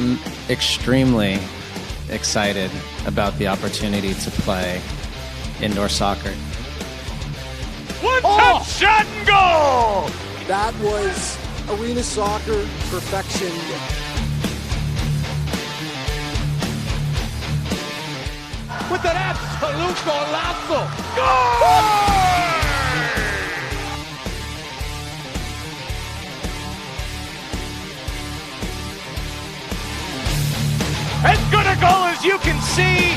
I'm extremely excited about the opportunity to play indoor soccer. One-touch shot and goal! That was arena soccer perfection. With an absolute golazo! Goal! As good a goal as you can see!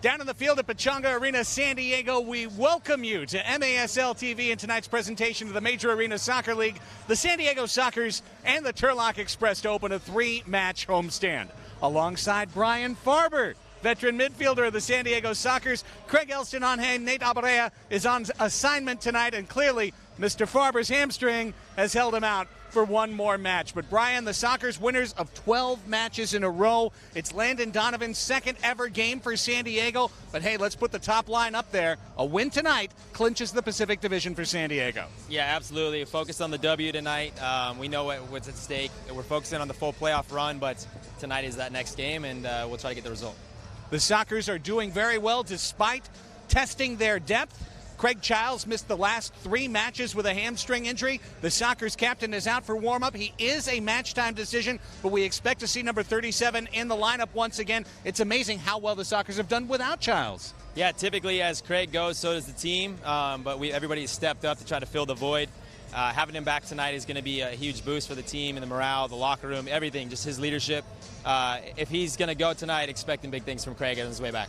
Down in the field at Pechanga Arena, San Diego, we welcome you to MASL TV and tonight's presentation of the Major Arena Soccer League. The San Diego Sockers and the Turlock Express to open a 3-match homestand. Alongside Brian Farber, veteran midfielder of the San Diego Sockers, Craig Elston on hand, Nate Abarea is on assignment tonight, and clearly Mr. Farber's hamstring has held him out for one more match. But Brian, the Sockers winners of 12 matches in a row. It's Landon Donovan's second ever game for San Diego. But hey, let's put the top line up there. A win tonight clinches the Pacific Division for San Diego. Yeah, absolutely. Focused on the W tonight. We know what's at stake. We're focusing on the full playoff run, but tonight is that next game, and we'll try to get the result. The Sockers are doing very well despite testing their depth. Craig Childs missed the last 3 matches with a hamstring injury. The Sockers captain is out for warm-up. He is a match-time decision, but we expect to see number 37 in the lineup once again. It's amazing how well the Sockers have done without Childs. Yeah, typically as Craig goes, so does the team, but everybody has stepped up to try to fill the void. Having him back tonight is going to be a huge boost for the team and the morale, the locker room, everything, just his leadership. If he's going to go tonight, expecting big things from Craig on his way back.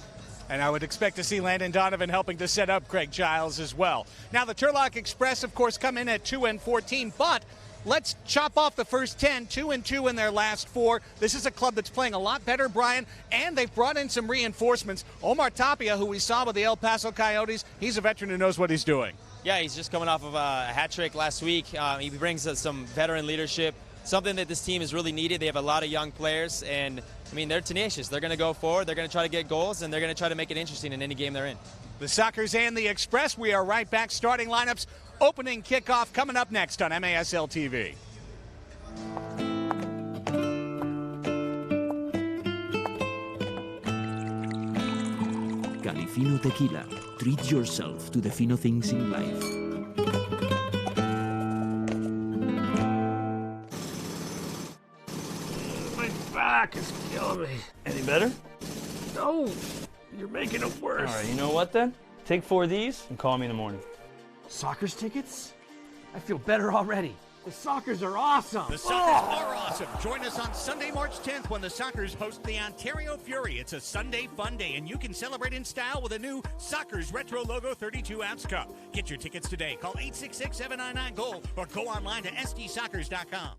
And I would expect to see Landon Donovan helping to set up Craig Giles as well. Now, the Turlock Express, of course, come in at 2-14, but let's chop off the first 10, 2-2 in their last 4. This is a club that's playing a lot better, Brian, and they've brought in some reinforcements. Omar Tapia, who we saw with the El Paso Coyotes, he's a veteran who knows what he's doing. Yeah, he's just coming off of a hat trick last week. He brings us some veteran leadership, something that this team has really needed. They have a lot of young players, and I mean, they're tenacious. They're going to go forward. They're going to try to get goals, and they're going to try to make it interesting in any game they're in. The Sockers and the Express, we are right back. Starting lineups, opening kickoff coming up next on MASL TV. Califino Tequila. Treat yourself to the fino things in life. Back is killing me. Any better? No, you're making it worse. All right, you know what then? Take 4 of these and call me in the morning. Soccer's tickets? I feel better already. The Sockers are awesome. The Sockers are awesome. Join us on Sunday, March 10th when the Sockers host the Ontario Fury. It's a Sunday fun day, and you can celebrate in style with a new Sockers Retro Logo 32-ounce cup. Get your tickets today. Call 866-799-GOAL or go online to sdsockers.com.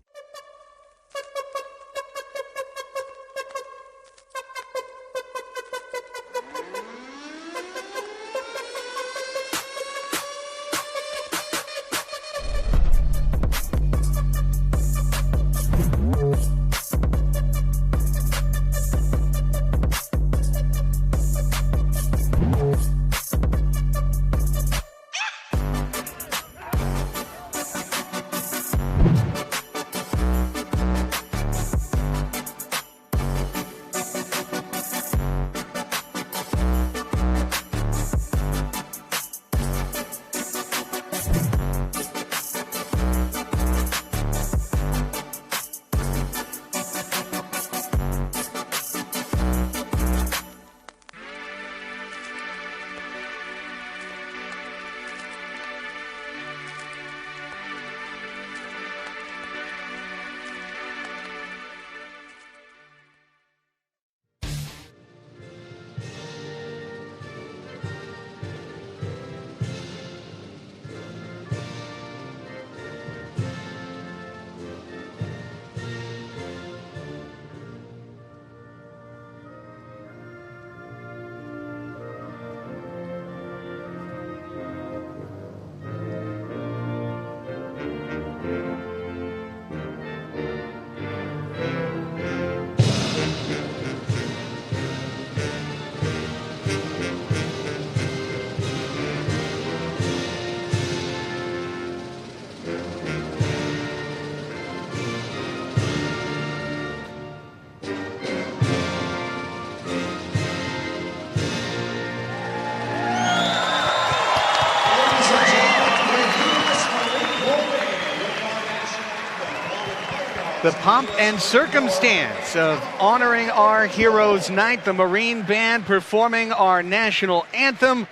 the pomp and circumstance of honoring our heroes' night. The Marine Band performing our national anthem.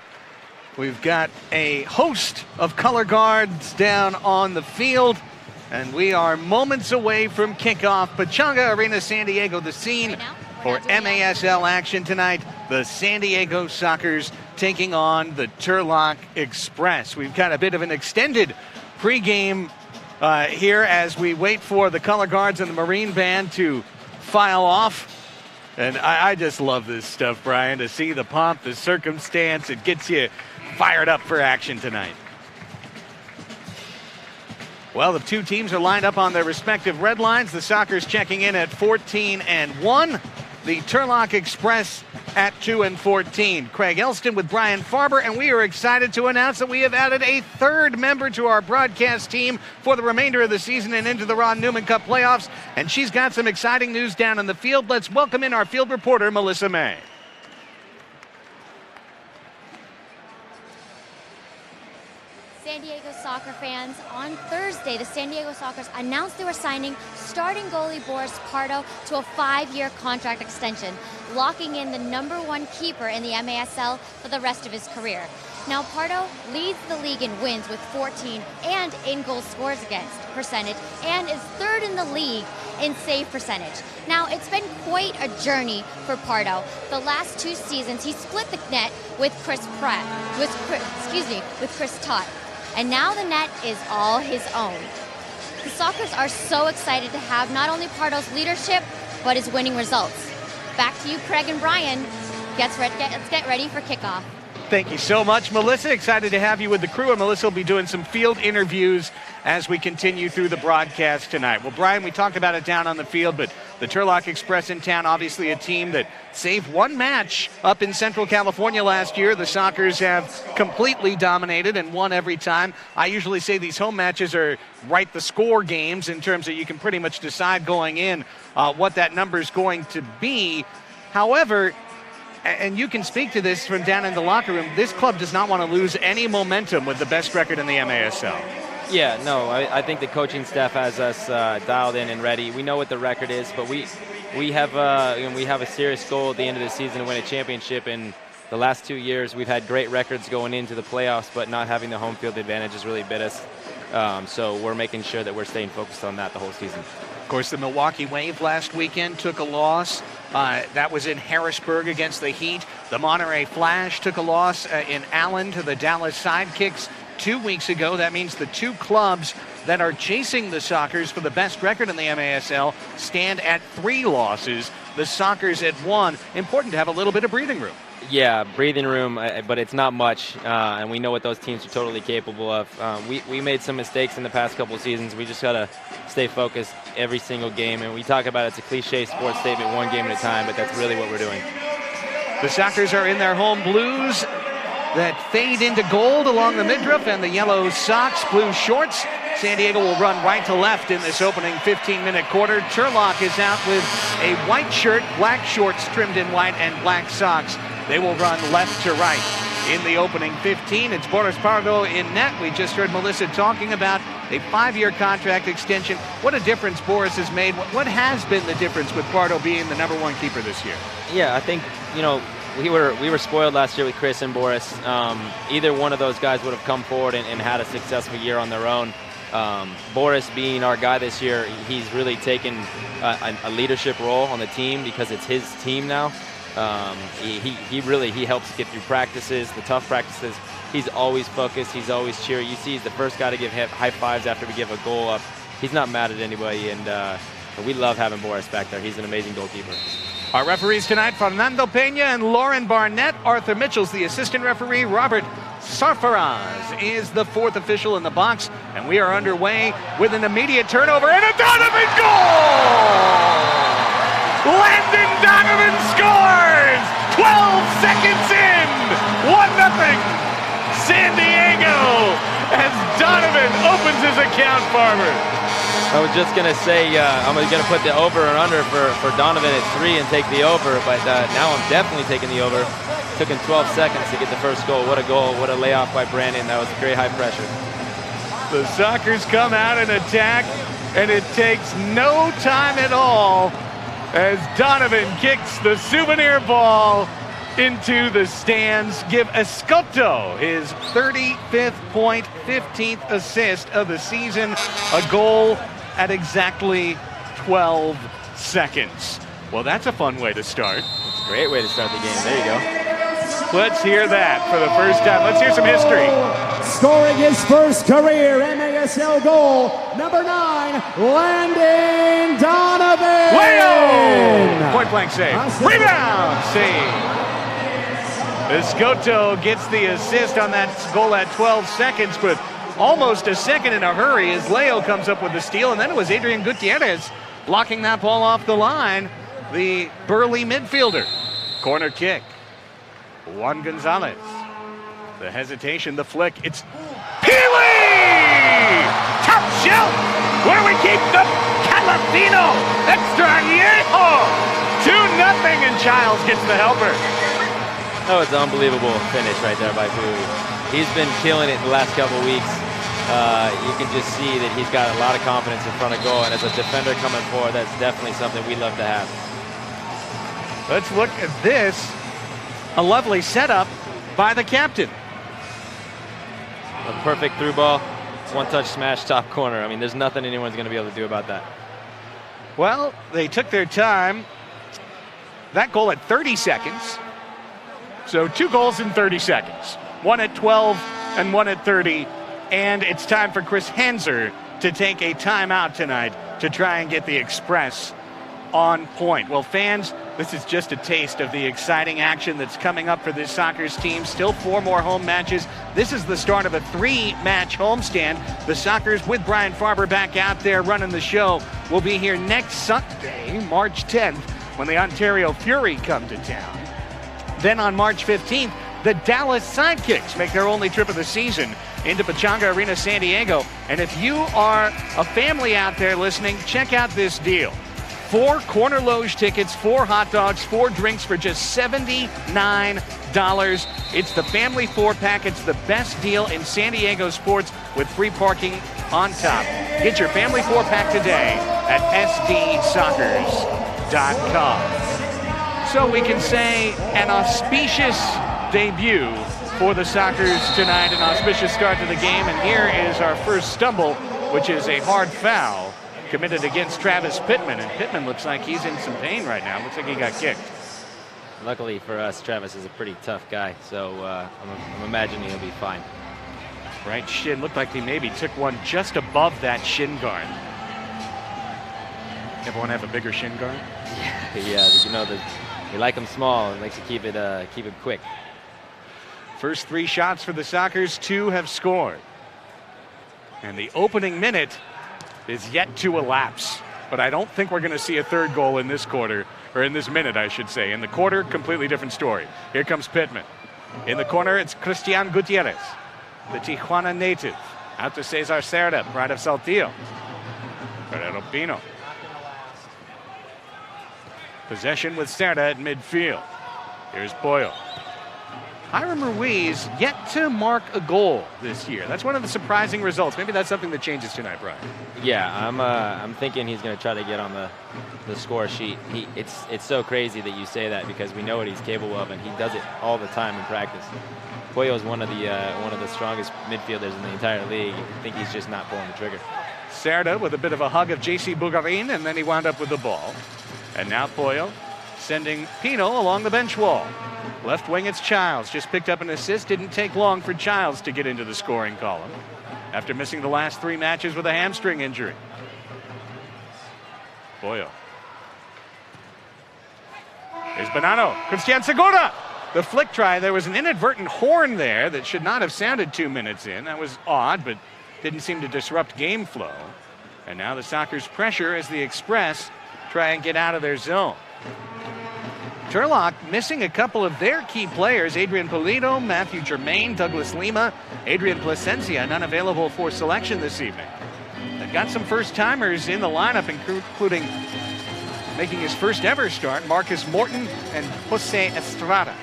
We've got a host of color guards down on the field, and we are moments away from kickoff. Pechanga Arena, San Diego, the scene for MASL action tonight. The San Diego Sockers taking on the Turlock Express. We've got a bit of an extended pregame here as we wait for the color guards and the Marine Band to file off. And I just love this stuff, Brian, to see the pomp, the circumstance. It gets you fired up for action tonight. Well, the two teams are lined up on their respective red lines. The Sockers checking in at 14-1. The Turlock Express at 2-14. Craig Elston with Brian Farber, and we are excited to announce that we have added a third member to our broadcast team for the remainder of the season and into the Ron Newman Cup playoffs, and she's got some exciting news down in the field. Let's welcome in our field reporter, Melissa May. San Diego soccer fans, on Thursday, the San Diego Sockers announced they were signing starting goalie Boris Cotto to a 5-year contract extension, locking in the #1 keeper in the MASL for the rest of his career. Now, Cotto leads the league in wins with 14 and in-goal scores against percentage, and is third in the league in save percentage. Now, it's been quite a journey for Cotto. The last 2 seasons, he split the net with Chris Todd. And now the net is all his own. The Sockers are so excited to have not only Cotto's leadership, but his winning results. Back to you, Craig and Brian. Let's get ready for kickoff. Thank you so much, Melissa. Excited to have you with the crew, and Melissa will be doing some field interviews as we continue through the broadcast tonight. Well, Brian, we talked about it down on the field, but the Turlock Express in town, obviously a team that saved one match up in Central California last year. The Sockers have completely dominated and won every time. I usually say these home matches are right the score games in terms of you can pretty much decide going in what that number is going to be. However, and you can speak to this from down in the locker room, this club does not want to lose any momentum with the best record in the MASL. Yeah, no, I think the coaching staff has us dialed in and ready. We know what the record is, but we have a serious goal at the end of the season to win a championship. And the last 2 years, we've had great records going into the playoffs, but not having the home field advantage has really bit us. So we're making sure that we're staying focused on that the whole season. Of course, the Milwaukee Wave last weekend took a loss. That was in Harrisburg against the Heat. The Monterey Flash took a loss in Allen to the Dallas Sidekicks 2 weeks ago. That means the two clubs that are chasing the Sockers for the best record in the MASL stand at 3 losses. The Sockers at 1. Important to have a little bit of breathing room. Yeah, breathing room, but it's not much, and we know what those teams are totally capable of. We made some mistakes in the past couple of seasons. We just got to stay focused every single game, and we talk about it's a cliche sports statement, one game at a time, but that's really what we're doing. The Sockers are in their home blues that fade into gold along the midriff, and the yellow socks, blue shorts. San Diego will run right to left in this opening 15-minute quarter. Turlock is out with a white shirt, black shorts trimmed in white, and black socks. They will run left to right in the opening 15. It's Boris Pardo in net. We just heard Melissa talking about a 5-year contract extension. What a difference Boris has made. What has been the difference with Pardo being the #1 keeper this year? Yeah, I think, we were spoiled last year with Chris and Boris. Either one of those guys would have come forward and had a successful year on their own. Boris being our guy this year, he's really taken a leadership role on the team because it's his team now. He helps get through practices, the tough practices. He's always focused. He's always cheery. You see he's the first guy to give high fives after we give a goal up. He's not mad at anybody, and we love having Boris back there. He's an amazing goalkeeper. Our referees tonight, Fernando Pena and Lauren Barnett. Arthur Mitchell's the assistant referee. Robert Sarfaraz is the 4th official in the box, and we are underway with an immediate turnover and a Donovan goal! Landon Donovan scores! 12 seconds in! 1-0! San Diego as Donovan opens his account, Farmer. I was just going to say I'm going to put the over and under for Donovan at 3 and take the over, but now I'm definitely taking the over. Took him 12 seconds to get the first goal. What a goal. What a layoff by Brandon. That was very high pressure. The Sockers come out and attack. and it takes no time at all as Donovan kicks the souvenir ball into the stands. Give Cotto his 35th point, 15th assist of the season, a goal at exactly 12 seconds. Well, that's a fun way to start. It's a great way to start the game. There you go. Let's hear that for the first time. Let's hear some history. Scoring his first career MASL goal, number 9, Landon Donovan. Layo! Point blank save. Rebound save. Cotto gets the assist on that goal at 12 seconds, but almost a second in a hurry as Layo comes up with the steal, and then it was Adrian Gutierrez blocking that ball off the line, the burly midfielder. Corner kick. Juan Gonzalez. The hesitation, the flick. It's Peely! Top shelf! Where we keep the Calafino! Extrañejo! 2-0, and Childs gets the helper. Oh, it's an unbelievable finish right there by Peely. He's been killing it in the last couple of weeks. You can just see that he's got a lot of confidence in front of goal, and as a defender coming forward, that's definitely something we love to have. Let's look at this. A lovely setup by the captain. A perfect through ball, one-touch smash, top corner. I mean, there's nothing anyone's going to be able to do about that. Well, they took their time. That goal at 30 seconds. So 2 goals in 30 seconds. One at 12 and one at 30. And it's time for Chris Hanser to take a timeout tonight to try and get the Express on point. Well, fans, this is just a taste of the exciting action that's coming up for this Sockers team. Still 4 more home matches. This is the start of a 3-match homestand. The Sockers, with Brian Farber back out there running the show, will be here next Sunday, March 10th, when the Ontario Fury come to town. Then on March 15th, the Dallas Sidekicks make their only trip of the season into Pechanga Arena, San Diego. And if you are a family out there listening, check out this deal. 4 corner loge tickets, 4 hot dogs, 4 drinks for just $79. It's the family 4-pack. It's the best deal in San Diego sports with free parking on top. Get your family 4-pack today at sdsoccers.com. So we can say an auspicious debut for the Sockers tonight, an auspicious start to the game. And here is our first stumble, which is a hard foul committed against Travis Pittman, and Pittman looks like he's in some pain right now. Looks like he got kicked. Luckily for us, Travis is a pretty tough guy, so I'm imagining he'll be fine. Right shin looked like he maybe took one just above that shin guard. Everyone have a bigger shin guard? Yeah, you know that we like them small and likes to keep it quick. First 3 shots for the Sockers, 2 have scored, and the opening minute is yet to elapse. But I don't think we're going to see a third goal in this quarter, or in this minute, I should say. In the quarter, completely different story. Here comes Pittman. In the corner, it's Adrian Gutierrez, the Tijuana native. Out to Cesar Cerda, pride of Saltillo. Ferrero Pino. Possession with Cerda at midfield. Here's Pollo. Hiram Ruiz yet to mark a goal this year. That's one of the surprising results. Maybe that's something that changes tonight, Brian. Yeah, I'm thinking he's going to try to get on the score sheet. It's so crazy that you say that because we know what he's capable of, and he does it all the time in practice. Pollo is one of the strongest midfielders in the entire league. I think he's just not pulling the trigger. Cerda with a bit of a hug of J.C. Bugarin, and then he wound up with the ball. And now Pollo sending Pino along the bench wall. Left wing, it's Childs. Just picked up an assist. Didn't take long for Childs to get into the scoring column after missing the last 3 matches with a hamstring injury. Pollo. Here's Bonanno. Christian Segura. The flick try. There was an inadvertent horn there that should not have sounded 2 minutes in. That was odd, but didn't seem to disrupt game flow. And now the Sockers pressure as the Express try and get out of their zone. Turlock missing a couple of their key players, Adrian Pulido, Matthew Germain, Douglas Lima, Adrian Plasencia, none available for selection this evening. They've got some first-timers in the lineup, including making his first ever start, Marcus Morton and Jose Estrada.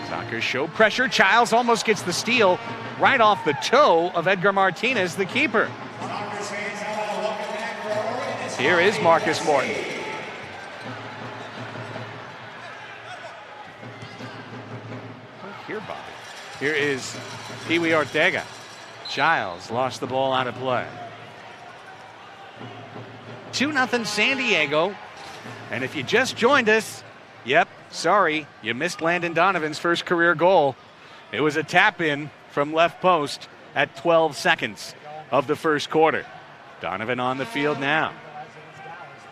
Sockers show pressure. Childs almost gets the steal right off the toe of Edgar Martinez, the keeper. Here is Marcus Morton. Here, Bobby. Here is Pee Wee Ortega. Giles lost the ball out of play. 2-0 San Diego. And if you just joined us, yep, sorry, you missed Landon Donovan's first career goal. It was a tap-in from left post at 12 seconds of the first quarter. Donovan on the field now.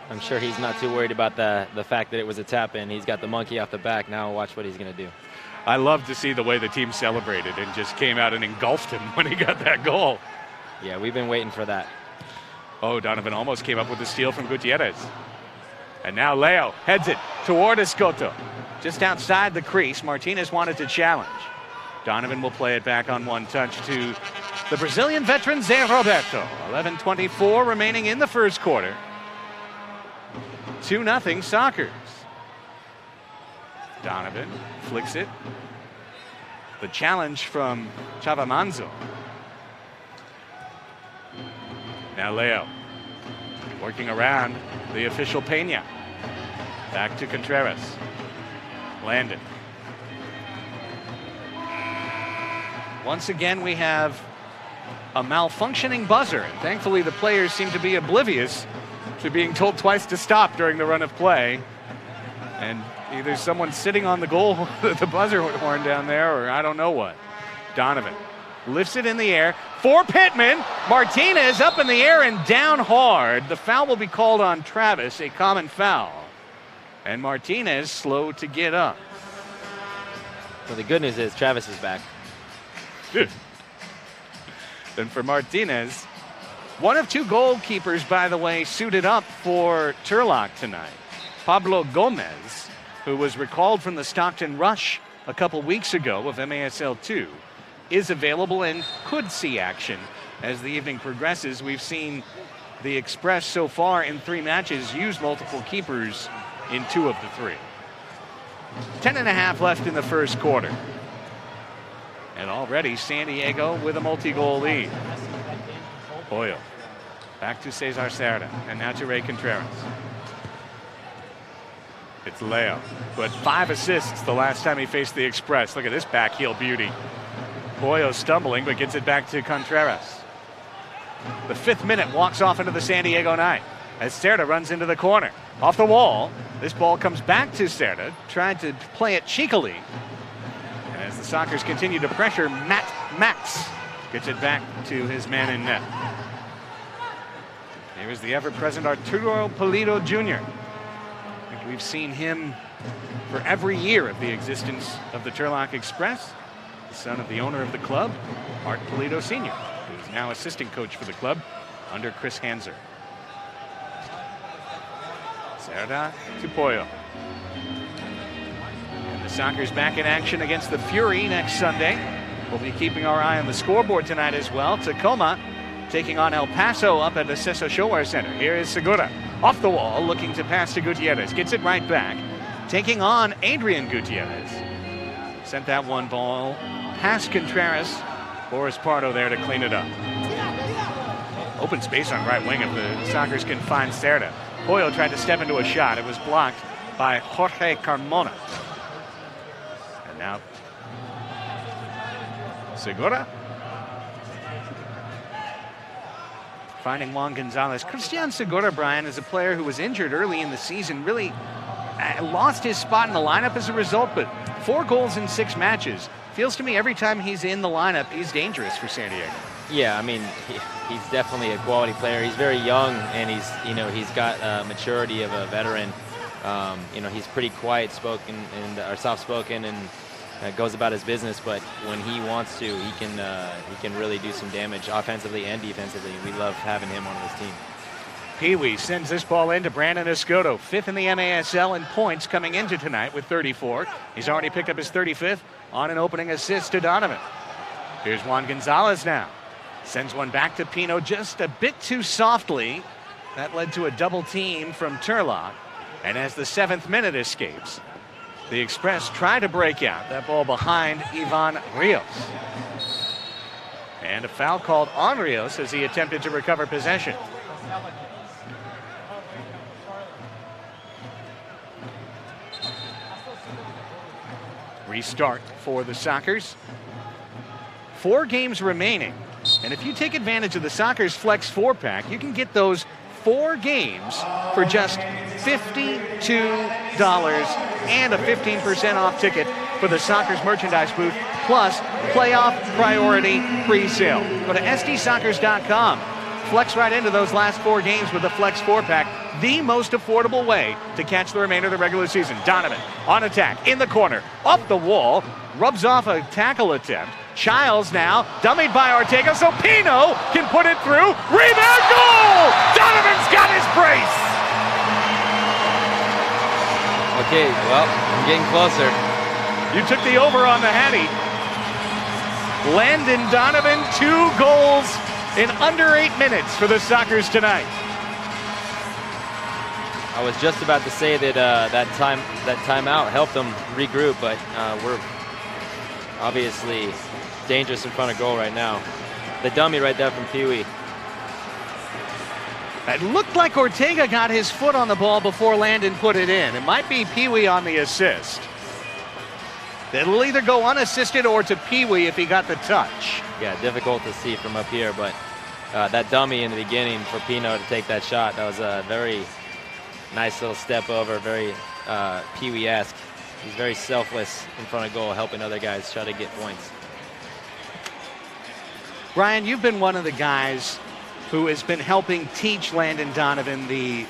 I'm sure he's not too worried about the fact that it was a tap-in. He's got the monkey off the back. Now watch what he's going to do. I love to see the way the team celebrated and just came out and engulfed him when he got that goal. Yeah, we've been waiting for that. Oh, Donovan almost came up with the steal from Gutierrez. And now Layo heads it toward Cotto. Just outside the crease, Martinez wanted to challenge. Donovan will play it back on one touch to the Brazilian veteran Zé Roberto. 11:24 remaining in the first quarter. 2-0 Sockers. Donovan flicks it. The challenge from Chavamanzo. Now Layo working around the official Peña. Back to Contreras. Landon. Once again, we have a malfunctioning buzzer. And thankfully, the players seem to be oblivious to being told twice to stop during the run of play. And either someone's sitting on the goal, the buzzer horn down there, or I don't know what. Donovan lifts it in the air for Pittman. Martinez up in the air and down hard. The foul will be called on Travis, a common foul. And Martinez slow to get up. Well, the good news is Travis is back. Then for Martinez, one of two goalkeepers, by the way, suited up for Turlock tonight. Pablo Gomez, who was recalled from the Stockton Rush a couple weeks ago of MASL 2, is available and could see action as the evening progresses. We've seen the Express so far in 3 matches use multiple keepers in 2 of the 3. 10.5 left in the first quarter. And already San Diego with a multi-goal lead. Boyle back to Cesar Cerda and now to Ray Contreras. It's Layo, who had 5 assists the last time he faced the Express. Look at this back heel beauty. Boyo stumbling, but gets it back to Contreras. The 5th minute walks off into the San Diego night as Cerda runs into the corner. Off the wall, this ball comes back to Cerda, trying to play it cheekily. And as the Sockers continue to pressure, Max gets it back to his man in net. Here is the ever-present Arturo Pulido Jr. I think we've seen him for every year of the existence of the Turlock Express. The son of the owner of the club, Art Pulido Sr., who is now assistant coach for the club under Chris Hanser. Cerda to Pollo. And the Sockers back in action against the Fury next Sunday. We'll be keeping our eye on the scoreboard tonight as well. Tacoma taking on El Paso up at the Cesar Showwear Center. Here is Segura off the wall, looking to pass to Gutierrez. Gets it right back, taking on Adrian Gutierrez. Sent that one ball past Contreras. Boris Pardo there to clean it up. Open space on right wing if the Sockers can find Cerda. Pollo tried to step into a shot. It was blocked by Jorge Carmona. And now Segura finding Juan Gonzalez. Christian Segura, Brian, is a player who was injured early in the season, really lost his spot in the lineup as a result, but 4 goals in 6 matches. Feels to me every time he's in the lineup, he's dangerous for San Diego. Yeah, I mean, he's definitely a quality player. He's very young, and he's got maturity of a veteran. He's pretty quiet spoken and soft spoken and goes about his business. But when he wants to, he can really do some damage offensively and defensively. We love having him on this team. Pee-wee sends this ball into Brandon Escoto, 5th in the MASL in points coming into tonight with 34. He's already picked up his 35th on an opening assist to Donovan. Here's Juan Gonzalez now. Sends one back to Pino just a bit too softly. That led to a double team from Turlock. And as the 7th minute escapes, the Express try to break out. That ball behind Ivan Rios. And a foul called on Rios as he attempted to recover possession. restart for the Sockers. 4 games remaining. And if you take advantage of the Sockers Flex 4-pack, you can get those 4 games for just $52 and a 15% off ticket for the Sockers merchandise booth, plus playoff priority pre-sale. Go to sdsockers.com. Flex right into those last 4 games with the Flex 4-pack, the most affordable way to catch the remainder of the regular season. Donovan on attack, in the corner, up the wall, rubs off a tackle attempt. Childs now, dummied by Ortega, so Pino can put it through. Rebound, goal! Donovan's got his brace! Okay, well, I'm getting closer. You took the over on the Hattie. Landon Donovan, 2 goals in under 8 minutes for the Sockers tonight. I was just about to say that that timeout helped them regroup, but we're obviously dangerous in front of goal right now. The dummy right there from Pee-wee. It looked like Ortega got his foot on the ball before Landon put it in. It might be Pee-wee on the assist. It'll either go unassisted or to Pee-wee if he got the touch. Yeah, difficult to see from up here, but that dummy in the beginning for Pino to take that shot, that was a very nice little step over, very Pee-wee-esque. He's very selfless in front of goal, helping other guys try to get points. Brian, you've been one of the guys who has been helping teach Landon Donovan the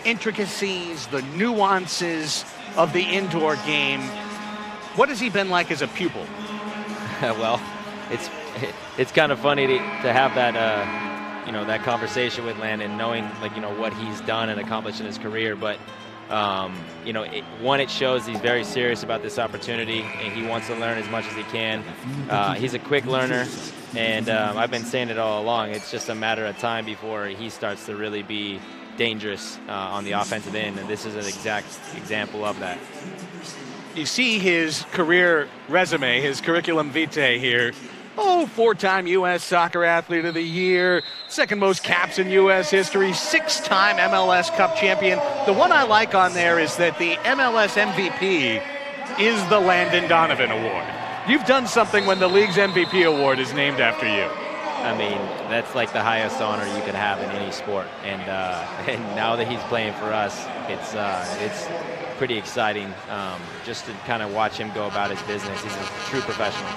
intricacies, the nuances of the indoor game. What has he been like as a pupil? Well, it's kind of funny to have that that conversation with Landon, knowing what he's done and accomplished in his career. But it shows he's very serious about this opportunity and he wants to learn as much as he can. He's a quick learner, and I've been saying it all along. It's just a matter of time before he starts to really be dangerous on the offensive end, and this is an exact example of that. You see his career resume, his curriculum vitae here. 4-time U.S. Soccer Athlete of the Year, 2nd most caps in U.S. history, 6-time MLS Cup champion. The one I like on there is that the MLS MVP is the Landon Donovan Award. You've done something when the league's MVP award is named after you. I mean, that's like the highest honor you can have in any sport. And now that he's playing for us, it's pretty exciting just to kind of watch him go about his business. He's a true professional.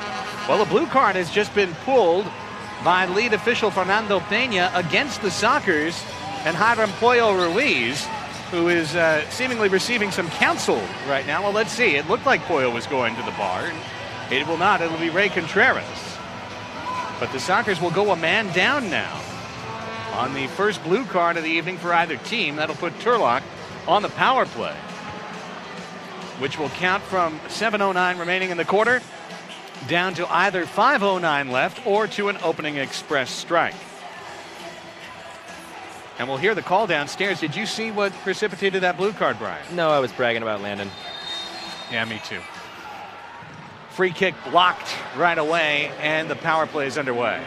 Well, a blue card has just been pulled by lead official Fernando Peña against the Sockers and Hiram Pollo Ruiz, who is seemingly receiving some counsel right now. Well, let's see. It looked like Pollo was going to the bar. It will not. It'll be Ray Contreras. But the Sockers will go a man down now on the first blue card of the evening for either team. That'll put Turlock on the power play, which will count from 7:09 remaining in the quarter down to either 5:09 left or to an opening express strike. And we'll hear the call downstairs. Did you see what precipitated that blue card, Brian? No, I was bragging about Landon. Yeah, me too. Free kick blocked right away, and the power play is underway.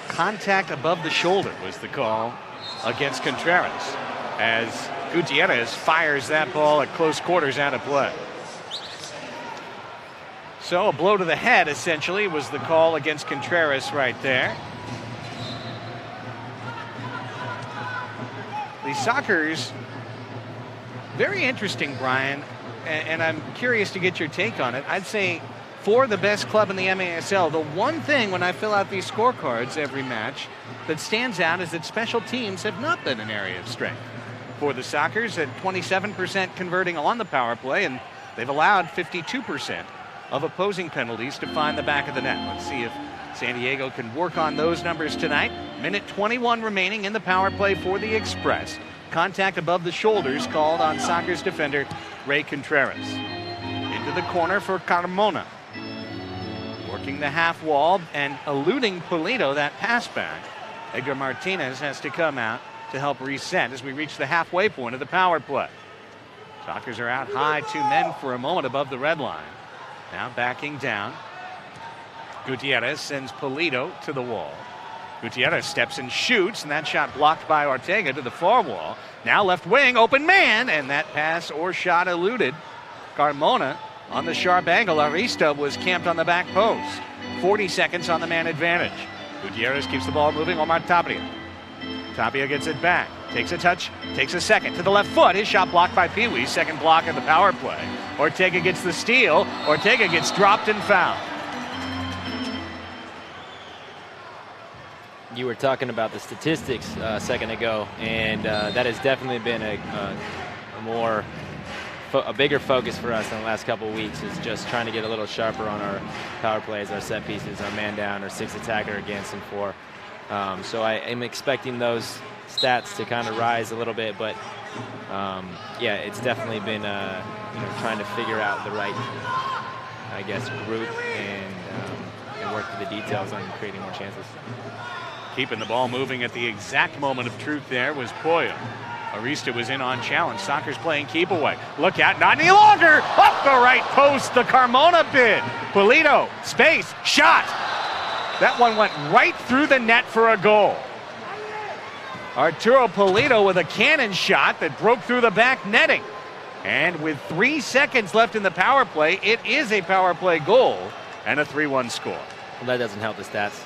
Contact above the shoulder was the call against Contreras as Gutierrez fires that ball at close quarters out of play. So a blow to the head essentially was the call against Contreras right there. The Sockers, very interesting, Brian, and I'm curious to get your take on it. I'd say for the best club in the MASL, the one thing when I fill out these scorecards every match that stands out is that special teams have not been an area of strength for the Sockers, at 27% converting on the power play, and they've allowed 52% of opposing penalties to find the back of the net. Let's see if San Diego can work on those numbers tonight. Minute 21 remaining in the power play for the Express. Contact above the shoulders called on Sockers defender Ray Contreras. Into the corner for Carmona. Working the half wall and eluding Pulido that pass back. Edgar Martinez has to come out to help reset as we reach the halfway point of the power play. Sockers are out high, 2 men for a moment above the red line. Now backing down. Gutierrez sends Pulido to the wall. Gutierrez steps and shoots, and that shot blocked by Ortega to the far wall. Now left wing, open man, and that pass or shot eluded Carmona on the sharp angle. Arista was camped on the back post. 40 seconds on the man advantage. Gutierrez keeps the ball moving. Omar Tapia. Tapia gets it back. Takes a touch. Takes a second to the left foot. His shot blocked by Pee Wee. Second block of the power play. Ortega gets the steal. Ortega gets dropped and fouled. You were talking about the statistics a second ago, and that has definitely been a bigger focus for us in the last couple of weeks, is just trying to get a little sharper on our power plays, our set pieces, our man down, our 6 attacker against and 4. So I am expecting those stats to kind of rise a little bit, but yeah, it's definitely been trying to figure out the right, I guess, group and work through the details on creating more chances. Keeping the ball moving at the exact moment of truth there was Poyo. Arista was in on challenge. Sockers playing keep away. Look out, not any longer. Up the right post, the Carmona bid. Polito, space, shot. That one went right through the net for a goal. Arturo Polito with a cannon shot that broke through the back netting. And with 3 seconds left in the power play, it is a power play goal and a 3-1 score. Well, that doesn't help the stats.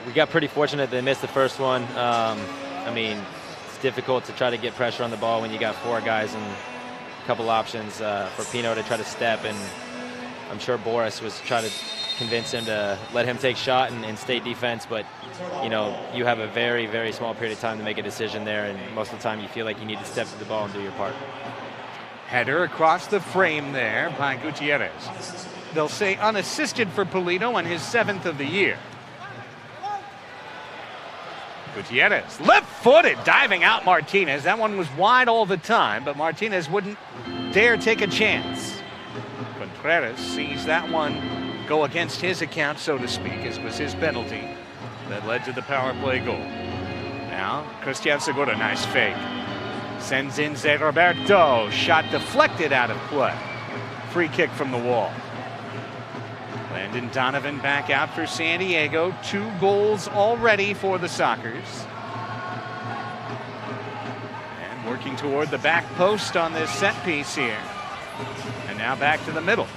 We got pretty fortunate they missed the first one. I mean, it's difficult to try to get pressure on the ball when you got 4 guys and a couple options for Pino to try to step, and I'm sure Boris was trying to convince him to let him take shot and stay defense, but you have a very, very small period of time to make a decision there, and most of the time you feel like you need to step to the ball and do your part. Header across the frame there by Gutierrez. They'll say unassisted for Polito on his 7th of the year. Gutierrez, left-footed, diving out Martinez. That one was wide all the time, but Martinez wouldn't dare take a chance. Contreras sees that one go against his account, so to speak, as was his penalty that led to the power play goal. Now, Cristian Segura, nice fake. Sends in Zé Roberto. Shot deflected out of play. Free kick from the wall. Landon Donovan back out for San Diego. 2 goals already for the Sockers. And working toward the back post on this set piece here. And now back to the middle.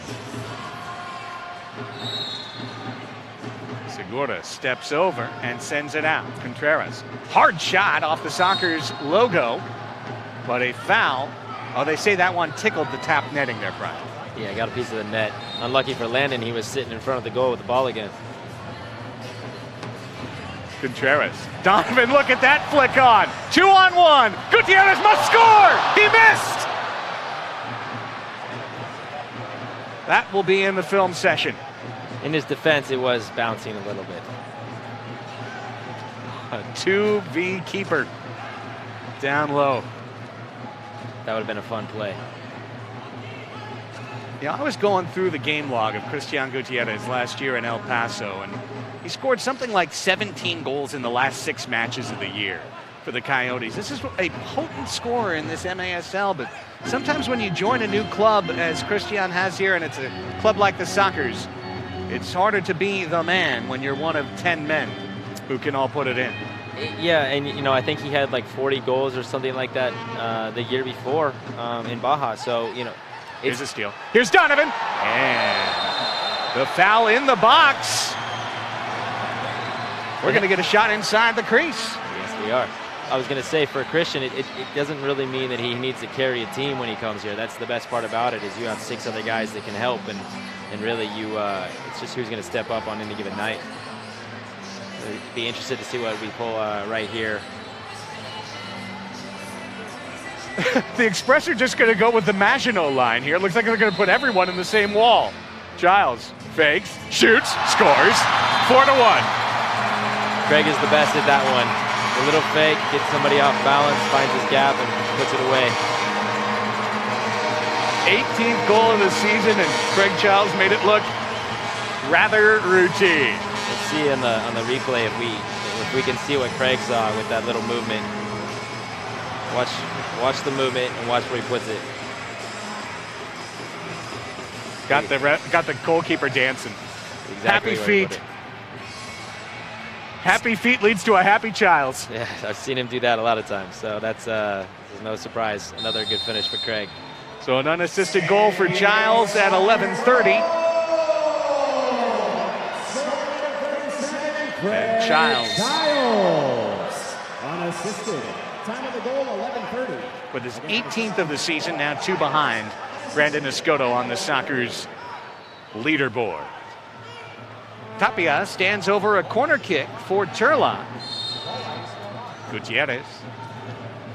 Segura steps over and sends it out. Contreras. Hard shot off the Sockers logo, but a foul. Oh, they say that one tickled the tap netting there, Brian. Yeah, got a piece of the net. Unlucky for Landon, he was sitting in front of the goal with the ball again. Contreras. Donovan, look at that flick on. 2-on-1. Gutierrez must score. He missed. That will be in the film session. In his defense, it was bouncing a little bit. A 2v keeper down low. That would have been a fun play. Yeah, I was going through the game log of Cristian Gutierrez last year in El Paso, and he scored something like 17 goals in the last 6 matches of the year for the Coyotes. This is a potent scorer in this MASL, but sometimes when you join a new club, as Cristian has here, and it's a club like the Sockers, it's harder to be the man when you're one of 10 men who can all put it in. Yeah, and I think he had like 40 goals or something like that the year before in Baja, so here's a steal. Here's Donovan. And the foul in the box. We're going to get a shot inside the crease. Yes, we are. I was going to say, for Christian, it doesn't really mean that he needs to carry a team when he comes here. That's the best part about it, is you have 6 other guys that can help, and really it's just who's going to step up on any given night. I'd be interested to see what we pull right here. The Express are just going to go with the Maginot line here. It looks like they're going to put everyone in the same wall. Giles fakes, shoots, scores. 4-1. Craig is the best at that one. A little fake, gets somebody off balance, finds his gap, and puts it away. 18th goal of the season, and Craig Giles made it look rather routine. Let's see on the replay if we can see what Craig saw with that little movement. Watch the movement and watch where he puts it. Got the goalkeeper dancing. Exactly. Happy feet. Happy feet leads to a happy Childs. Yeah, I've seen him do that a lot of times, so that's no surprise. Another good finish for Craig. So an unassisted goal for Childs at 11:30. And Childs. Unassisted. Time of the goal, 11:30. With his 18th of the season, now 2 behind Brandon Escoto on the Sockers leaderboard. Tapia stands over a corner kick for Turlock. Gutierrez.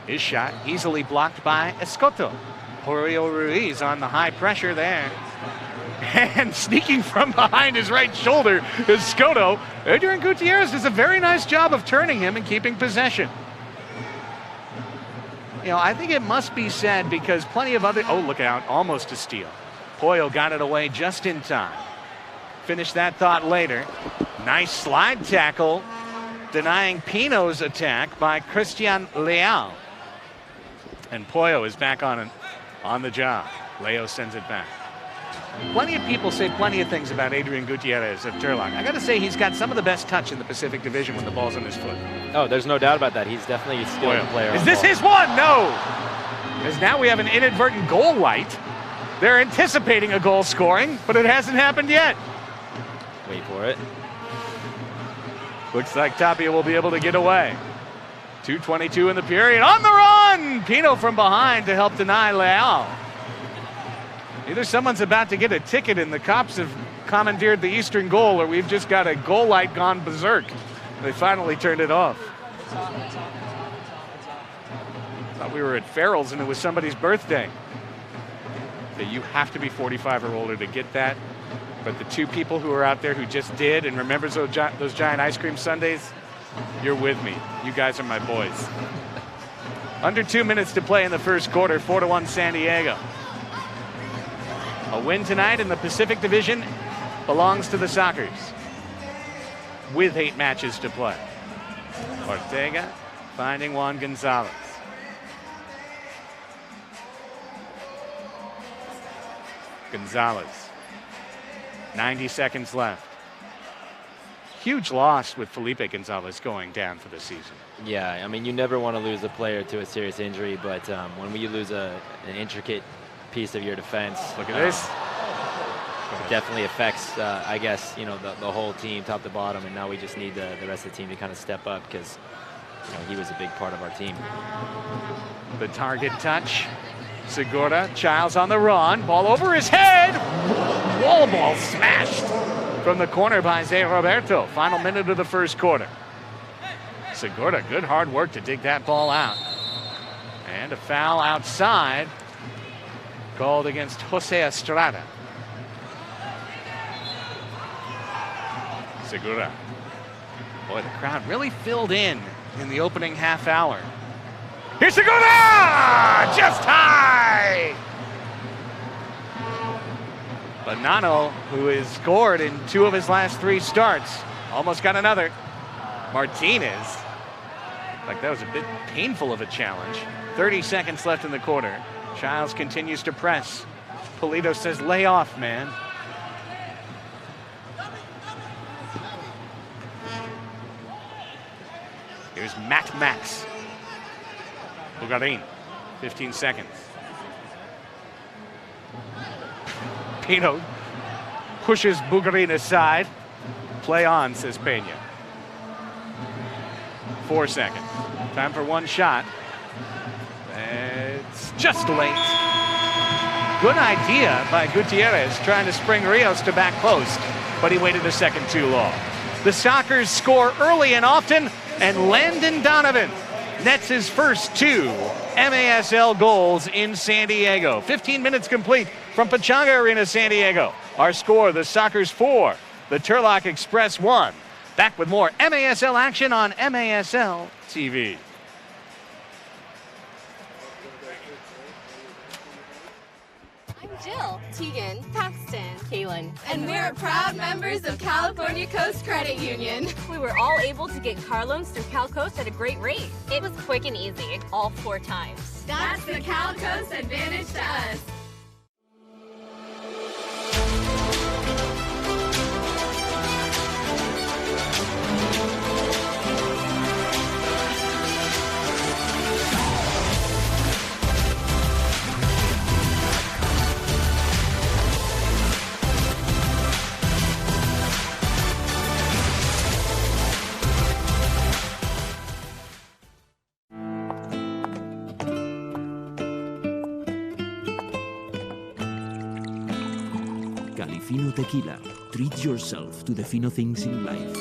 His shot easily blocked by Escoto. Jorge Ruiz on the high pressure there. And sneaking from behind his right shoulder is Cotto. Adrian Gutierrez does a very nice job of turning him and keeping possession. You know, I think it must be said because plenty of other... Oh, look out. Almost a steal. Pollo got it away just in time. Finish that thought later. Nice slide tackle denying Pino's attack by Christian Layo. And Pollo is back on the job. Layo sends it back. Plenty of people say plenty of things about Adrian Gutierrez of Turlock. I got to say, he's got some of the best touch in the Pacific Division when the ball's on his foot. Oh, there's no doubt about that. He's definitely a skilled player. Is this his one? No. As now we have an inadvertent goal light. They're anticipating a goal scoring, but it hasn't happened yet. Wait for it. Looks like Tapia will be able to get away. 2:22 in the period. On the run! Pino from behind to help deny Layo. Either someone's about to get a ticket and the cops have commandeered the eastern goal, or we've just got a goal light gone berserk. They finally turned it off. Thought we were at Farrell's and it was somebody's birthday. Okay, you have to be 45 or older to get that. But the 2 people who are out there who just did and remembers those giant ice cream sundaes, you're with me. You guys are my boys. Under 2 minutes to play in the first quarter, 4-1 San Diego. A win tonight in the Pacific Division belongs to the Sockers with 8 matches to play. Ortega finding Juan Gonzalez. Gonzalez. 90 seconds left. Huge loss with Felipe Gonzalez going down for the season. Yeah, I mean, you never want to lose a player to a serious injury, but when you lose an intricate piece of your defense. Look at this. It definitely affects, I guess, you know, the whole team, top to bottom, and now we just need the rest of the team to kind of step up because, you know, he was a big part of our team. The target touch. Segura, Childs on the run, ball over his head. Wall ball smashed from the corner by Zé Roberto. Final minute of the first quarter. Segura, good hard work to dig that ball out. And a foul outside. Called against Jose Estrada. Segura. Boy, the crowd really filled in the opening half hour. Here's Segura! Just high! Bonanno, who has scored in 2 of his last 3 starts, almost got another. Martinez. Like that was a bit painful of a challenge. 30 seconds left in the quarter. Childs continues to press. Polito says, lay off, man. Here's Max. Bugarin, 15 seconds. Pino pushes Bugarin aside. Play on, says Pena. 4 seconds. Time for one shot. It's just late. Good idea by Gutierrez trying to spring Rios to back post, but he waited a second too long. The Sockers score early and often, and Landon Donovan nets his first 2 MASL goals in San Diego. 15 minutes complete from Pechanga Arena, San Diego. Our score, the Sockers 4, the Turlock Express 1. Back with more MASL action on MASL TV. I'm Jill, Tegan, Paxton, Kaylin, and we're proud members of California Coast Credit Union. We were all able to get car loans through Cal Coast at a great rate. It was quick and easy, all 4 times. That's the Cal Coast advantage to us. Cali Fino Tequila. Treat yourself to the fino things in life.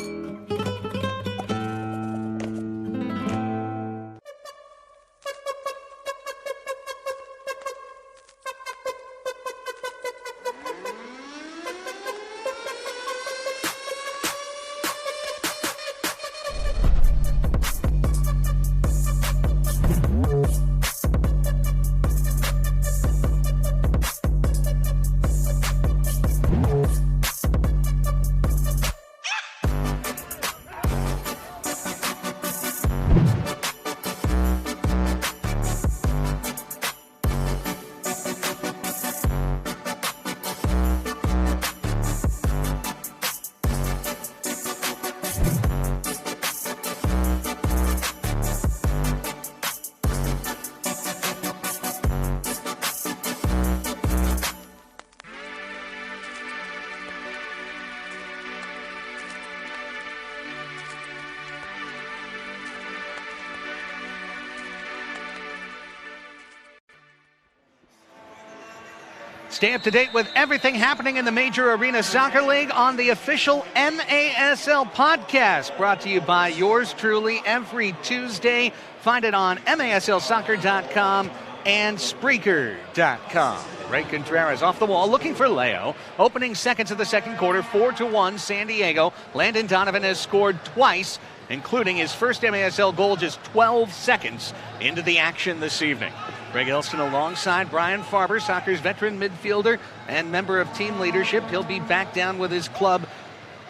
Stay up to date with everything happening in the Major Arena Soccer League on the official MASL podcast, brought to you by yours truly every Tuesday. Find it on MASLsoccer.com and Spreaker.com. Ray Contreras off the wall looking for Layo. Opening seconds of the second quarter, 4-1 San Diego. Landon Donovan has scored twice, including his first MASL goal just 12 seconds into the action this evening. Greg Elston alongside Brian Farber, soccer's veteran midfielder and member of team leadership. He'll be back down with his club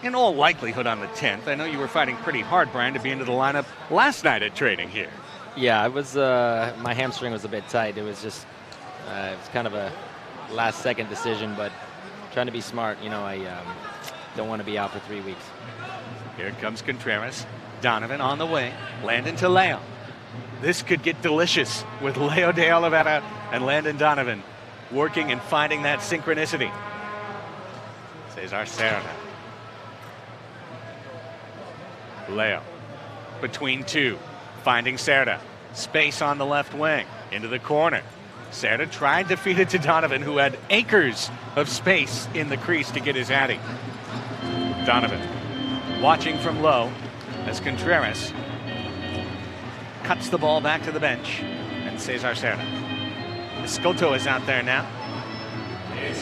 in all likelihood on the 10th. I know you were fighting pretty hard, Brian, to be into the lineup last night at training here. Yeah, it was. My hamstring was a bit tight. It was just, it was kind of a last-second decision, but trying to be smart. You know, I don't want to be out for 3 weeks. Here comes Contreras. Donovan on the way. Landon to Layo. This could get delicious with Layo de Oliveira and Landon Donovan working and finding that synchronicity. Cesar Serna. Layo between two, finding Serna. Space on the left wing, into the corner. Serna tried to feed it to Donovan, who had acres of space in the crease to get his addy. Donovan watching from low as Contreras cuts the ball back to the bench, and Cesar Serna. Cotto is out there now. Here's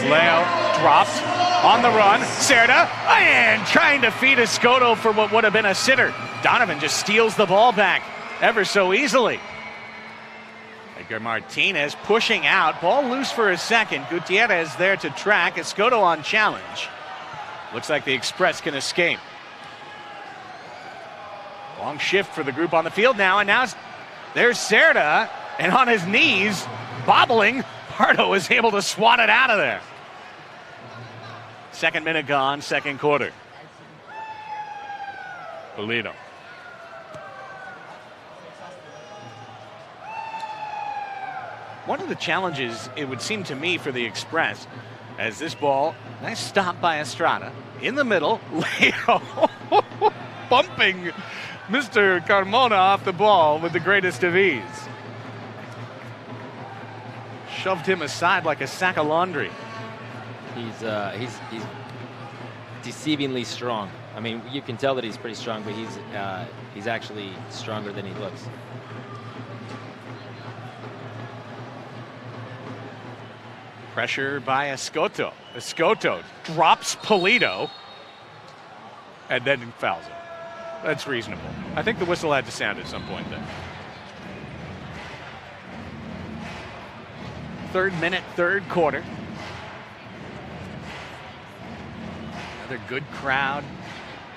Layo, dropped, on the run, Serna, and trying to feed Cotto for what would have been a sitter. Donovan just steals the ball back ever so easily. Edgar Martinez pushing out, ball loose for a second. Gutierrez there to track, Cotto on challenge. Looks like the Express can escape. Long shift for the group on the field now, and now there's Serna, and on his knees, bobbling, Pardo is able to swat it out of there. Second minute gone, second quarter. Pulido. One of the challenges, it would seem to me, for the Express, as this ball, nice stop by Estrada, in the middle, Layo bumping Mr. Carmona off the ball with the greatest of ease. Shoved him aside like a sack of laundry. He's deceivingly strong. I mean, you can tell that he's pretty strong, but he's actually stronger than he looks. Pressure by Cotto. Cotto drops Pulido and then fouls him. That's reasonable. I think the whistle had to sound at some point then. Third minute, third quarter. Another good crowd.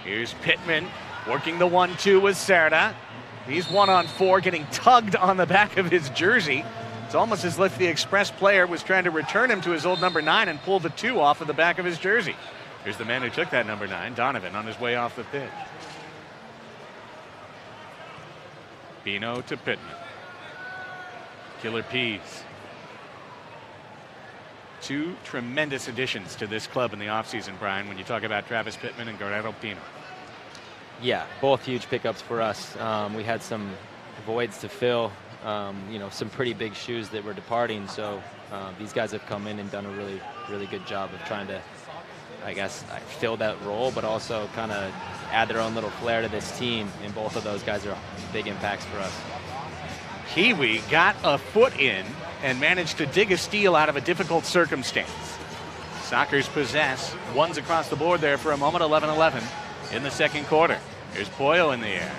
Here's Pittman working the 1-2 with Serna. He's 1-on-4, getting tugged on the back of his jersey. It's almost as if the Express player was trying to return him to his old number 9 and pull the 2 off of the back of his jersey. Here's the man who took that number 9, Donovan, on his way off the pitch. Pino to Pittman. Killer Peas. Two tremendous additions to this club in the offseason, Brian, when you talk about Travis Pittman and Guerrero Pino. Yeah, both huge pickups for us. We had some voids to fill you know, some pretty big shoes that were departing. So these guys have come in and done a really, really good job of trying to, I guess, fill that role, but also kind of add their own little flair to this team. And both of those guys are big impacts for us. Kiwi got a foot in and managed to dig a steal out of a difficult circumstance. Sockers possess. Ones across the board there for a moment. 11-11 in the second quarter. Here's Pollo in the air.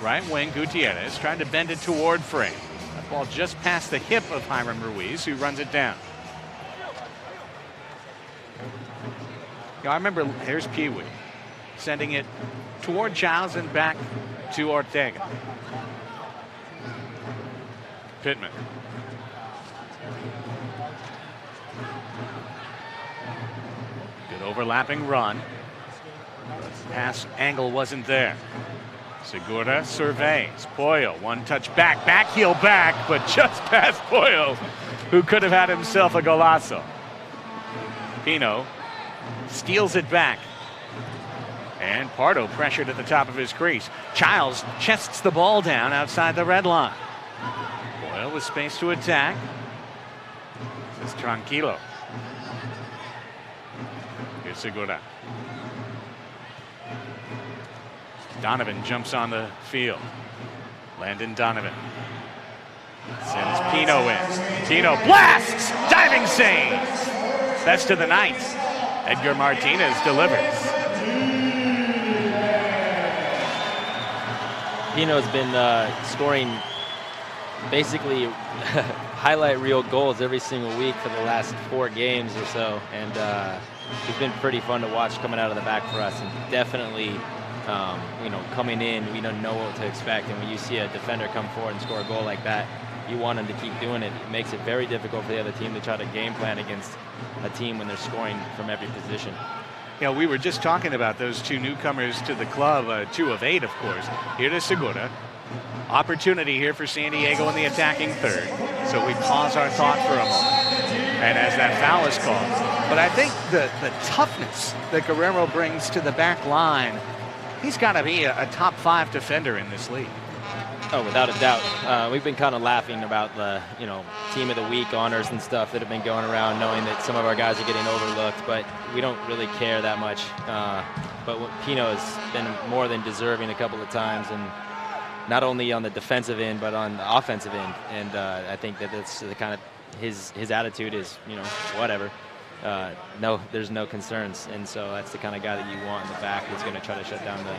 Right wing, Gutierrez trying to bend it toward Frey. That ball just past the hip of Hiram Ruiz, who runs it down. I remember, here's Pee-wee sending it toward Giles and back to Ortega. Pittman. Good overlapping run. Pass angle wasn't there. Segura surveys. Pollo, one touch back, heel back, but just past Pollo, who could have had himself a golazo. Pino steals it back. And Pardo pressured at the top of his crease. Childs chests the ball down outside the red line. Boyle with space to attack. This is Tranquilo. Here's Segura. Donovan jumps on the field. Landon Donovan sends Pino in. Pino blasts! Diving save! That's to the Knights. Edgar Martinez delivers. Pino's been scoring basically highlight reel goals every single week for the last 4 games or so, and he's been pretty fun to watch coming out of the back for us, and definitely you know, coming in, we don't know what to expect, and when you see a defender come forward and score a goal like that, you want him to keep doing it. It makes it very difficult for the other team to try to game plan against a team when they're scoring from every position. You know, we were just talking about those 2 newcomers to the club, 2 of 8, of course. Here to Segura. Opportunity here for San Diego in the attacking third. So we pause our thought for a moment. And as that foul is called. But I think the toughness that Guerrero brings to the back line, he's got to be a top 5 defender in this league. Oh, without a doubt. We've been kind of laughing about the, you know, team of the week honors and stuff that have been going around, knowing that some of our guys are getting overlooked, but we don't really care that much. But Pino has been more than deserving a couple of times, and not only on the defensive end, but on the offensive end. And I think that that's the kind of his attitude is, you know, whatever. No, there's no concerns, and so that's the kind of guy that you want in the back who's going to try to shut down the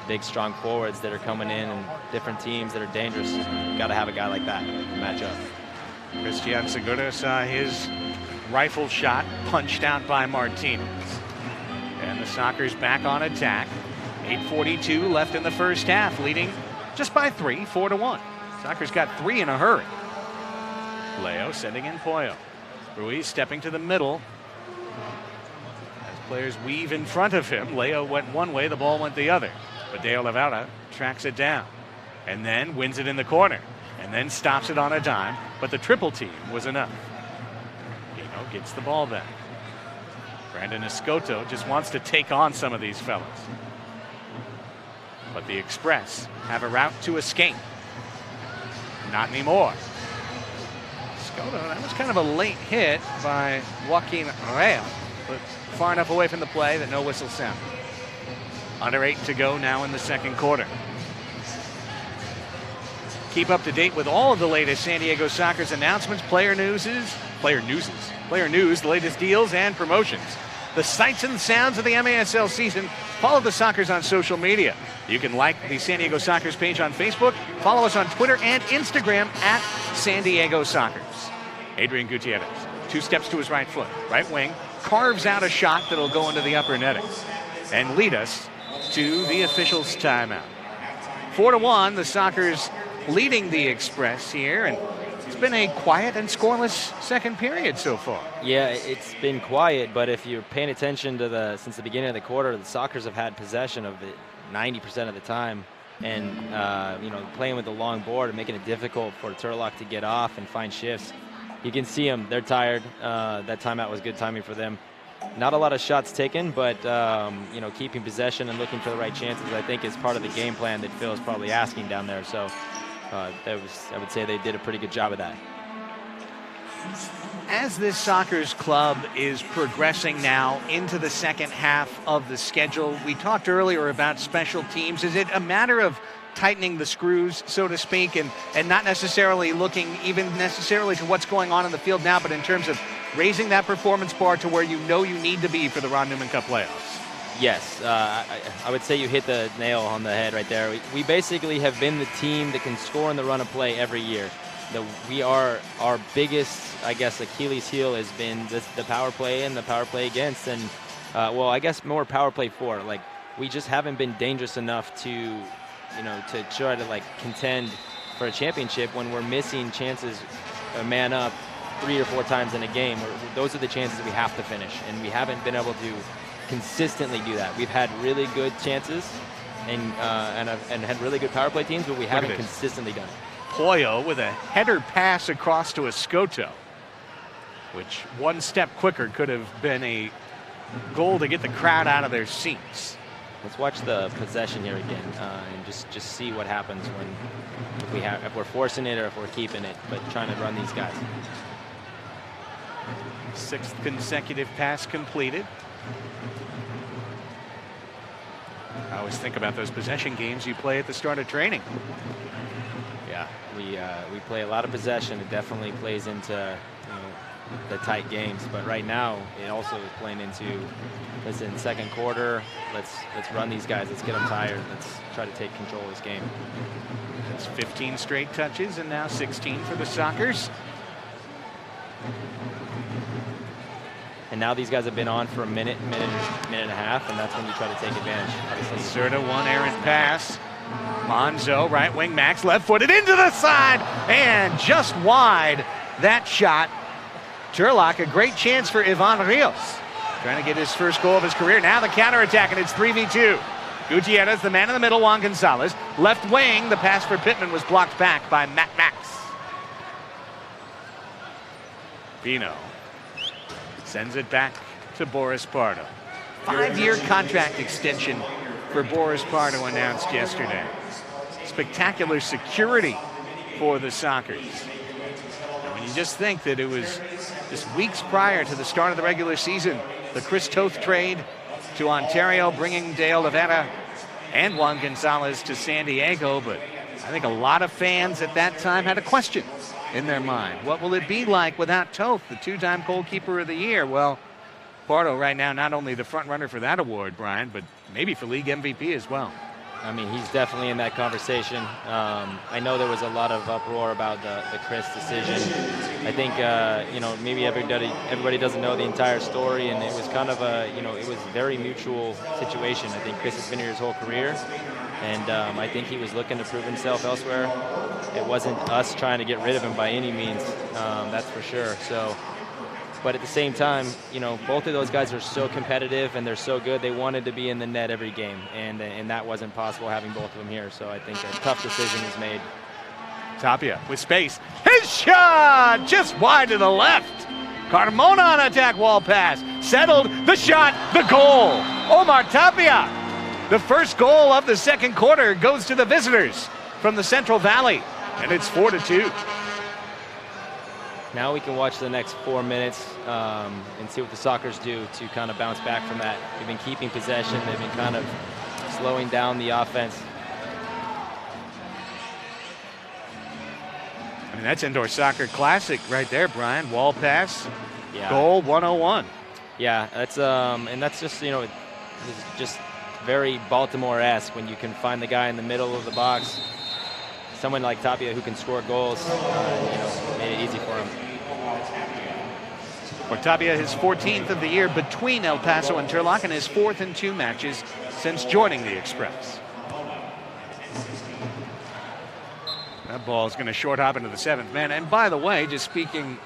big, strong forwards that are coming in and different teams that are dangerous. Got to have a guy like that to match up. Christian Segura saw his rifle shot punched out by Martinez. And the Sockers back on attack. 8:42 left in the first half, leading just by 3, 4-1. Sockers got 3 in a hurry. Layo sending in Pollo. Ruiz stepping to the middle. As players weave in front of him, Layo went one way, the ball went the other. But De Oliveira tracks it down and then wins it in the corner and then stops it on a dime. But the triple team was enough. Pino gets the ball back. Brandon Escoto just wants to take on some of these fellas. But the Express have a route to escape. Not anymore. Escoto, that was kind of a late hit by Joaquin Rea, but far enough away from the play that no whistle sounded. Under 8 to go now in the second quarter. Keep up to date with all of the latest San Diego Sockers announcements, player news, the latest deals and promotions. The sights and sounds of the MASL season. Follow the Sockers on social media. You can like the San Diego Sockers page on Facebook. Follow us on Twitter and Instagram at San Diego Sockers. Adrian Gutierrez, 2 steps to his right foot. Right wing, carves out a shot that'll go into the upper netting and lead us to the officials' timeout. 4-1, the Sockers leading the Express here, and it's been a quiet and scoreless second period so far. Yeah, it's been quiet, but if you're paying attention to since the beginning of the quarter, the Sockers have had possession of it 90% of the time, and you know, playing with the long board and making it difficult for Turlock to get off and find shifts. You can see them; they're tired. That timeout was good timing for them. Not a lot of shots taken, but you know, keeping possession and looking for the right chances, I think, is part of the game plan that Phil is probably asking down there. So I would say they did a pretty good job of that. As this Sockers club is progressing now into the second half of the schedule, we talked earlier about special teams. Is it a matter of tightening the screws, so to speak, and not necessarily looking even necessarily to what's going on in the field now, but in terms of raising that performance bar to where you know you need to be for the Ron Newman Cup playoffs? Yes, I would say you hit the nail on the head right there. We basically have been the team that can score in the run of play every year. Our biggest, I guess, Achilles heel has been the power play and the power play against, and well, I guess more power play for. Like, we just haven't been dangerous enough to to try to like contend for a championship when we're missing chances, a man up 3 or 4 times in a game. Those are the chances we have to finish, and we haven't been able to consistently do that. We've had really good chances and had really good power play teams, but we haven't consistently done it. Pollo with a header pass across to Cotto, which one step quicker could have been a goal to get the crowd out of their seats. Let's watch the possession here again and just see what happens if we're forcing it or if we're keeping it, but trying to run these guys. 6th consecutive pass completed. I always think about those possession games you play at the start of training. Yeah, we play a lot of possession. It definitely plays into the tight games, but right now it also is playing into, listen, second quarter, let's run these guys, let's get them tired, let's try to take control of this game. That's 15 straight touches and now 16 for the Sockers. And now these guys have been on for a minute and a half, and that's when you try to take advantage. Obviously, Serta, one errant pass. Monzo, right wing, Max left-footed into the side and just wide. That shot. Turlock, a great chance for Ivan Rios. Trying to get his first goal of his career. Now the counterattack, and it's 3v2. Gutierrez, the man in the middle, Juan Gonzalez. Left wing, the pass for Pittman was blocked back by Matt Max. Pino sends it back to Boris Pardo. 5-year contract extension for Boris Pardo announced yesterday. Spectacular security for the Sockers. I mean, you just think that it was just weeks prior to the start of the regular season, the Chris Toth trade to Ontario, bringing Dale Rivera and Juan Gonzalez to San Diego, but I think a lot of fans at that time had a question in their mind. What will it be like without Toth, the 2-time goalkeeper of the year? Well, Pardo right now not only the front runner for that award, Brian, but maybe for league MVP as well. I mean, he's definitely in that conversation. I know there was a lot of uproar about the Chris decision. I think maybe everybody doesn't know the entire story, and it was kind of it was a very mutual situation. I think Chris has been here his whole career, and I think he was looking to prove himself elsewhere. It wasn't us trying to get rid of him by any means, that's for sure. So. But at the same time, both of those guys are so competitive and they're so good. They wanted to be in the net every game, and that wasn't possible having both of them here. So I think a tough decision was made. Tapia with space. His shot just wide to the left. Carmona on attack, wall pass. Settled, the shot, the goal. Omar Tapia. The first goal of the second quarter goes to the visitors from the Central Valley, and it's 4-2. Now we can watch the next 4 minutes and see what the Sockers do to kind of bounce back from that. They've been keeping possession. They've been kind of slowing down the offense. I mean, that's indoor soccer classic right there, Brian. Wall pass, goal, 101. Yeah, that's and that's just it's just very Baltimore-esque when you can find the guy in the middle of the box. Someone like Tapia who can score goals, made it easy for him. For Tapia, his 14th of the year between El Paso and Turlock, and his 4th in 2 matches since joining the Express. That ball is going to short hop into the 7th man. And by the way, just speaking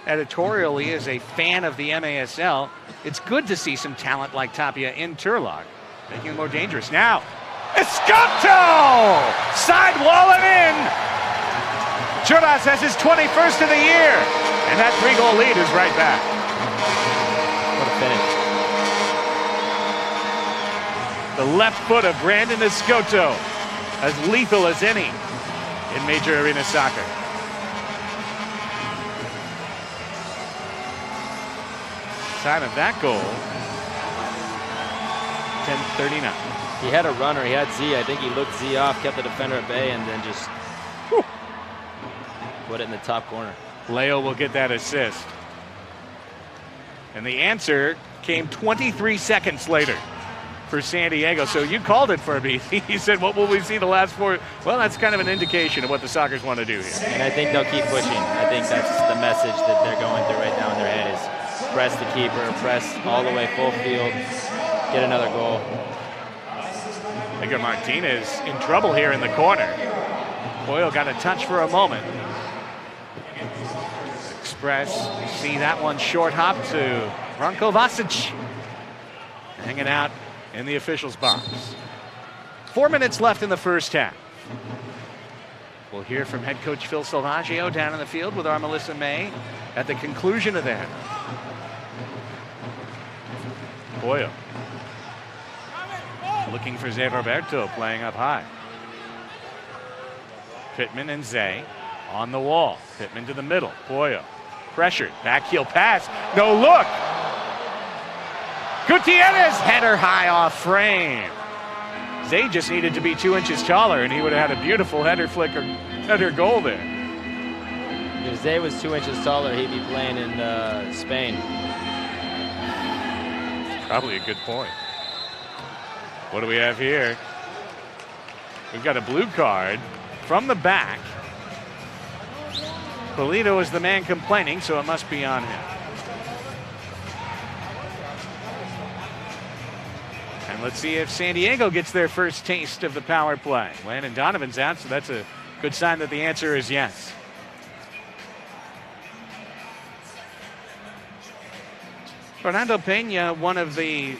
editorially as a fan of the MASL, it's good to see some talent like Tapia in Turlock, making it more dangerous. Now, Cotto! Sidewall it in! Churras has his 21st of the year, and that 3-goal lead is right back. What a finish. The left foot of Brandon Cotto, as lethal as any in Major Arena Soccer. Time of that goal, 10:39. He had a runner. He had Z. I think he looked Z off, kept the defender at bay, and then just put it in the top corner. Layo will get that assist. And the answer came 23 seconds later for San Diego. So you called it for me. He said, what will we see the last 4? Well, that's kind of an indication of what the Sockers want to do here. And I think they'll keep pushing. I think that's the message that they're going through right now in their head is press the keeper, press all the way full field, get another goal. Edgar Martinez in trouble here in the corner. Boyle got a touch for a moment. Express, see that one short hop to Branko Vasic. Hanging out in the officials' box. 4 minutes left in the first half. We'll hear from head coach Phil Salvaggio down in the field with our Melissa May at the conclusion of that. Boyle. Looking for Zé Roberto playing up high. Pittman and Zé on the wall. Pittman to the middle. Boyle. Pressured. Back heel pass. No look. Gutierrez header high off frame. Zay just needed to be 2 inches taller and he would have had a beautiful header flick or header goal there. If Zay was 2 inches taller, he'd be playing in Spain. Probably a good point. What do we have here? We've got a blue card from the back. Polito is the man complaining, so it must be on him. And let's see if San Diego gets their first taste of the power play. Landon Donovan's out, so that's a good sign that the answer is yes. Fernando Peña, one of the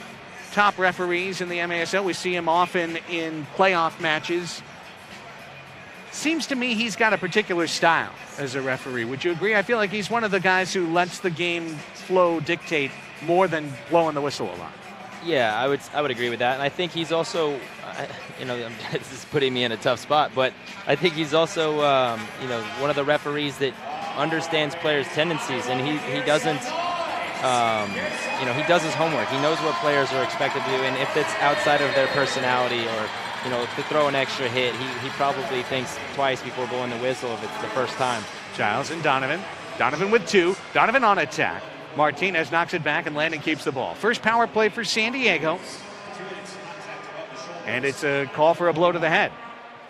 top referees in the MASL. We see him often in playoff matches. Seems to me he's got a particular style as a referee. Would you agree? I feel like he's one of the guys who lets the game flow dictate more than blowing the whistle a lot. Yeah, I would agree with that. And I think he's also, this is putting me in a tough spot, but I think he's also, one of the referees that understands players' tendencies, and he doesn't, he does his homework. He knows what players are expected to do, and if it's outside of their personality or to throw an extra hit, he probably thinks twice before blowing the whistle if it's the first time. Giles and Donovan. Donovan with 2. Donovan on attack. Martinez knocks it back and Landon keeps the ball. First power play for San Diego. And it's a call for a blow to the head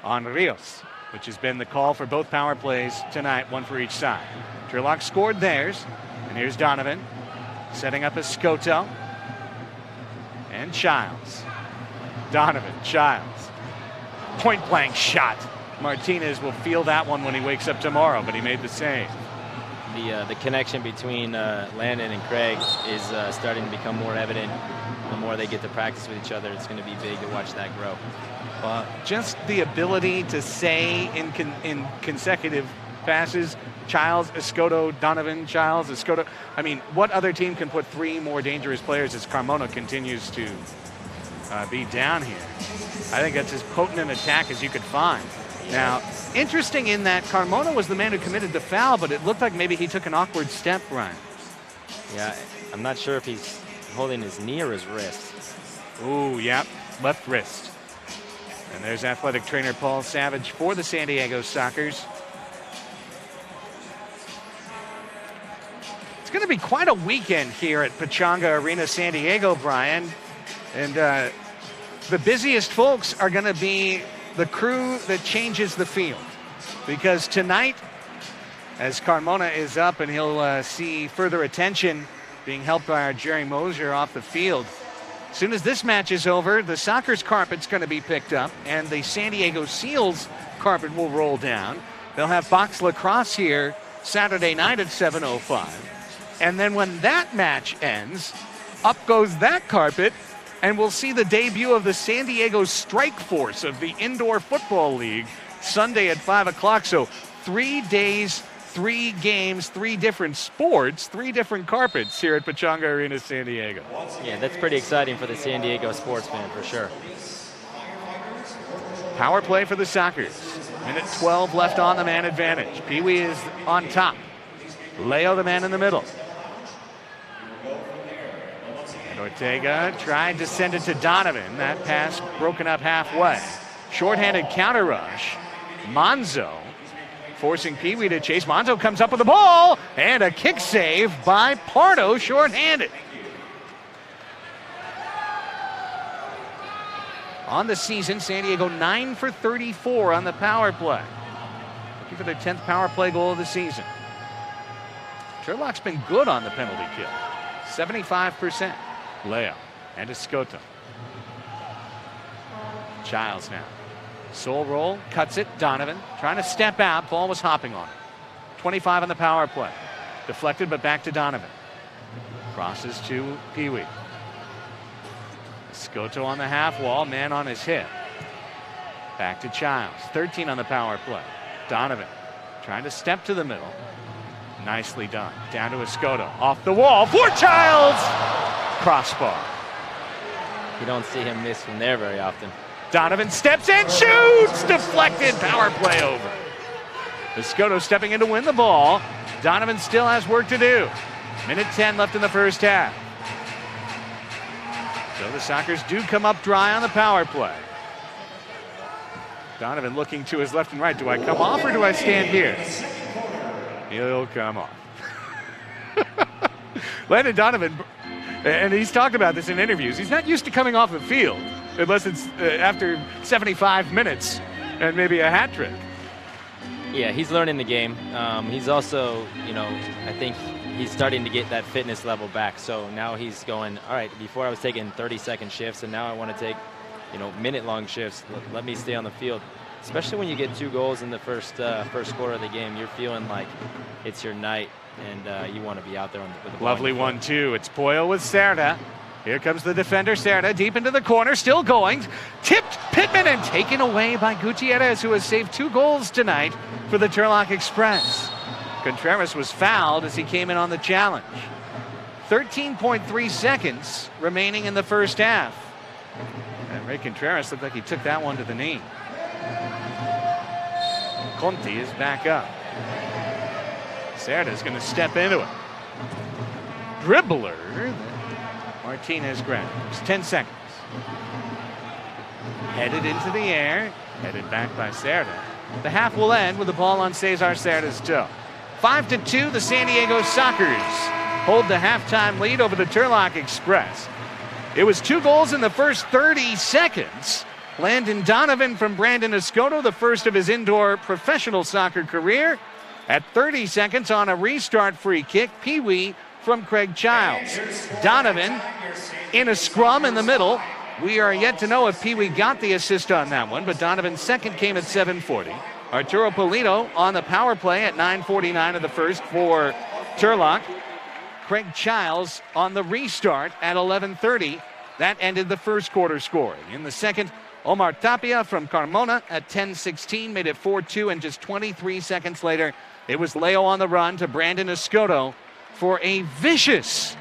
on Rios, which has been the call for both power plays tonight, one for each side. Turlock scored theirs. And here's Donovan setting up as Cotto. And Childs. Donovan, Childs. Point blank shot. Martinez will feel that one when he wakes up tomorrow, but he made the save. The connection between Landon and Craig is starting to become more evident. The more they get to practice with each other, it's going to be big to watch that grow. Just the ability to say in consecutive passes, Childs, Escoto, Donovan, Childs, Escoto. I mean, what other team can put 3 more dangerous players as Carmona continues to be down here? I think that's as potent an attack as you could find. Now, interesting in that Carmona was the man who committed the foul, but it looked like maybe he took an awkward step, Ryan. Yeah, I'm not sure if he's holding his knee or his wrist. Ooh, yep, left wrist. And there's athletic trainer Paul Savage for the San Diego Sockers. It's going to be quite a weekend here at Pechanga Arena, San Diego, Brian. And the busiest folks are going to be the crew that changes the field. Because tonight, as Carmona is up and he'll see further attention being helped by our Jerry Mosier off the field. As soon as this match is over, the Sockers carpet's going to be picked up and the San Diego Seals carpet will roll down. They'll have box lacrosse here Saturday night at 7:05. And then when that match ends, up goes that carpet and we'll see the debut of the San Diego Strike Force of the Indoor Football League Sunday at 5 o'clock. So 3 days, 3 games, 3 different sports, 3 different carpets here at Pechanga Arena, San Diego. Yeah, that's pretty exciting for the San Diego sports fan for sure. Power play for the Sockers. Minute 12 left on the man advantage. Pee Wee is on top. Layo, the man in the middle. And Ortega tried to send it to Donovan. That pass broken up halfway. Shorthanded counter rush. Monzo forcing Pee Wee to chase. Monzo comes up with the ball, and a kick save by Pardo, shorthanded. On the season, San Diego 9 for 34 on the power play. Looking for their 10th power play goal of the season. Turlock's been good on the penalty kill. 75%. Layo and to Cotto. Childs now. Soul roll, cuts it. Donovan trying to step out. Ball was hopping on it. 25 on the power play. Deflected, but back to Donovan. Crosses to Pee Wee. Cotto on the half wall, man on his hip. Back to Childs. 13 on the power play. Donovan trying to step to the middle. Nicely done. Down to Cotto. Off the wall for Childs. Crossbar. You don't see him miss from there very often. Donovan steps and shoots. Deflected. Power play over. Cotto stepping in to win the ball. Donovan still has work to do. Minute 10 left in the first half. So the Sockers do come up dry on the power play. Donovan looking to his left and right. Do I come off or do I stand here? He'll come off. Landon Donovan, and he's talked about this in interviews, he's not used to coming off the field unless it's after 75 minutes and maybe a hat trick. Yeah, he's learning the game. He's also, I think he's starting to get that fitness level back. So now he's going, all right, before I was taking 30-second shifts, and now I want to take, minute-long shifts. Let me stay on the field. Especially when you get 2 goals in the first quarter of the game, you're feeling like it's your night, and you want to be out there with the ball. Lovely 1-2. It's Poyo with Cerda. Here comes the defender, Cerda, deep into the corner, still going. Tipped Pittman and taken away by Gutierrez, who has saved 2 goals tonight for the Turlock Express. Contreras was fouled as he came in on the challenge. 13.3 seconds remaining in the first half. And Ray Contreras looked like he took that one to the knee. Conti is back up. Cerda's going to step into it. Dribbler. Martinez grabs. 10 seconds. Headed into the air. Headed back by Cerda. The half will end with the ball on Cesar Cerda's toe. 5-2, the San Diego Sockers hold the halftime lead over the Turlock Express. It was 2 goals in the first 30 seconds. Landon Donovan from Brandon Cotto, the first of his indoor professional soccer career. At 30 seconds on a restart free kick, Pee Wee from Craig Childs. Donovan in a scrum in the middle. We are yet to know if Pee Wee got the assist on that one, but Donovan's second came at 7:40. Arturo Polito on the power play at 9:49 of the first for Turlock. Craig Childs on the restart at 11:30. That ended the first quarter scoring. In the second, Omar Tapia from Carmona at 10:16 made it 4-2, and just 23 seconds later, it was Layo on the run to Brandon Cotto for a vicious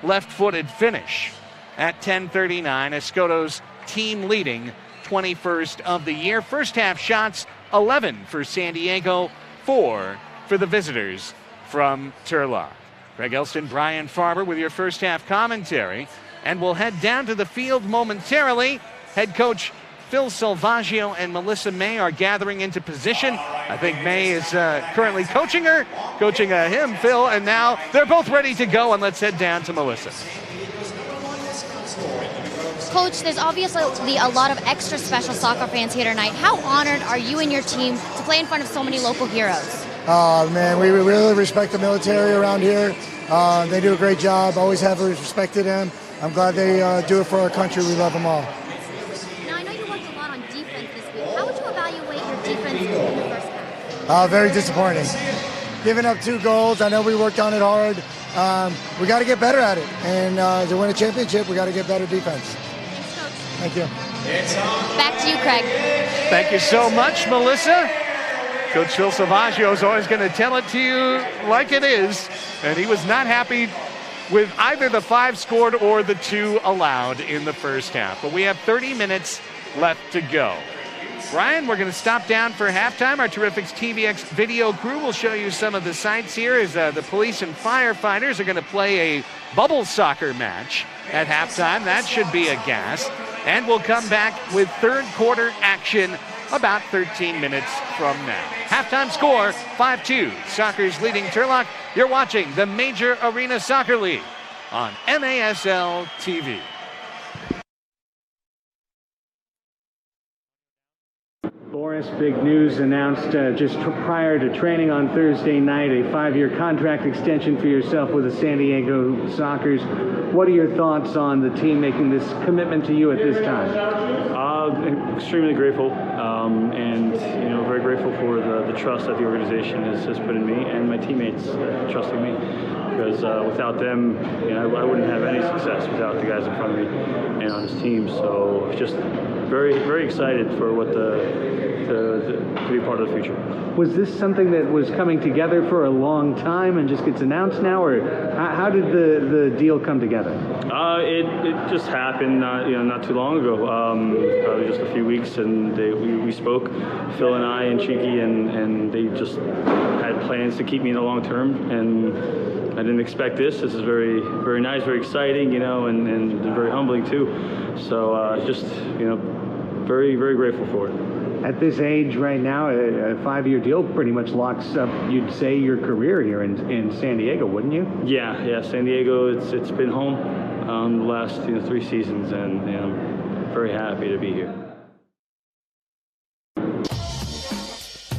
left-footed finish at 10:39. Cotto's team leading 21st of the year. First half shots, 11 for San Diego, 4 for the visitors from Turlock. Greg Elston, Brian Farber with your first half commentary. And we'll head down to the field momentarily. Head coach Phil Salvaggio and Melissa May are gathering into position. I think May is currently coaching him, Phil, and now they're both ready to go, and let's head down to Melissa. Coach, there's obviously a lot of extra special soccer fans here tonight. How honored are you and your team to play in front of so many local heroes? Man, we really respect the military around here. They do a great job. Always have respected them. I'm glad they do it for our country. We love them all. Now, I know you worked a lot on defense this week. How would you evaluate your defense in the first half? Very disappointing. Giving up 2 goals. I know we worked on it hard. We got to get better at it. And to win a championship, we got to get better defense. Thank you. Back to you, Craig. Thank you so much, Melissa. Coach Phil Salvaggio is always going to tell it to you like it is, and he was not happy with either the 5 scored or the 2 allowed in the first half. But we have 30 minutes left to go. Brian, we're going to stop down for halftime. Our Terrifics TVX video crew will show you some of the sights here as the police and firefighters are going to play a bubble soccer match at halftime. That should be a gas. And we'll come back with third quarter action about 13 minutes from now. Halftime score, 5-2. Sockers leading Turlock. You're watching the Major Arena Soccer League on MASL TV. Boris, big news announced just prior to training on Thursday night, a 5-year contract extension for yourself with the San Diego Sockers. What are your thoughts on the team making this commitment to you at this time? Extremely grateful, and very grateful for the trust that the organization has put in me and my teammates trusting me. Because without them, I wouldn't have any success without the guys in front of me and on this team. So just very, very excited for what to be part of the future. Was this something that was coming together for a long time and just gets announced now, or how did the deal come together? It just happened, not too long ago. Probably just a few weeks, and we spoke, Phil and I and Cheeky, and they just had plans to keep me in the long term, and I didn't expect this. This is very, very nice, very exciting, and very humbling too. So just, very, very grateful for it. At this age right now, a 5-year deal pretty much locks up, you'd say, your career here in San Diego, wouldn't you? Yeah, San Diego, it's been home the last 3 seasons, and I'm very happy to be here.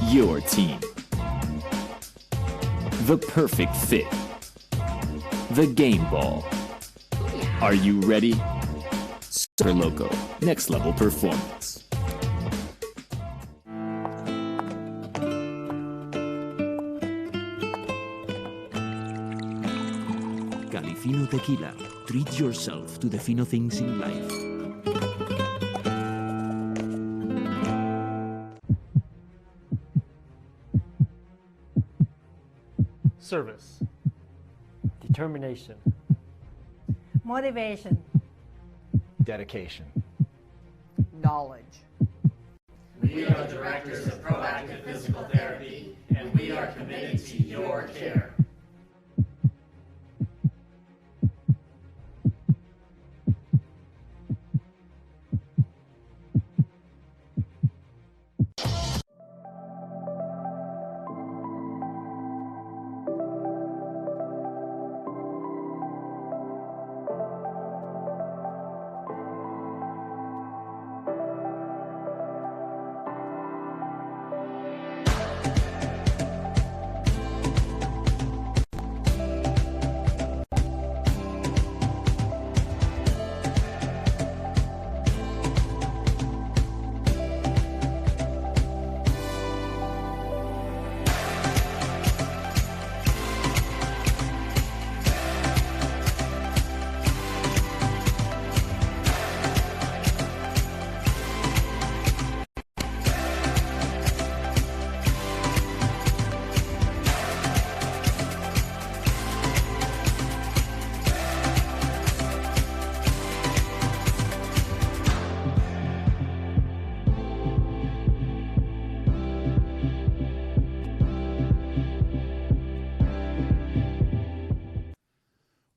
Your team. The perfect fit. The game ball. Are you ready? Super Loco, next level performance. Califino Tequila. Treat yourself to the fino things in life. Service. Determination. Motivation. Dedication. Knowledge. We are directors of Proactive Physical Therapy, and we are committed to your care.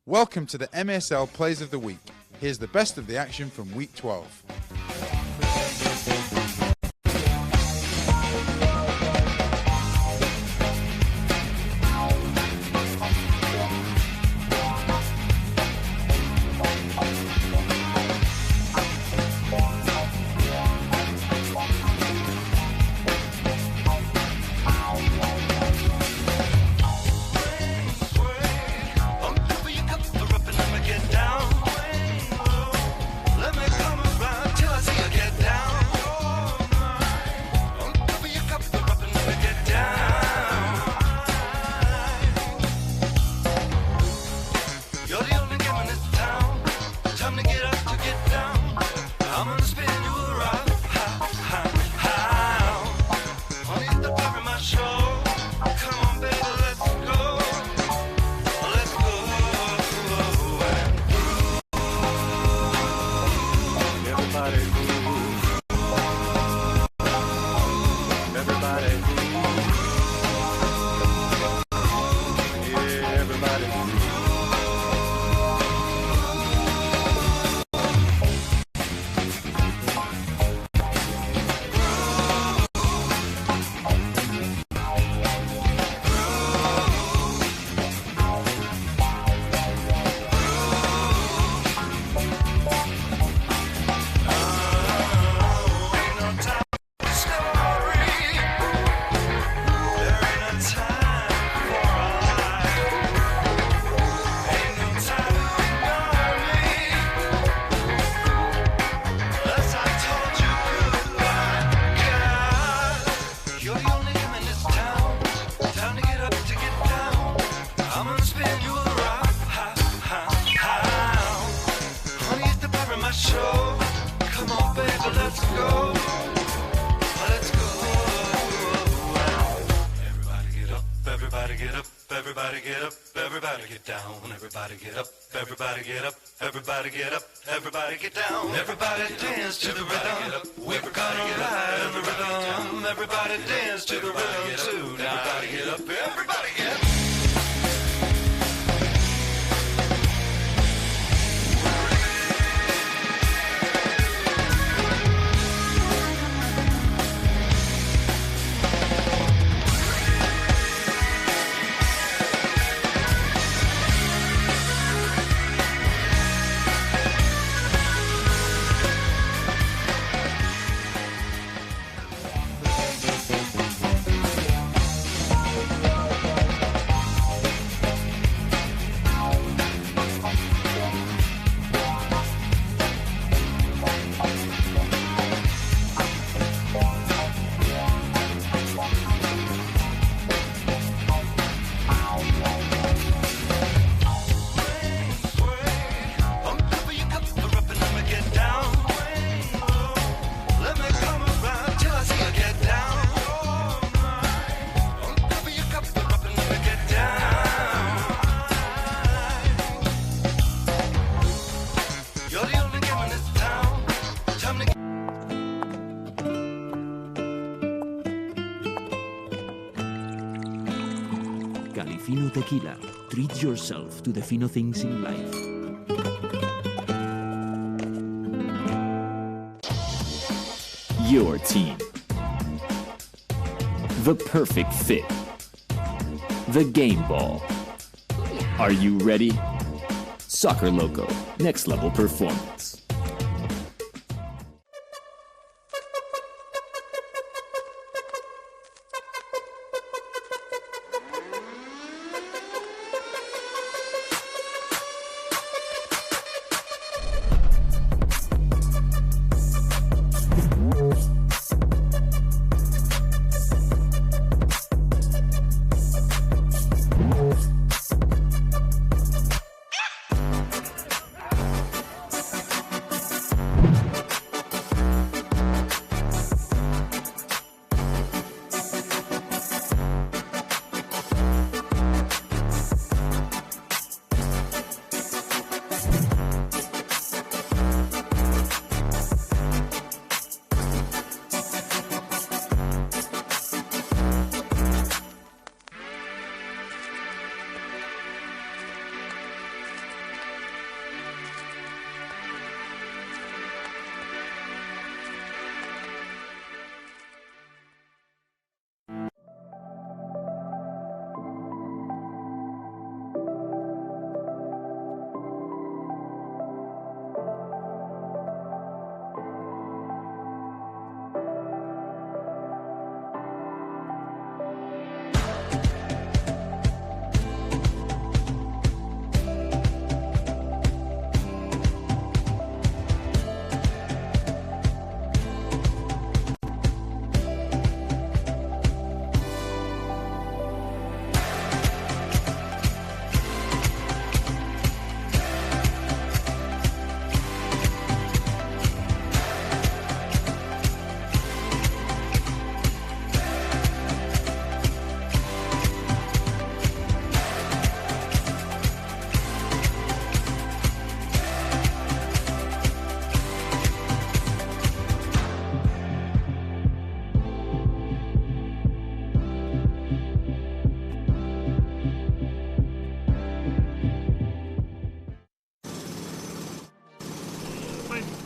Welcome to the MSL Plays of the Week. Here's the best of the action from Week 12. Let me come around. Everybody get up, everybody get down. Everybody get up, everybody get up, everybody get up, everybody get down. Everybody dance to the rhythm. We're gonna ride on the rhythm. Everybody dance to the rhythm too. Everybody get up, everybody get up. Fino Tequila. Treat yourself to the fino things in life. Your team. The perfect fit. The game ball. Are you ready? Soccer Loco. Next level performance.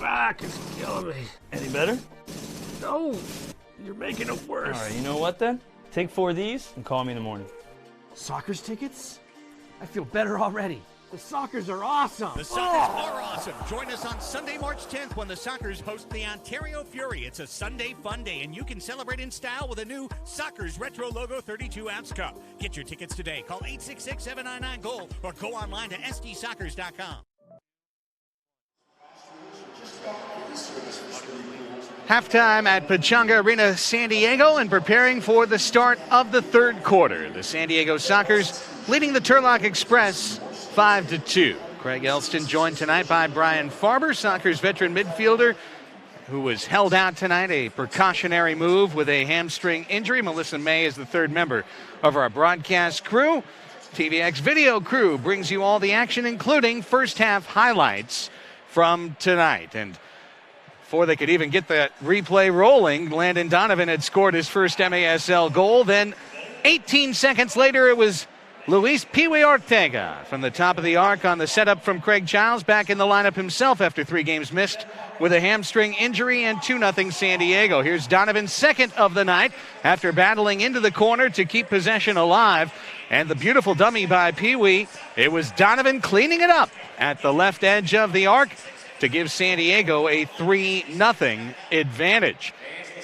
back is killing me. Any better? No, you're making it worse. All right, you know what then? Take 4 of these and call me in the morning. Soccer's tickets? I feel better already. The Sockers are awesome. The Sockers are awesome. Join us on Sunday, March 10th when the Sockers host the Ontario Fury. It's a Sunday fun day, and you can celebrate in style with a new Sockers Retro Logo 32-ounce cup. Get your tickets today. Call 866-799-GOAL or go online to sdsockers.com. Halftime at Pechanga Arena, San Diego, and preparing for the start of the third quarter. The San Diego Sockers leading the Turlock Express 5-2. Craig Elston joined tonight by Brian Farber, Sockers veteran midfielder, who was held out tonight, a precautionary move with a hamstring injury. Melissa May is the third member of our broadcast crew. TVX video crew brings you all the action, including first half highlights from tonight. And before they could even get the replay rolling, Landon Donovan had scored his first MASL goal. Then 18 seconds later, it was Luis Pee Wee Ortega from the top of the arc on the setup from Craig Childs, back in the lineup himself after 3 games missed with a hamstring injury, and 2-0 San Diego. Here's Donovan's second of the night after battling into the corner to keep possession alive. And the beautiful dummy by Pee Wee. It was Donovan cleaning it up at the left edge of the arc to give San Diego a 3-0 advantage.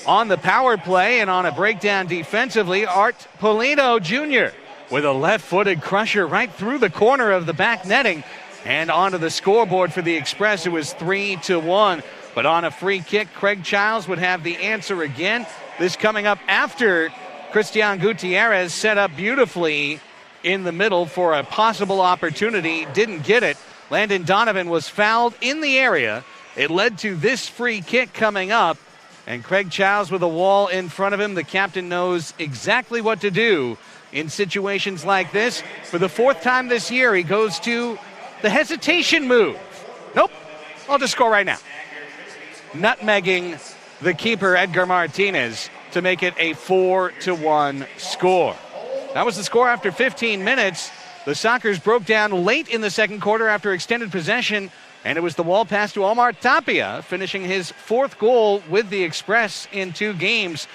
On the power play and on a breakdown defensively, Art Polino Jr. with a left-footed crusher right through the corner of the back netting and onto the scoreboard for the Express. It was 3-1. But on a free kick, Craig Childs would have the answer again. This coming up after Adrian Gutierrez set up beautifully in the middle for a possible opportunity. Didn't get it. Landon Donovan was fouled in the area. It led to this free kick coming up. And Craig Childs with a wall in front of him. The captain knows exactly what to do in situations like this. For the 4th time this year, he goes to the hesitation move. Nope, I'll just score right now. Nutmegging the keeper, Edgar Martinez, to make it a 4-1 score. That was the score after 15 minutes. The Sockers broke down late in the second quarter after extended possession, and it was the wall pass to Omar Tapia, finishing his 4th goal with the Express in 2 games.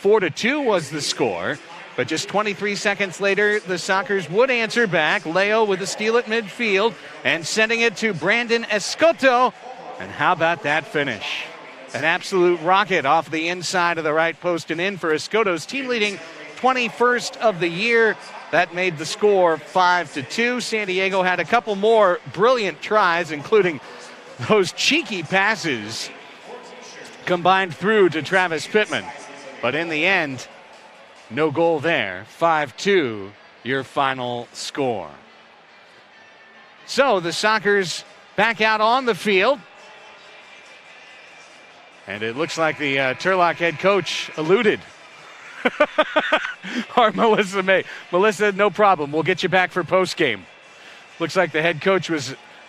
4-2 was the score. But just 23 seconds later, the Sockers would answer back. Layo with a steal at midfield and sending it to Brandon Escoto. And how about that finish? An absolute rocket off the inside of the right post and in for Escoto's team-leading 21st of the year. That made the score 5-2. San Diego had a couple more brilliant tries, including those cheeky passes combined through to Travis Pittman. But in the end, no goal there. 5-2, your final score. So the Sockers back out on the field. And it looks like the Turlock head coach alluded. Or Melissa May. Melissa, no problem. We'll get you back for postgame. Looks like the head coach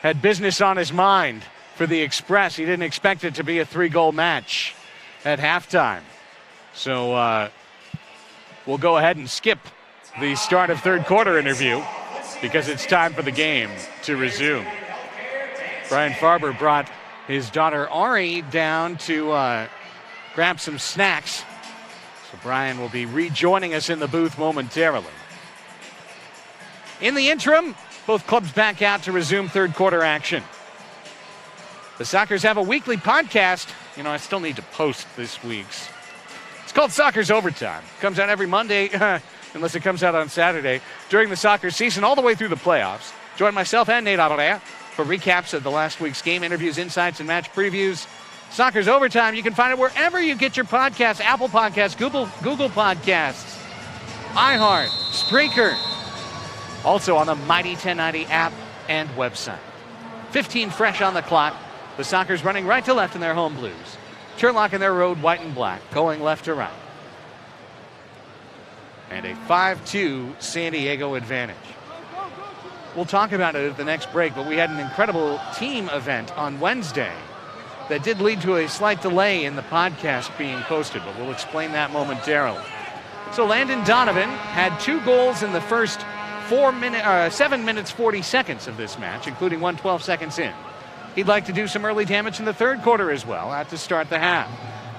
had business on his mind for the Express. He didn't expect it to be a 3-goal match at halftime. So we'll go ahead and skip the start of third quarter interview because it's time for the game to resume. Brian Farber brought his daughter Ari down to grab some snacks. So Brian will be rejoining us in the booth momentarily. In the interim, both clubs back out to resume third quarter action. The Sockers have a weekly podcast. You know, I still need to post this week's. It's called Sockers Overtime. Comes out every Monday, unless it comes out on Saturday, during the soccer season all the way through the playoffs. Join myself and Nate Abadia for recaps of the last week's game, interviews, insights, and match previews. Sockers Overtime, you can find it wherever you get your podcasts. Apple Podcasts, Google Podcasts, iHeart, Spreaker. Also on the Mighty 1090 app and website. 15 fresh on the clock. The Sockers running right to left in their home blues. Turlock in their road white and black, going left to right. And a 5-2 San Diego advantage. We'll talk about it at the next break, but we had an incredible team event on Wednesday that did lead to a slight delay in the podcast being posted, but we'll explain that momentarily. So Landon Donovan had 2 goals in the first 7 minutes 40 seconds of this match, including one 12 seconds in. He'd like to do some early damage in the third quarter as well, out to start the half.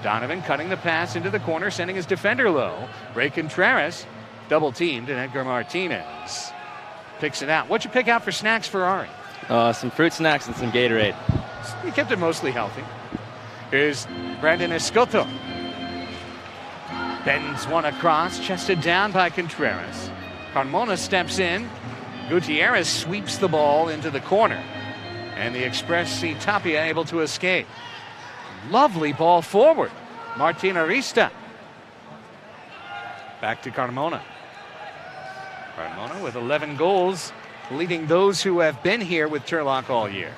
Donovan cutting the pass into the corner, sending his defender low. Ray Contreras double-teamed, and Edgar Martinez picks it out. What'd you pick out for snacks for Ari? Some fruit snacks and some Gatorade. He kept it mostly healthy. Here's Brandon Escoto. Bends one across, chested down by Contreras. Carmona steps in. Gutierrez sweeps the ball into the corner. And the Express see Tapia able to escape. Lovely ball forward. Martin Arista. Back to Carmona. Carmona with 11 goals, leading those who have been here with Turlock all year.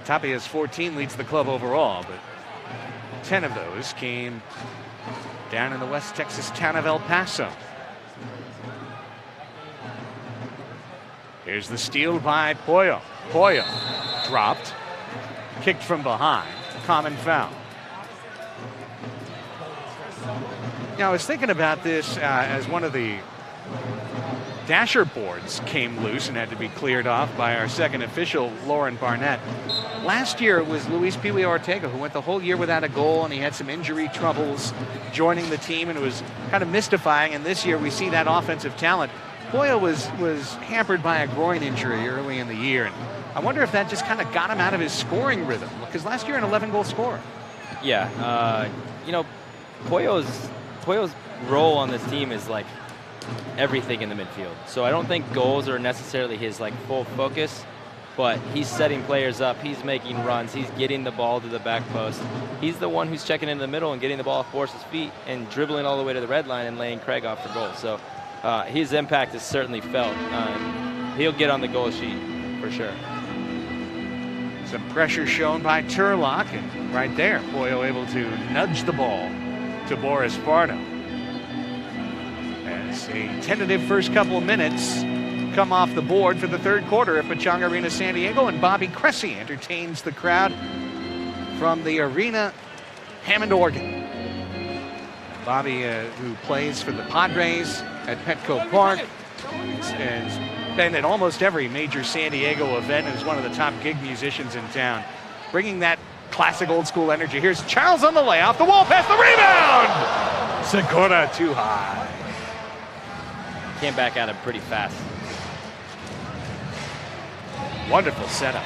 Tapia's 14 leads the club overall, but 10 of those came down in the West Texas town of El Paso. Here's the steal by Pollo. Pollo dropped, kicked from behind, common foul. Now, I was thinking about this as one of the dasher boards came loose and had to be cleared off by our second official, Lauren Barnett. Last year, it was Luis Pee Wee Ortega who went the whole year without a goal, and he had some injury troubles joining the team, and it was kind of mystifying. And this year, we see that offensive talent. Pollo was hampered by a groin injury early in the year, and I wonder if that just kind of got him out of his scoring rhythm, because last year, an 11-goal scorer. Yeah, you know, Pollo's role on this team is like everything in the midfield. So I don't think goals are necessarily his like full focus, but he's setting players up, he's making runs, he's getting the ball to the back post. He's the one who's checking into the middle and getting the ball off Boris's feet and dribbling all the way to the red line and laying Craig off for goal. So his impact is certainly felt. He'll get on the goal sheet for sure. Some pressure shown by Turlock, and right there, Pollo able to nudge the ball to Boris Pardo. As a tentative first couple of minutes come off the board for the third quarter at Pechanga Arena San Diego, and Bobby Cressy entertains the crowd from the arena Hammond organ. Bobby, who plays for the Padres at Petco Park, has been at almost every major San Diego event and is one of the top gig musicians in town, bringing that classic old school energy. Here's Charles on the layoff, the wall pass, the rebound! Segura too high. Came back at him pretty fast. Wonderful setup.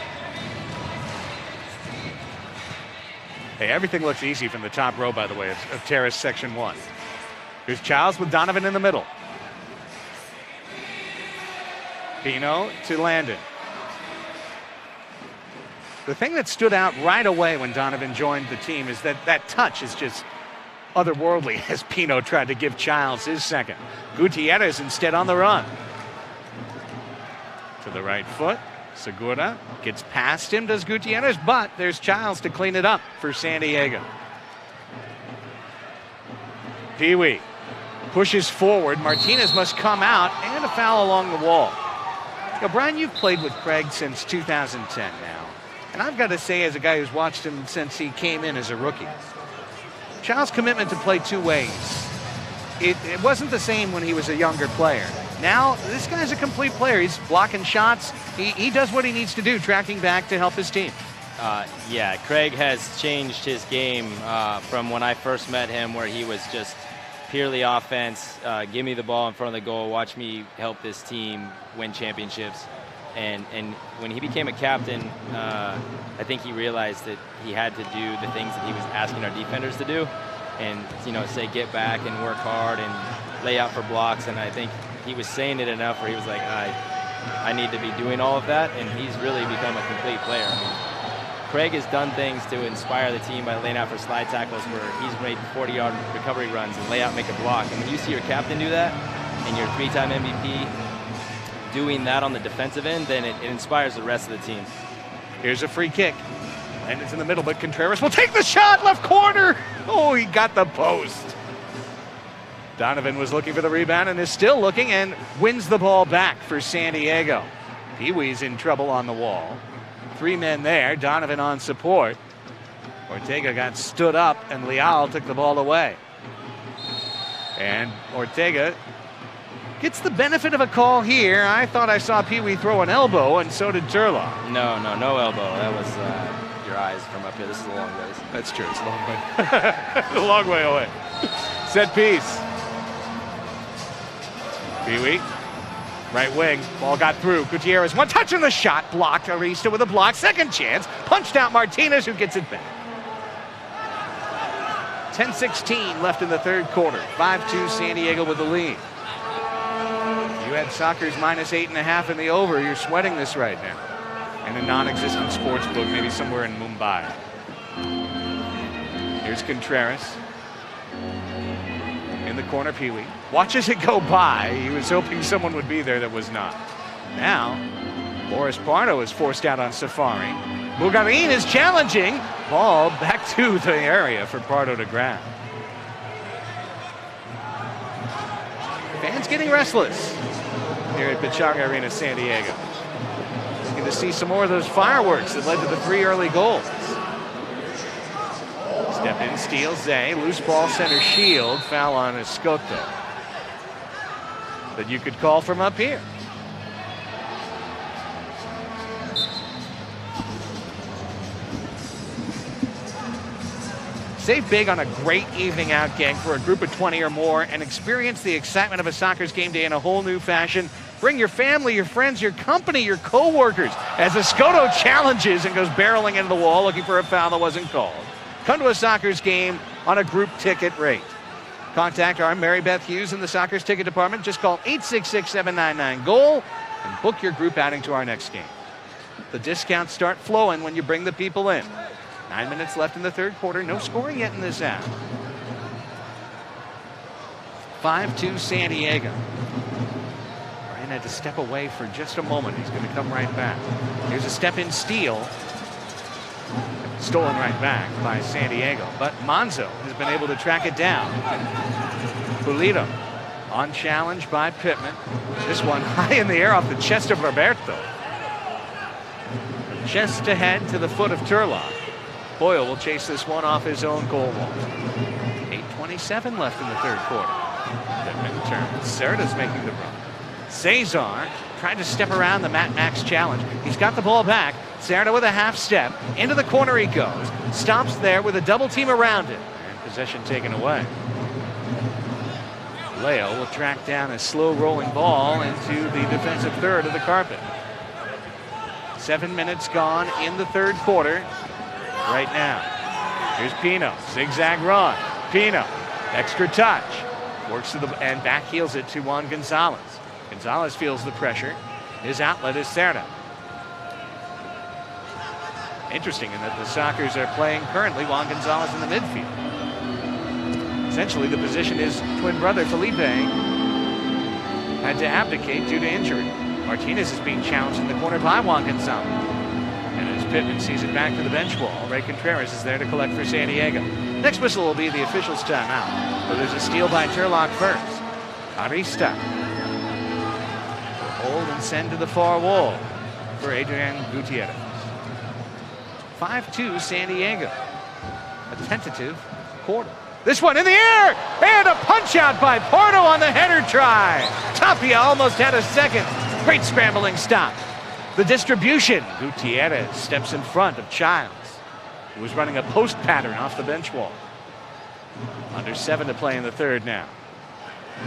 Hey, everything looks easy from the top row, by the way, of Terrace Section 1. Here's Childs with Donovan in the middle. Pino to Landon. The thing that stood out right away when Donovan joined the team is that touch is just otherworldly as Pino tried to give Childs his second. Gutierrez instead on the run. To the right foot. Segura gets past him, does Gutierrez, but there's Childs to clean it up for San Diego. Pee Wee pushes forward. Martinez must come out, and a foul along the wall. Now, Brian, you've played with Craig since 2010 now, and I've got to say, as a guy who's watched him since he came in as a rookie, Child's commitment to play two ways. It wasn't the same when he was a younger player. Now, this guy's a complete player. He's blocking shots. He does what he needs to do, tracking back to help his team. Yeah, Craig has changed his game from when I first met him, where he was just purely offense. Give me the ball in front of the goal. Watch me help this team win championships. And when he became a captain, I think he realized that he had to do the things that he was asking our defenders to do, and say get back and work hard and lay out for blocks. And I think he was saying it enough where he was like, I need to be doing all of that, and he's really become a complete player. I mean, Craig has done things to inspire the team by laying out for slide tackles where he's made 40-yard recovery runs and lay out, make a block. And when you see your captain do that, and your three-time MVP doing that on the defensive end, then it inspires the rest of the team. Here's a free kick. Landon's in the middle, but Contreras will take the shot, left corner. Oh, he got the post. Donovan was looking for the rebound and is still looking and wins the ball back for San Diego. Pee Wee's in trouble on the wall. Three men there, Donovan on support. Ortega got stood up and Leal took the ball away. And Ortega gets the benefit of a call here. I thought I saw Pee Wee throw an elbow, and so did Turlock. No elbow. That was your eyes from up here. This is a long ways. That's true. It's a long way. It's a long way away. Set piece. Pee Wee, right wing. Ball got through. Gutierrez, one touch on the shot. Blocked. Arista with a block. Second chance. Punched out Martinez, who gets it back. 10:16 left in the third quarter. 5-2 San Diego with the lead. You had Sockers minus 8.5 in the over. You're sweating this right now. In a non-existent sports book, maybe somewhere in Mumbai. Here's Contreras. In the corner, Pee Wee. Watches it go by. He was hoping someone would be there that was not. Now, Boris Pardo is forced out on Safari. Mugarin is challenging. Ball back to the area for Pardo to grab. Fans getting restless. here at Pechanga Arena, San Diego. Looking to see some more of those fireworks that led to the 3 early goals. Step in, steal, Zay. Loose ball, center shield. Foul on Cotto. That you could call from up here. Save big on a great evening out, gang, for a group of 20 or more and experience the excitement of a Sockers game day in a whole new fashion. Bring your family, your friends, your company, your co-workers as Cotto challenges and goes barreling into the wall looking for a foul that wasn't called. Come to a Sockers game on a group ticket rate. Contact our Mary Beth Hughes in the Sockers ticket department. Just call 866-799-GOAL and book your group outing to our next game. The discounts start flowing when you bring the people in. 9 minutes left in the third quarter. No scoring yet in this half. 5-2 San Diego. Ryan had to step away for just a moment. He's going to come right back. Here's a step-in steal. Stolen right back by San Diego. But Monzo has been able to track it down. Pulido on challenge by Pittman. This one high in the air off the chest of Roberto. Chest ahead to the foot of Turlock. Boyle will chase this one off his own goal wall. 8:27 left in the third quarter. Pittman turns. Cerda's making the run. Cesar trying to step around the Matt Max challenge. He's got the ball back. Cerda with a half step. Into the corner he goes. Stops there with a double team around him. And possession taken away. Layo will track down a slow rolling ball into the defensive third of the carpet. 7 minutes gone in the third quarter. Right now. Here's Pino. Zigzag run. Pino. Extra touch. Works to the and back heels it to Juan Gonzalez. Gonzalez feels the pressure. His outlet is Cerda. Interesting in that the Sockers are playing currently Juan Gonzalez in the midfield. Essentially the position his twin brother Felipe had to abdicate due to injury. Martinez is being challenged in the corner by Juan Gonzalez. And as Pittman sees it back to the bench wall, Ray Contreras is there to collect for San Diego. Next whistle will be the official's timeout. But there's a steal by Turlock first. Arista. Hold and send to the far wall for Adrian Gutierrez. 5-2 San Diego. A tentative quarter. This one in the air! And a punch out by Pardo on the header try. Tapia almost had a second. Great scrambling stop. The distribution. Gutierrez steps in front of Childs, who was running a post pattern off the bench wall. Under 7 to play in the third now.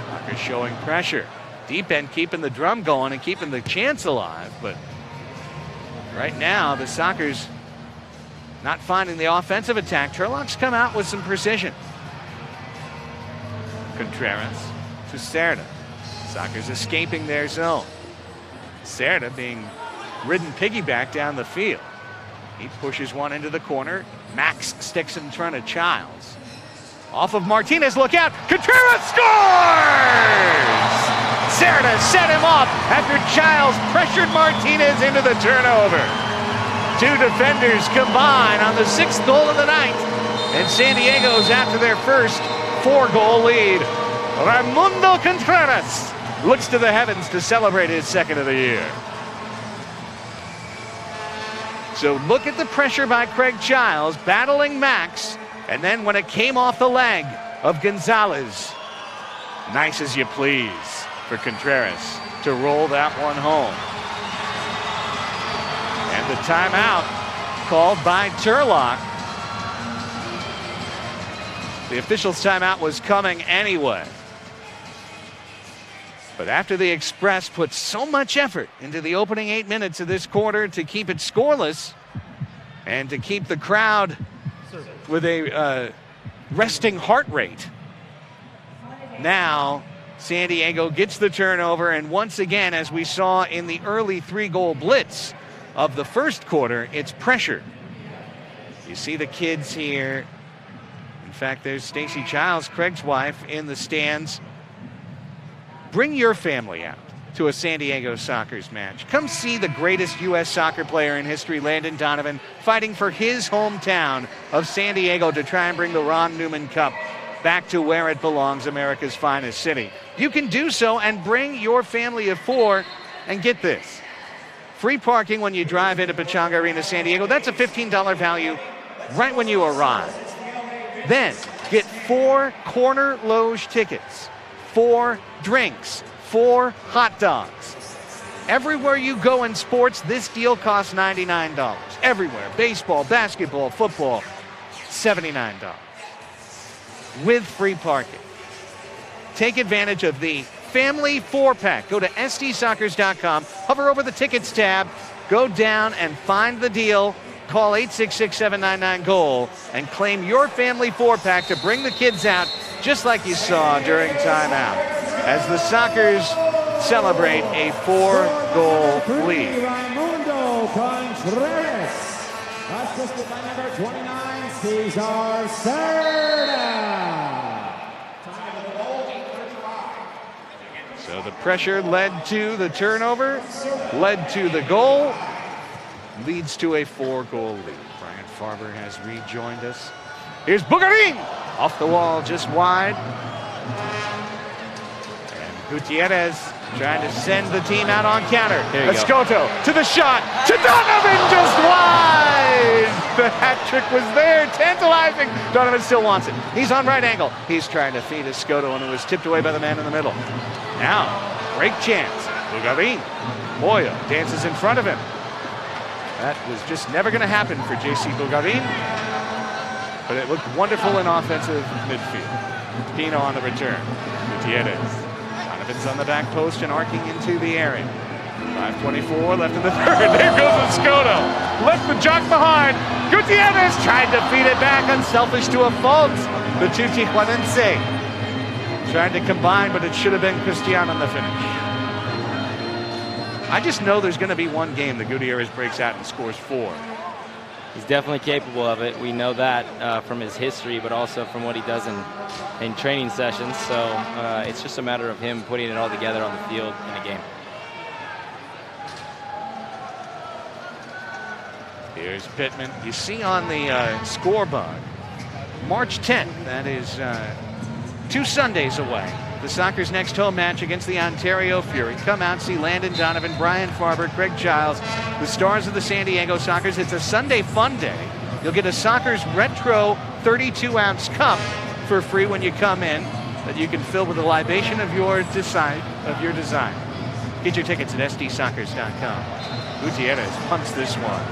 Sockers showing pressure. Deep end keeping the drum going and keeping the chance alive. But right now, the Sockers not finding the offensive attack. Turlock's come out with some precision. Contreras to Cerda. Sockers escaping their zone. Cerda being ridden piggyback down the field. He pushes one into the corner. Max sticks in front of Childs. Off of Martinez, look out! Contreras scores! Cerda set him off after Childs pressured Martinez into the turnover. 2 defenders combine on the 6th goal of the night. And San Diego's after their first 4-goal lead. Raimundo Contreras looks to the heavens to celebrate his second of the year. So look at the pressure by Craig Childs battling Max. And then when it came off the leg of Gonzalez, nice as you please for Contreras to roll that one home. And the timeout called by Turlock. The official's timeout was coming anyway. But after the Express put so much effort into the opening 8 minutes of this quarter to keep it scoreless and to keep the crowd with a resting heart rate, now San Diego gets the turnover, and once again, as we saw in the early 3-goal blitz of the first quarter, it's pressure. You see the kids here. In fact, there's Stacey Childs, Craig's wife, in the stands. Bring your family out to a San Diego Sockers match. Come see the greatest U.S. soccer player in history, Landon Donovan, fighting for his hometown of San Diego to try and bring the Ron Newman Cup back to where it belongs, America's finest city. You can do so and bring your family of 4, and get this. Free parking when you drive into Pechanga Arena, San Diego. That's a $15 value right when you arrive. Then get 4 corner loge tickets, 4 drinks, 4 hot dogs. Everywhere you go in sports, this deal costs $99. Everywhere, baseball, basketball, football, $79 with free parking. Take advantage of the Family 4-pack. Go to stsoccers.com, hover over the tickets tab, go down and find the deal. Call 866-799-GOAL and claim your Family 4-pack to bring the kids out just like you saw during timeout as the Sockers celebrate a 4-goal lead. Raimundo Contreras, assisted by number 29, Cesar Cerda. So the pressure led to the turnover, led to the goal, leads to a 4-goal lead. Brian Farber has rejoined us. Here's Bugarin! Off the wall, just wide. And Gutierrez trying to send the team out on counter. That's Cotto to the shot, to Donovan, just wide! The hat trick was there, tantalizing. Donovan still wants it. He's on right angle. He's trying to feed Cotto, and it was tipped away by the man in the middle. Now, break chance. Bugarin. Moya dances in front of him. That was just never going to happen for J.C. Bugarin. But it looked wonderful in offensive midfield. Pino on the return. Gutierrez. Donovan's on the back post and arcing into the area. 5:24 left in the third. There goes Cotto. Left the jock behind. Gutierrez tried to feed it back, unselfish to a fault. The two Tijuanense tried to combine, but it should have been Cristiano on the finish. I just know there's going to be one game that Gutierrez breaks out and scores 4. He's definitely capable of it. We know that from his history, but also from what he does in training sessions. So it's just a matter of him putting it all together on the field in a game. Here's Pittman. You see on the scoreboard, March 10th, that is 2 Sundays away. The Sockers' next home match against the Ontario Fury. Come out, see Landon Donovan, Brian Farber, Craig Giles, the stars of the San Diego Sockers. It's a Sunday fun day. You'll get a Sockers retro 32-ounce cup for free when you come in that you can fill with a libation of your design. Get your tickets at stsoccers.com. Gutierrez punts this one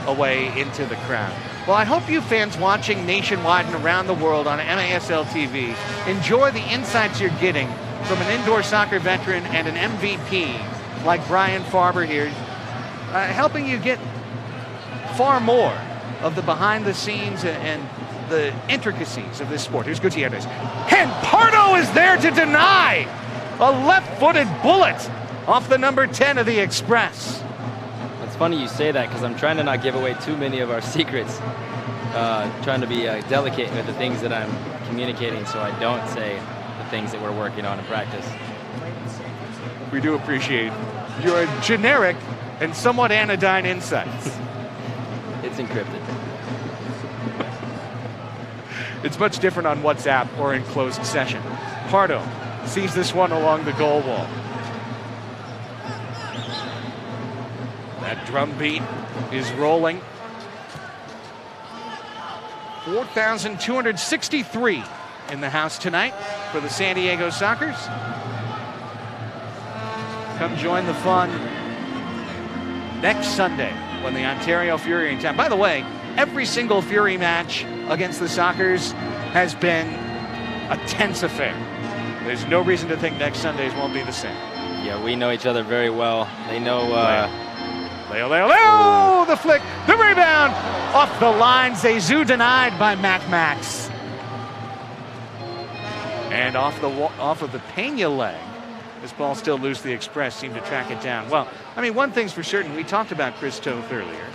away into the crowd. Well, I hope you fans watching nationwide and around the world on MASL TV enjoy the insights you're getting from an indoor soccer veteran and an MVP like Brian Farber here, helping you get far more of the behind the scenes and the intricacies of this sport. Here's Gutierrez. And Pardo is there to deny a left-footed bullet off the number 10 of the Express. It's funny you say that because I'm trying to not give away too many of our secrets. Trying to be delicate with the things that I'm communicating so I don't say the things that we're working on in practice. We do appreciate your generic and somewhat anodyne insights. It's encrypted. It's much different on WhatsApp or in closed session. Pardo sees this one along the goal wall. That drum beat is rolling. 4,263 in the house tonight for the San Diego Sockers. Come join the fun next Sunday when the Ontario Fury are in town. By the way, every single Fury match against the Sockers has been a tense affair. There's no reason to think next Sundays won't be the same. Yeah, we know each other very well. They know... Layo, the flick, the rebound, off the line. Zezou denied by Max. And off of the Pena leg. This ball still loose. The Express seemed to track it down. Well, I mean, one thing's for certain. We talked about Chris Toth earlier.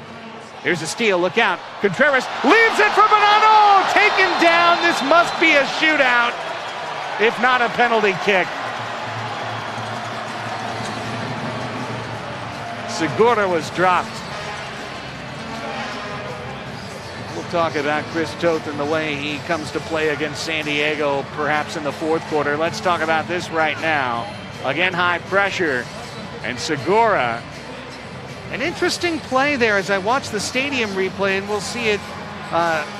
Here's a steal. Look out. Contreras leaves it for Bonanno. Taken down. This must be a shootout, if not a penalty kick. Segura was dropped. We'll talk about Chris Toth and the way he comes to play against San Diego, perhaps in the fourth quarter. Let's talk about this right now. Again, high pressure, and Segura. An interesting play there as I watch the stadium replay, and we'll see it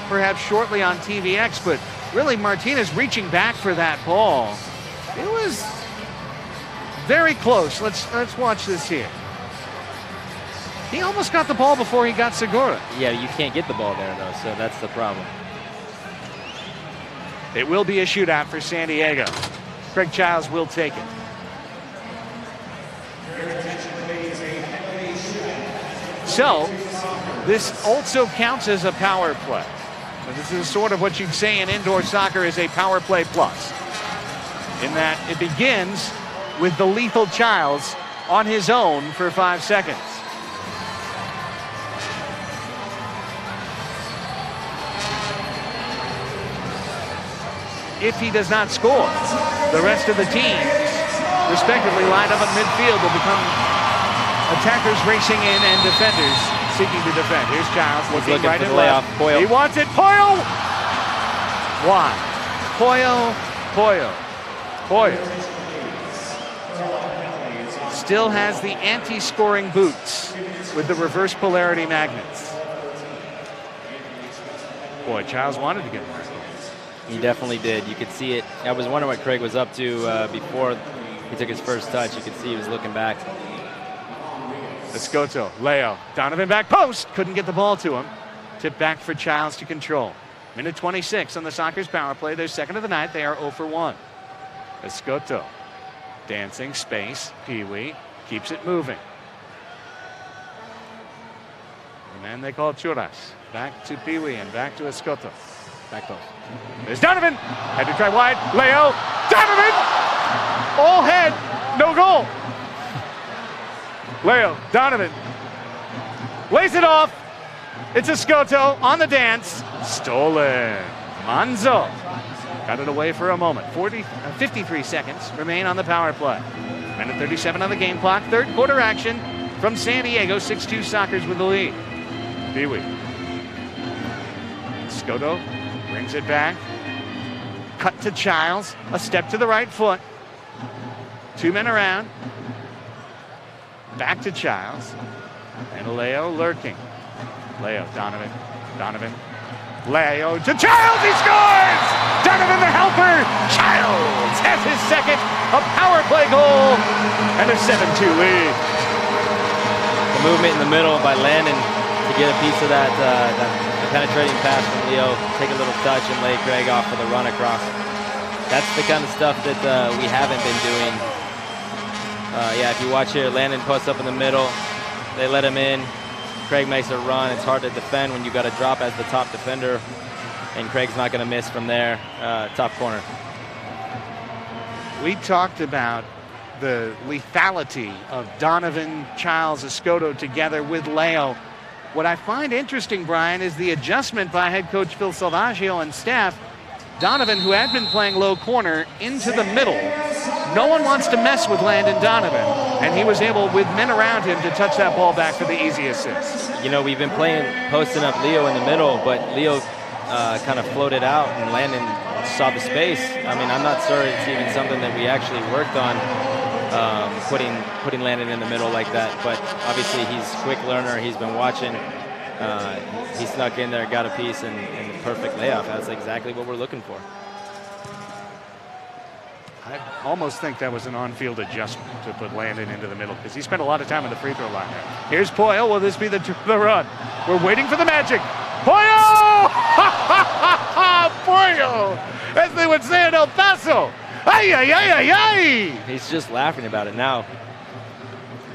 perhaps shortly on TVX, but really Martinez reaching back for that ball. It was very close. Let's watch this here. He almost got the ball before he got Segura. Yeah, you can't get the ball there, though, so that's the problem. It will be a shootout for San Diego. Craig Childs will take it. So, this also counts as a power play. So this is sort of what you'd say in indoor soccer is a power play plus, in that it begins with the lethal Childs on his own for 5 seconds. If he does not score, the rest of the teams, respectively lined up in midfield, will become attackers racing in and defenders seeking to defend. Here's Childs looking right and left. He wants it. Poyo! Why? Poyo. Still has the anti-scoring boots with the reverse polarity magnets. Boy, Childs wanted to get there. He definitely did. You could see it. I was wondering what Craig was up to before he took his first touch. You could see he was looking back. Cotto, Layo, Donovan back post. Couldn't get the ball to him. Tip back for Childs to control. Minute 26 on the Sockers power play. Their second of the night. They are 0 for 1. Cotto, dancing, space. Pee-wee keeps it moving. And then they call Churras. Back to Pee-wee and back to Cotto. Back post. There's Donovan. Had to try wide. Layo. Donovan! All head. No goal. Layo. Donovan. Lays it off. It's Cotto on the dance. Stolen. Manzo. Got it away for a moment. 53 seconds remain on the power play. Minute 37 on the game clock. Third quarter action from San Diego. 6-2 Sockers with the lead. Pee-wee. Cotto brings it back. Cut to Childs. A step to the right foot. 2 men around. Back to Childs. And Layo lurking. Layo, Donovan. Layo to Childs. He scores! Donovan the helper. Childs has his second. A power play goal. And a 7-2 lead. The movement in the middle by Landon to get a piece of that penetrating pass from Leo, take a little touch and lay Craig off for the run across. That's the kind of stuff that we haven't been doing. Yeah, if you watch here, Landon posts up in the middle. They let him in. Craig makes a run. It's hard to defend when you got to drop as the top defender, and Craig's not going to miss from there. Top corner. We talked about the lethality of Donovan, Childs, Cotto together with Layo. What I find interesting, Brian, is the adjustment by head coach Phil Salvaggio and staff. Donovan, who had been playing low corner, into the middle. No one wants to mess with Landon Donovan, and he was able, with men around him, to touch that ball back for the easy assist. You know, we've been posting up Leo in the middle, but Leo kind of floated out, and Landon saw the space. I mean, I'm not sure it's even something that we actually worked on, putting Landon in the middle like that, but obviously he's a quick learner. He's been watching. He snuck in there, got a piece, and perfect layoff. That's exactly what we're looking for. I almost think that was an on-field adjustment to put Landon into the middle, because he spent a lot of time on the free throw line there. Here's Poyo. Will this be the run? We're waiting for the magic. Poyo! Poyo! As they would say in El Paso. Ay, ay, ay, ay, ay! He's just laughing about it now.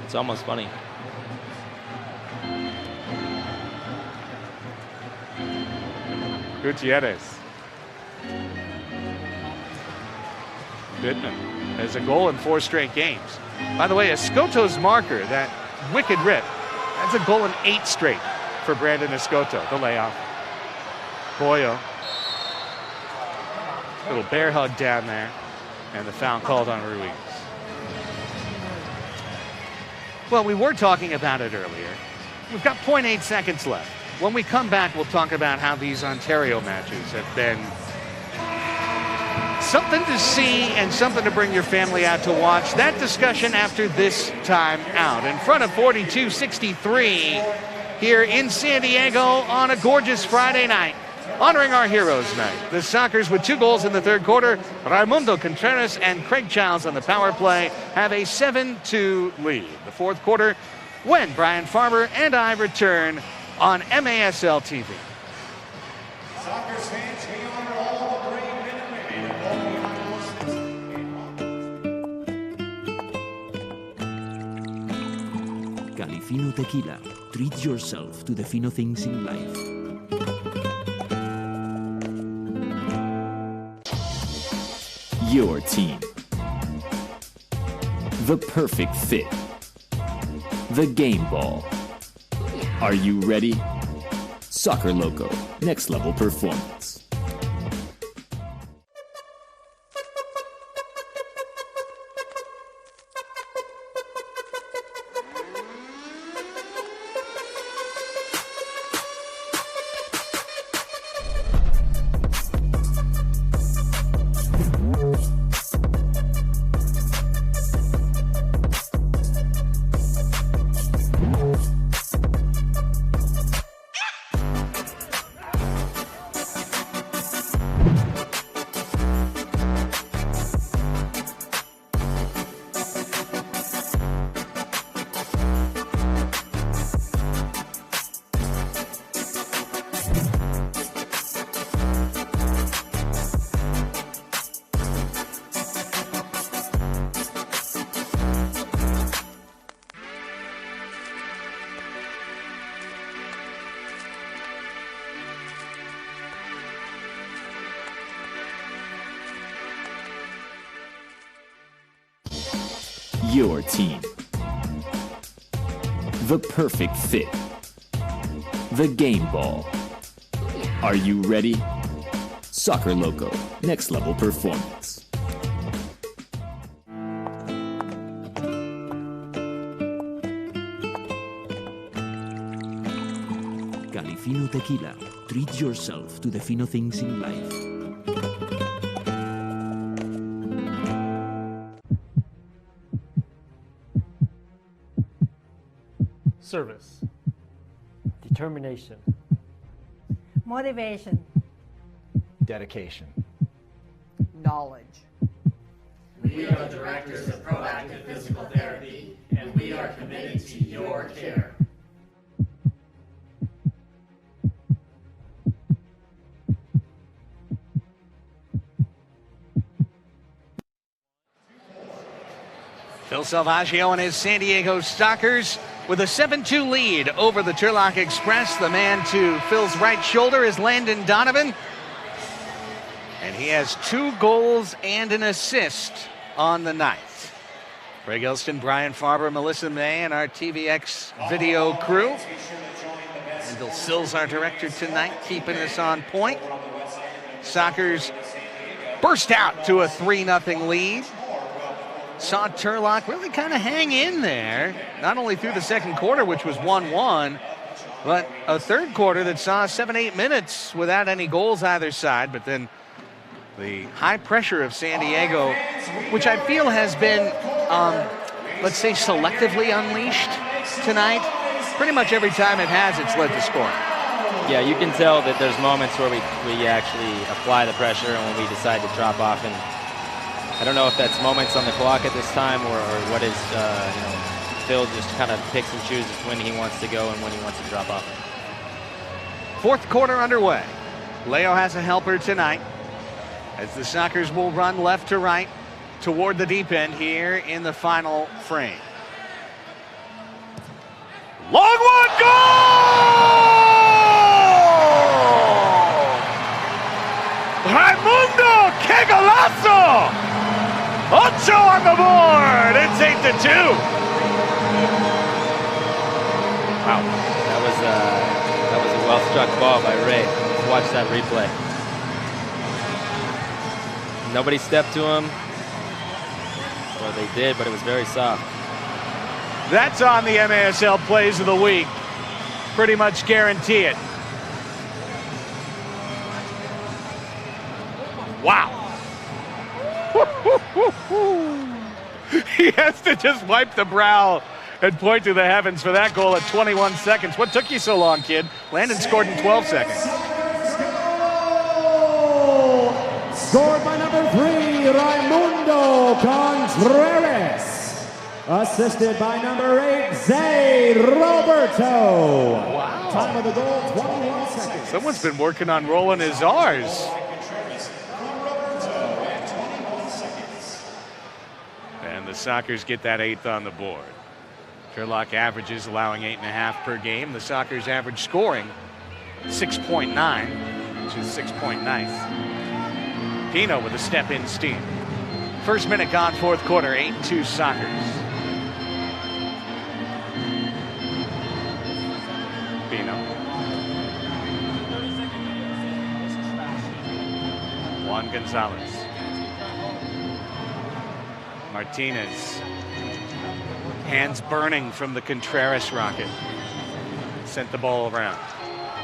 It's almost funny. Gutierrez. Pittman has a goal in 4 straight games. By the way, Escoto's marker, that wicked rip, that's a goal in 8 straight for Brandon Escoto. The layoff. Poyo. Little bear hug down there. And the foul called on Ruiz. Well, we were talking about it earlier. We've got 0.8 seconds left. When we come back, we'll talk about how these Ontario matches have been something to see and something to bring your family out to watch. That discussion after this time out. In front of 42-63 here in San Diego on a gorgeous Friday night, honoring our heroes night. The Sockers with 2 goals in the third quarter. Raimundo Contreras and Craig Childs on the power play have a 7-2 lead. The fourth quarter when Brian Farber and I return on MASL TV. Sockers fans, we honor all the brave men and women. Califino Tequila. Treat yourself to the fino things in life. Your team. The perfect fit. The game ball. Are you ready? Soccer Loco. Next level performance. Your team. The perfect fit. The game ball. Are you ready? Soccer Loco. Next level performance. Califino Tequila. Treat yourself to the fino things in life. Service. Determination. Motivation. Dedication. Knowledge. We are the directors of Proactive Physical Therapy, and we are committed to your care. Phil Salvaggio and his San Diego Sockers with a 7-2 lead over the Turlock Express. The man to Phil's right shoulder is Landon Donovan. And he has 2 goals and an assist on the night. Greg Elston, Brian Farber, Melissa May, and our TVX video crew. Wendell Sills, our director tonight, keeping us on point. Sockers burst out to a 3-0 lead. Saw Turlock really kind of hang in there, not only through the second quarter, which was 1-1, but a third quarter that saw 7-8 minutes without any goals either side. But then the high pressure of San Diego, which I feel has been, let's say, selectively unleashed tonight. Pretty much every time it has, it's led to scoring. Yeah, you can tell that there's moments where we actually apply the pressure and when we decide to drop off. And I don't know if that's moments on the clock at this time or what is, Phil just kind of picks and chooses when he wants to go and when he wants to drop off. Fourth quarter underway. Layo has a helper tonight as the Sockers will run left to right toward the deep end here in the final frame. Long one, goal! Raimundo, que golazo! Ocho on the board. It's 8-2. Wow, that was a well-struck ball by Ray. Let's watch that replay. Nobody stepped to him. Well, they did, but it was very soft. That's on the MASL Plays of the Week. pretty much guarantee it. Wow. He has to just wipe the brow and point to the heavens for that goal at 21 seconds. What took you so long, kid? Landon scored in 12 seconds. Scored by number 3, Raimundo Contreras. Assisted by number 8, Zay Roberto. Wow. Time of the goal, 21 seconds. Someone's been working on rolling his R's. And the Sockers get that 8th on the board. Turlock averages allowing 8.5 per game. The Sockers average scoring 6.9, which is 6.9. Pino with a step-in steam. First minute gone, fourth quarter, 8-2 Sockers. Pino. Juan Gonzalez. Martinez. Hands burning from the Contreras rocket. Sent the ball around.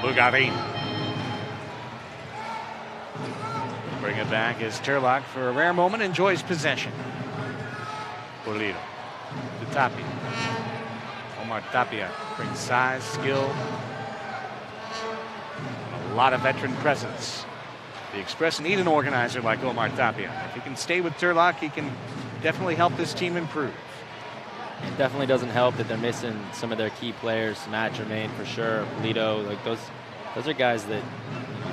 Bugarin. Bring it back as Turlock, for a rare moment, enjoys possession. Pulido to Tapia. Omar Tapia brings size, skill, and a lot of veteran presence. The Express need an organizer like Omar Tapia. If he can stay with Turlock, he can definitely help this team improve. It definitely doesn't help that they're missing some of their key players. Matt Germain for sure, Pulido, like those are guys that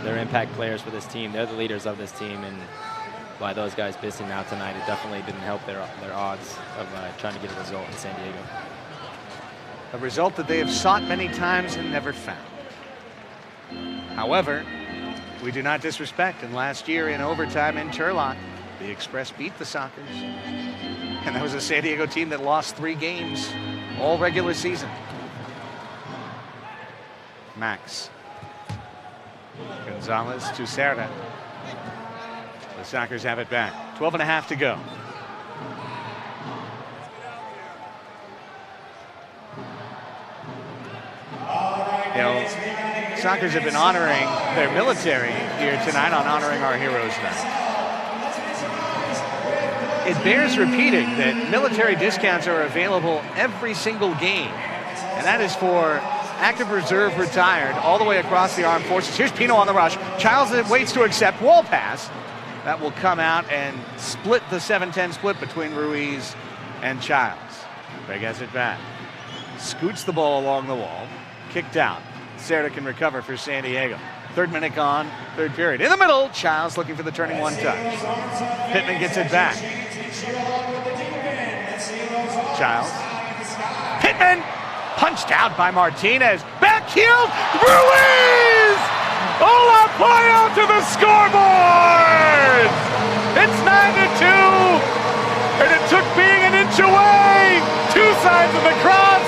they're impact players for this team. They're the leaders of this team, and by those guys missing out tonight, it definitely didn't help their odds of trying to get a result in San Diego. A result that they have sought many times and never found. However, we do not disrespect, and last year in overtime in Turlock, the Express beat the Sockers. And that was a San Diego team that lost 3 games all regular season. Max. Gonzalez to Cerda. The Sockers have it back. 12.5 to go. You know, Sockers have been honoring their military here tonight on Honoring Our Heroes Night. It bears repeating that military discounts are available every single game. And that is for active reserve retired all the way across the armed forces. Here's Pino on the rush. Childs waits to accept. Wall pass. That will come out and split the 7-10 split between Ruiz and Childs. Craig has it back. Scoots the ball along the wall. Kicked out. Cerda can recover for San Diego. 3rd minute gone, 3rd period. In the middle, Childs looking for the turning one touch. Pittman gets it back. Childs. Pittman punched out by Martinez. Backheeled. Ruiz! Olapayo to the scoreboard! It's 9-2, and it took being an inch away. 2 sides of the cross,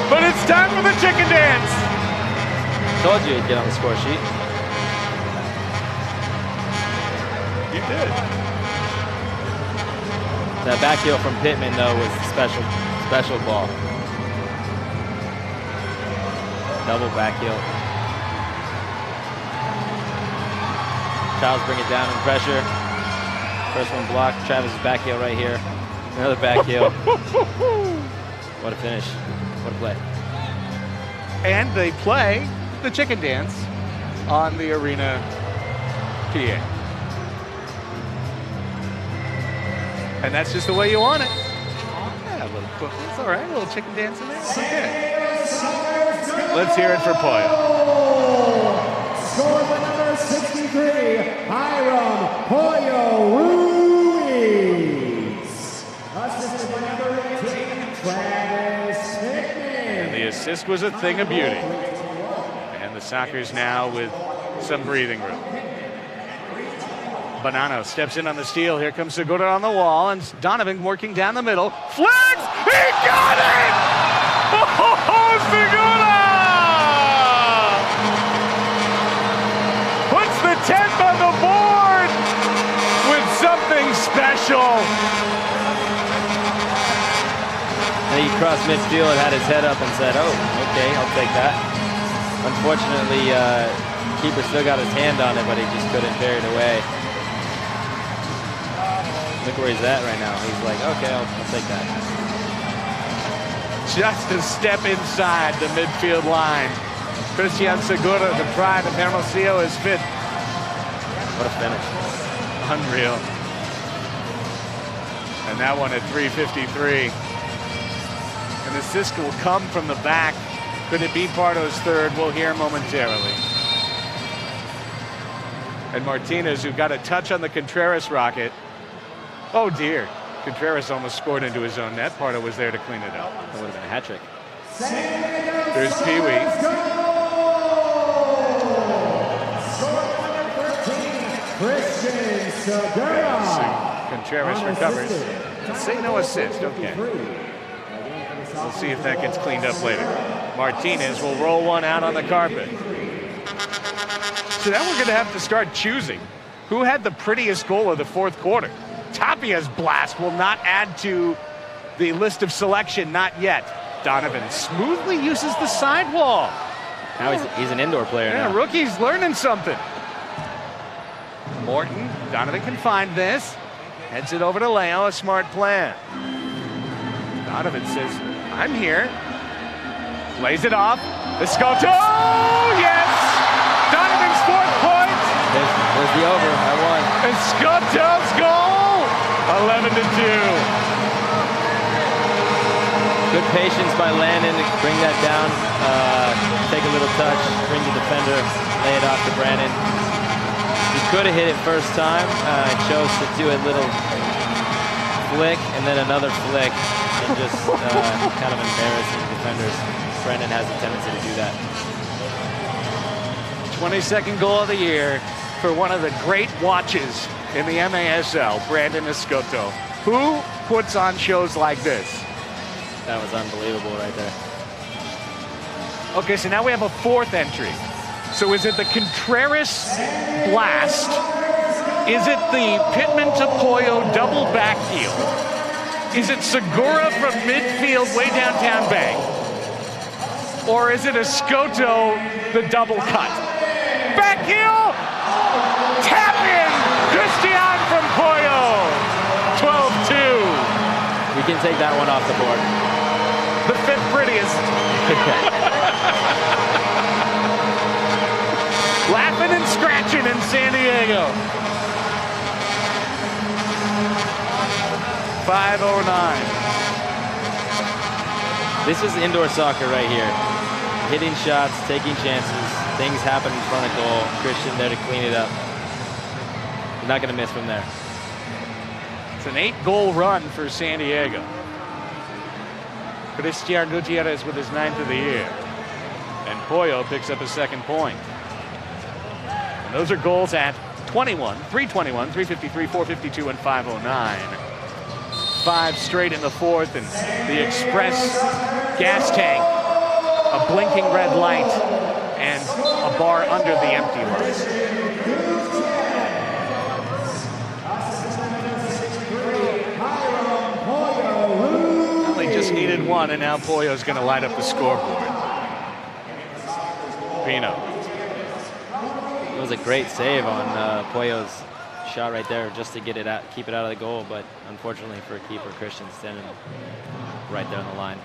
but it's time for the chicken dance. Told you he'd get on the score sheet. You did. That back heel from Pittman, though, was a special ball. Double back heel. Childs bring it down in pressure. First one blocked. Travis's back heel right here. Another back heel. What a finish. What a play. And they play the chicken dance on the arena PA. And that's just the way you want it. Yeah, a little, it's all right, a little chicken dance in there. It's okay. Let's hear it for Pollo. Scored by number 63, Hiram Pollo Ruiz. Assisted by number 18, Travis Pittman. And the assist was a thing of beauty. And the Sockers now with some breathing room. Bonanno steps in on the steal. Here comes Segura on the wall, and Donovan working down the middle. Flags! He got it! Oh, Segura! Puts the 10th on the board with something special. He across midfield, had his head up and said, oh, okay, I'll take that. Unfortunately, keeper still got his hand on it, but he just couldn't bear it away. Look where he's at right now. He's like, okay, I'll take that. Just a step inside the midfield line. Christian Segura, the pride of Hermosillo, is fit. What a finish. Unreal. And that one at 3:53. An assist will come from the back. Could it be Pardo's third? We'll hear momentarily. And Martinez, who got a touch on the Contreras rocket. Oh dear. Contreras almost scored into his own net. Pardo was there to clean it up. That would have been a hat trick. There's Pee-wee. Christian Segura. Contreras recovers. Say no assist. Okay. We'll see if that gets cleaned up later. Martinez will roll one out on the carpet. So now we're going to have to start choosing who had the prettiest goal of the fourth quarter. Tapia's blast will not add to the list of selection, not yet. Donovan smoothly uses the sidewall. Now he's an indoor player now. Rookie's learning something. Morton, Donovan can find this. Heads it over to Layo, a smart plan. Donovan says, I'm here. Lays it off. Cotto, yes! Donovan's fourth point. There's the over, I won. And Cotto's goal, 11-2. Good patience by Landon to bring that down, take a little touch, bring the defender, lay it off to Brandon. He could have hit it first time, chose to do a little flick and then another flick and just kind of embarrassing defenders. Brandon has a tendency to do that. 22nd goal of the year for one of the great watches in the MASL, Brandon Cotto. Who puts on shows like this? That was unbelievable right there. Okay, so now we have a fourth entry. So is it the Contreras blast? Is it the Pittman to Pollo double back heel? Is it Segura from midfield way downtown Bay? Or is it a Cotto, the double cut? Back heel! Tap in! Christian from Pollo! 12-2. We can take that one off the board. The fifth prettiest. Laughing and scratching in San Diego. 5:09. This is indoor soccer right here. Hitting shots, taking chances, things happen in front of goal. Christian there to clean it up. You're not going to miss from there. It's an 8-goal run for San Diego. Adrian Gutierrez with his 9th of the year. And Pollo picks up a second point. And those are goals at 21, 321, 353, 452, and 509. 5 straight in the fourth, and the Express gas tank, a blinking red light, and a bar under the empty line. They just needed one, and now Pollo's going to light up the scoreboard. Pino. It was a great save on Pollo's shot right there, just to get it out, keep it out of the goal. But unfortunately for keeper, Christian standing right there on the line.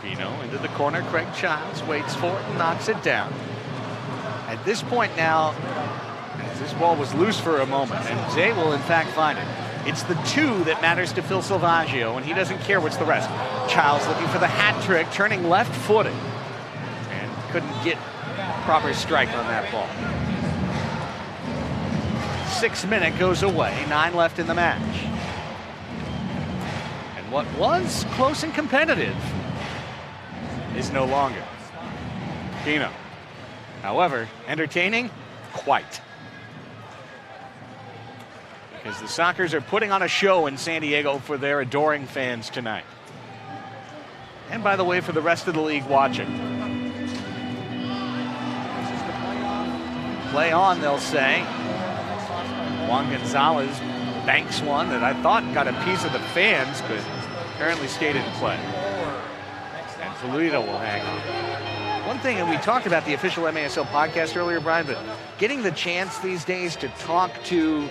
Pino into the corner. Craig Childs waits for it and knocks it down. At this point now, as this ball was loose for a moment, and Zay will in fact find it. It's the 2 that matters to Phil Silvaggio, and he doesn't care what's the rest. Childs looking for the hat trick, turning left-footed, and couldn't get proper strike on that ball. 6th minute goes away, 9 left in the match. And what was close and competitive is no longer. Pino. However, entertaining? Quite. Because the Sockers are putting on a show in San Diego for their adoring fans tonight. And by the way, for the rest of the league watching. Play on, they'll say. Juan Gonzalez banks one that I thought got a piece of the fans, but currently stayed in play. And Toledo will hang on. One thing, and we talked about the official MASL podcast earlier, Brian, but getting the chance these days to talk to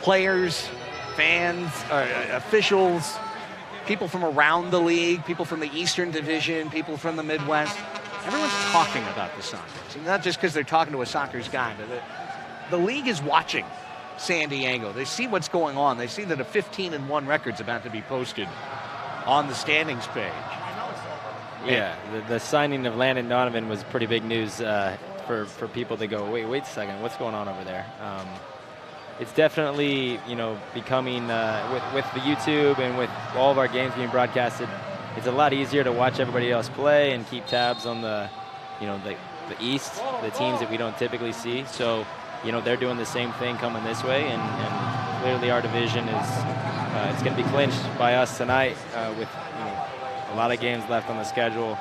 players, fans, officials, people from around the league, people from the Eastern Division, people from the Midwest. Everyone's talking about the Sockers. And not just because they're talking to a Sockers guy, but the league is watching San Diego. They see what's going on. They see that a 15-1 record's about to be posted on the standings page. Yeah, the signing of Landon Donovan was pretty big news for people to go, wait a second, what's going on over there? It's definitely, becoming, with the YouTube and with all of our games being broadcasted, it's a lot easier to watch everybody else play and keep tabs on the East, the teams that we don't typically see. So, they're doing the same thing coming this way, and clearly our division is it's going to be clinched by us tonight with a lot of games left on the schedule.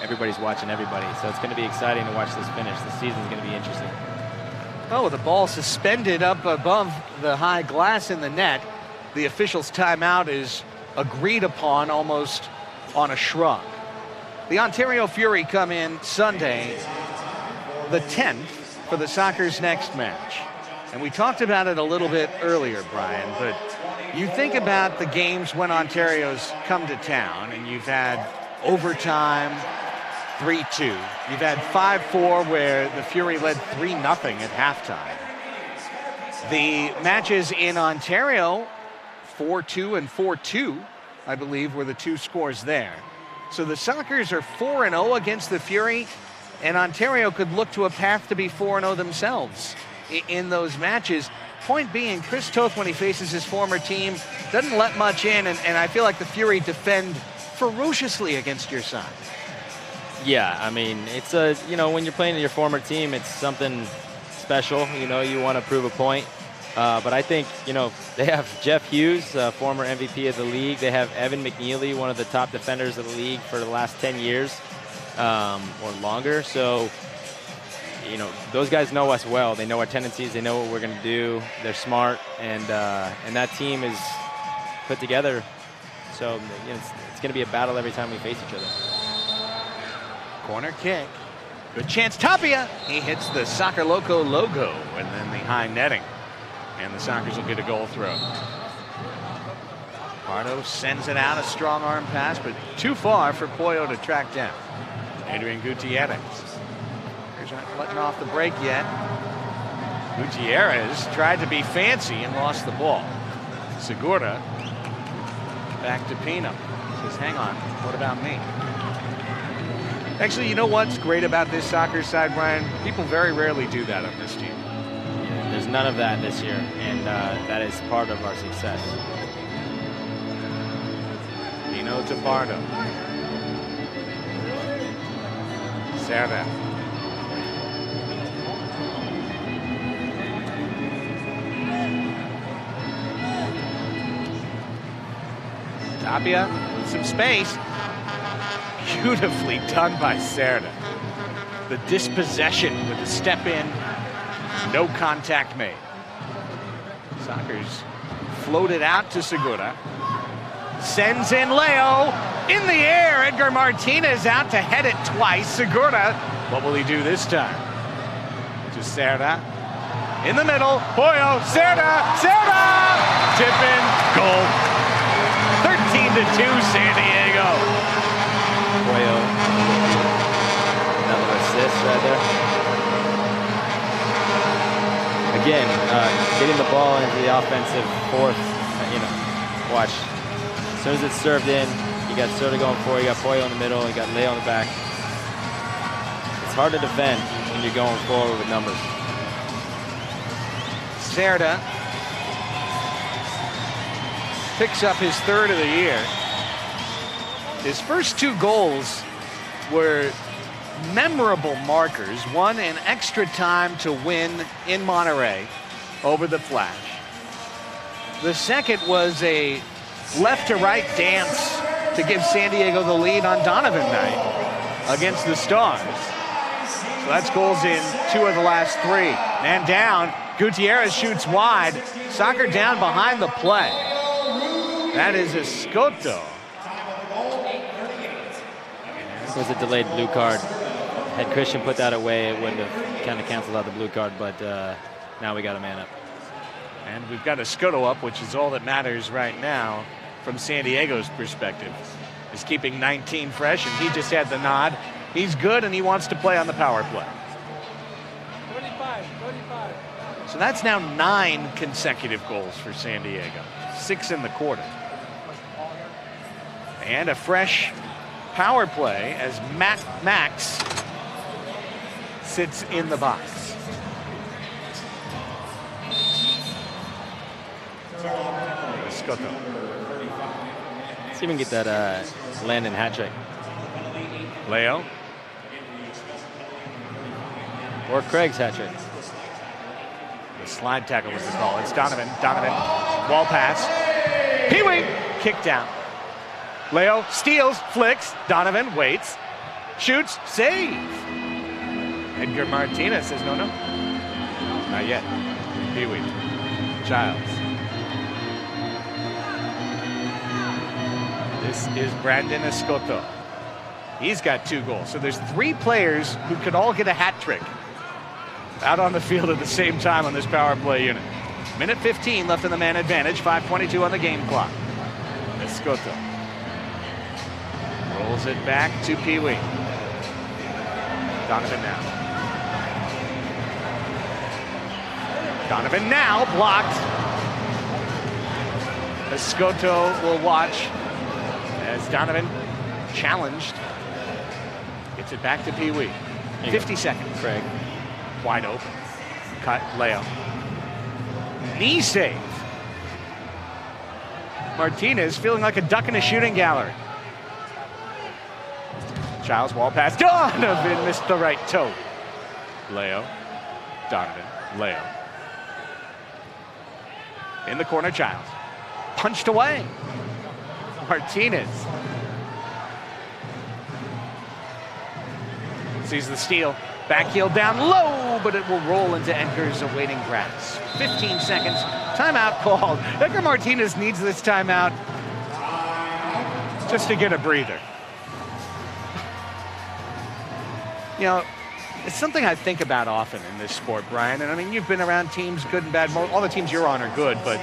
Everybody's watching everybody, so it's going to be exciting to watch this finish. The season's going to be interesting. Oh, the ball suspended up above the high glass in the net. The official's timeout is agreed upon almost on a shrug. The Ontario Fury come in Sunday, the 10th, for the Sockers' next match. And we talked about it a little bit earlier, Brian, but you think about the games when Ontario's come to town, and you've had overtime, 3-2. You've had 5-4 where the Fury led 3-0 at halftime. The matches in Ontario, 4-2 and 4-2, I believe, were the two scores there. So the Sockers are 4-0 against the Fury, and Ontario could look to a path to be 4-0 themselves in those matches. Point being, Chris Toth, when he faces his former team, doesn't let much in, and I feel like the Fury defend ferociously against your side. Yeah, I mean, it's when you're playing your former team, it's something special. You want to prove a point. But I think, they have Jeff Hughes, former MVP of the league. They have Evan McNeely, one of the top defenders of the league for the last 10 years or longer. So, those guys know us well. They know our tendencies. They know what we're going to do. They're smart, and that team is put together. So, it's going to be a battle every time we face each other. Corner kick. Good chance. Tapia. He hits the Soccer Loco logo and then the high netting. And the Sockers will get a goal throw. Cotto sends it out, a strong arm pass, but too far for Pollo to track down. Adrian Gutierrez. He's not letting off the break yet. Gutierrez tried to be fancy and lost the ball. Segura back to Pino. Says, hang on, what about me? Actually, you know what's great about this soccer side, Brian? People very rarely do that on this team. Yeah, there's none of that this year, and that is part of our success. Pino to Bardo. Serra. Tapia with some space. Beautifully done by Serra. The dispossession with the step in, no contact made. Sockers floated out to Segura. Sends in Layo. In the air, Edgar Martinez out to head it twice. Segura, what will he do this time? To Serra. In the middle, Pollo, Serra, tip in, goal. 13-2 San Diego. Pollo, another assist right there. Again, getting the ball into the offensive fourth, watch. As soon as it's served in, you got Soda going forward, you got Pollo in the middle, you got Layo on the back. It's hard to defend when you're going forward with numbers. Serra picks up his third of the year. His first two goals were memorable markers. One in extra time to win in Monterey over the Flash. The second was a left to right dance to give San Diego the lead on Donovan night against the Stars. So that's goals in 2 of the last 3. And down, Gutierrez shoots wide. Soccer down behind the play. That is Cotto. This was a delayed blue card. Had Christian put that away, it wouldn't have kind of canceled out the blue card, but now we got a man up. And we've got Cotto up, which is all that matters right now from San Diego's perspective. He's keeping 19 fresh, and he just had the nod. He's good, and he wants to play on the power play. 35. So that's now 9 consecutive goals for San Diego. 6 in the quarter. And a fresh power play as Max sits in the box. Cotto. Let's even get that Landon hat trick. Layo. Or Craig's hat trick. The slide tackle was the call. It's Donovan. Donovan. Wall pass. Pee-wee. Kicked out. Layo steals, flicks. Donovan waits. Shoots. Save. Edgar Martinez says no. Not yet. Pee-wee. Childs. This is Brandon Cotto. He's got 2 goals. So there's 3 players who could all get a hat trick out on the field at the same time on this power play unit. Minute 15 left in the man advantage. 5:22 on the game clock. Cotto rolls it back to Pee-wee. Donovan now. Donovan now blocked. Cotto will watch as Donovan challenged. Gets it back to Pee-wee. 50 seconds. Craig. Wide open. Cut. Layo. Knee save. Martinez feeling like a duck in a shooting gallery. Childs wall pass. Donovan missed the right toe. Layo. Donovan. Layo. In the corner, Childs. Punched away. Martinez. Sees the steal. Back heel down low, but it will roll into Edgar's awaiting grass. 15 seconds. Timeout called. Edgar Martinez needs this timeout just to get a breather. You know, it's something I think about often in this sport, Brian. And I mean, you've been around teams, good and bad. All the teams you're on are good, but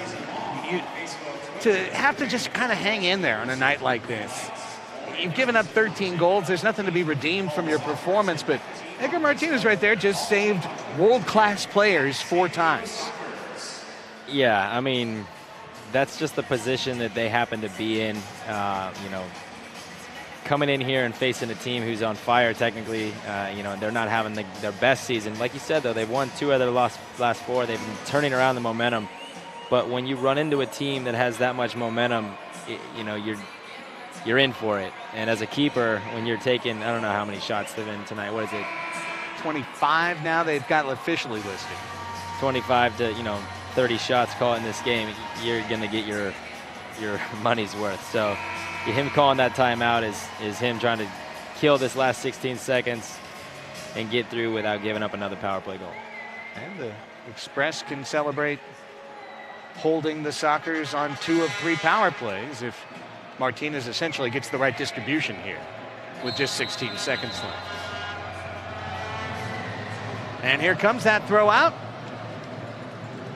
to have to just kind of hang in there on a night like this. You've given up 13 goals. There's nothing to be redeemed from your performance, but Edgar Martinez right there just saved world-class players 4 times. Yeah, I mean, that's just the position that they happen to be in. You know, coming in here and facing a team who's on fire technically, you know, they're not having their best season. Like you said, though, they've won 2 out of their last 4. They've been turning around the momentum. But when you run into a team that has that much momentum, you know, you're in for it. And as a keeper, when you're taking, I don't know how many shots they've in tonight. What is it? 25 now. They've got officially listed. 25 to, you know, 30 shots caught in this game. You're going to get your money's worth. So him calling that timeout is him trying to kill this last 16 seconds and get through without giving up another power play goal. And the Express can celebrate holding the Sockers on 2 of 3 power plays if Martinez essentially gets the right distribution here with just 16 seconds left. And here comes that throw out.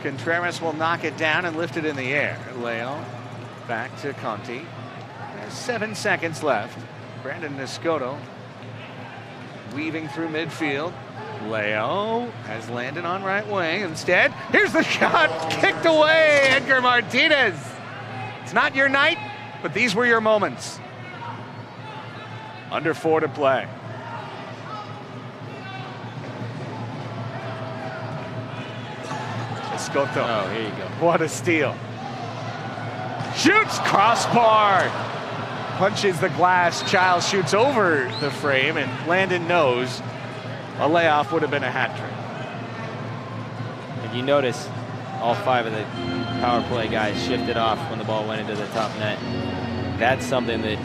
Contreras will knock it down and lift it in the air. Layo back to Conti. There's 7 seconds left. Brandon Cotto weaving through midfield. Layo has landed on right wing. Instead, here's the shot, kicked away, Edgar Martinez. It's not your night, but these were your moments. Under 4 to play. Cotto. Oh, here you go. What a steal. Shoots, crossbar. Punches the glass. Childs shoots over the frame, and Landon knows a layoff would have been a hat trick. If you notice, all 5 of the power play guys shifted off when the ball went into the top net. That's something that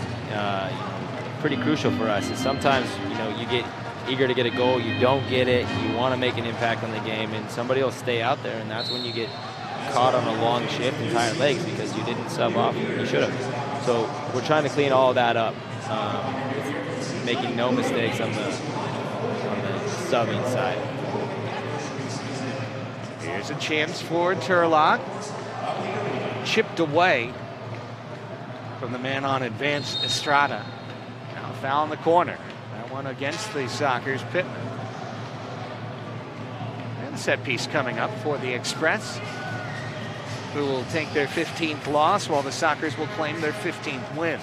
pretty crucial for us. Is sometimes, you know, you get eager to get a goal. You don't get it. You want to make an impact on the game, and somebody will stay out there, and that's when you get caught on a long shift and tired legs because you didn't sub off when you should have. So we're trying to clean all that up, making no mistakes on the subbing side. Here's a chance for Turlock. Chipped away from the man on advance, Estrada. Now foul in the corner. That one against the Sockers, Pittman. And set piece coming up for the Express, who will take their 15th loss while the Sockers will claim their 15th win.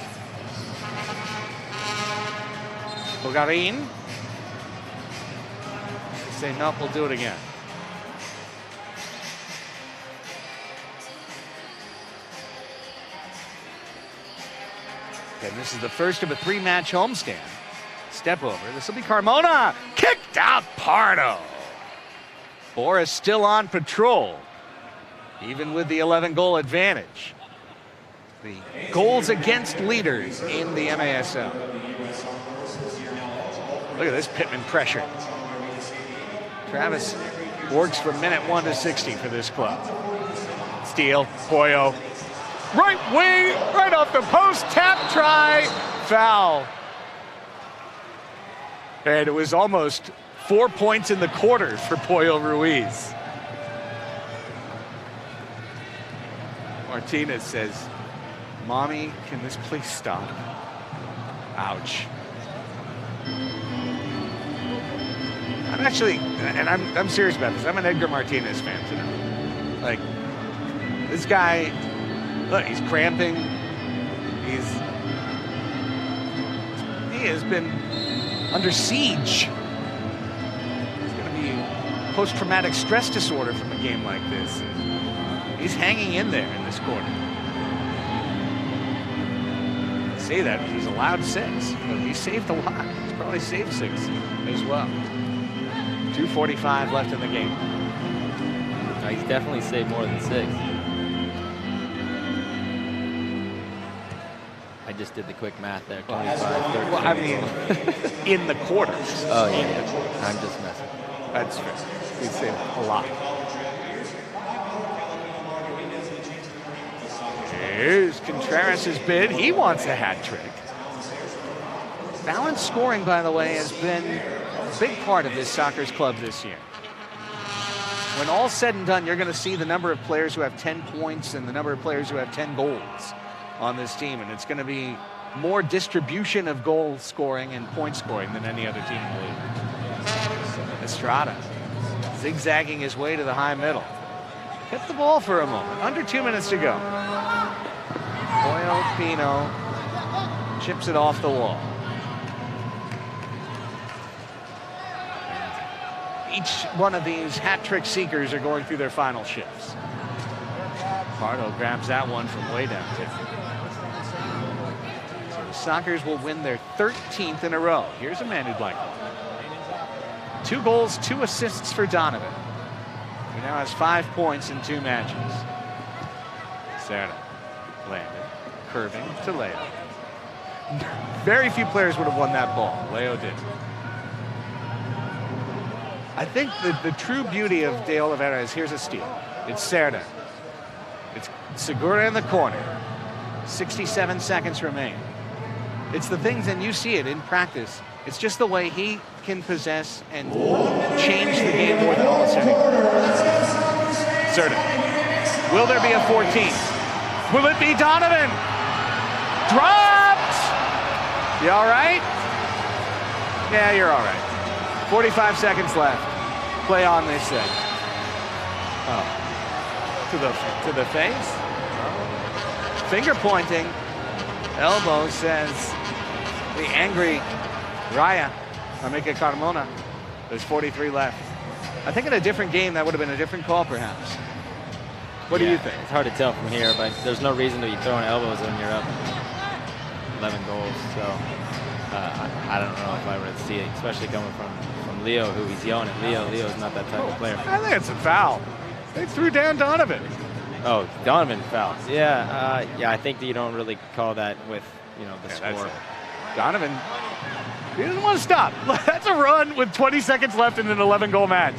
Bogarin. Say, nope, we'll do it again. And this is the first of a 3-match homestand. Step over. This will be Carmona. Kicked out Pardo. Boris still on patrol, even with the 11-goal advantage. The goals against leaders in the MASL. Look at this Pittman pressure. Travis works from minute 1 to 60 for this club. Steele, Pollo. Right wing, right off the post, tap, try, foul. And it was almost 4 points in the quarter for Pollo Ruiz. Martinez says, "Mommy, can this please stop?" Ouch. I'm actually, and I'm serious about this, I'm an Edgar Martinez fan today. Like, this guy, look, he's cramping. He has been under siege. It's going to be post-traumatic stress disorder from a game like this. He's hanging in there in this quarter. I say that he's allowed 6, but he saved a lot. He's probably saved 6 as well. 2:45 left in the game. He's definitely saved more than 6. I just did the quick math there. 25, 30. Well, I mean, in the quarters. Oh, yeah. I'm just messing. That's fair. He saved a lot. Here's Contreras' bid. He wants a hat trick. Balanced scoring, by the way, has been a big part of this Sockers club this year. When all's said and done, you're going to see the number of players who have 10 points and the number of players who have 10 goals on this team, and it's going to be more distribution of goal scoring and point scoring than any other team in the league. Estrada zigzagging his way to the high middle. Hit the ball for a moment. Under 2 minutes to go. Boyle Pino chips it off the wall. Each one of these hat trick seekers are going through their final shifts. Pardo grabs that one from way down there. So the Sockers will win their 13th in a row. Here's a man who'd like it. 2 goals, 2 assists for Donovan. He now has 5 points in 2 matches. Serna landed, curving to Layo. Very few players would have won that ball. Layo did. I think the true beauty of De Oliveira is here's a steal. It's Serna. It's Segura in the corner. 67 seconds remain. It's the things, and you see it in practice. It's just the way he can possess and change the game more than almost anyone. Serna. Will there be a 14th? Will it be Donovan? Dropped! You all right? Yeah, you're all right. 45 seconds left. Play on, they say. Oh. To the face. Finger pointing. Elbow says the angry Raya, Amika Carmona. There's 43 left. I think in a different game that would have been a different call, perhaps. What do you think? It's hard to tell from here, but there's no reason to be throwing elbows when you're up 11 goals. So I don't know if I would see it, especially coming from Leo, who he's yelling at Leo. Leo's not that type of player. I think it's a foul. They threw down Donovan. Oh, Donovan fouled. Yeah, I think that you don't really call that with, the score. Donovan, he doesn't want to stop. That's a run with 20 seconds left in an 11-goal match.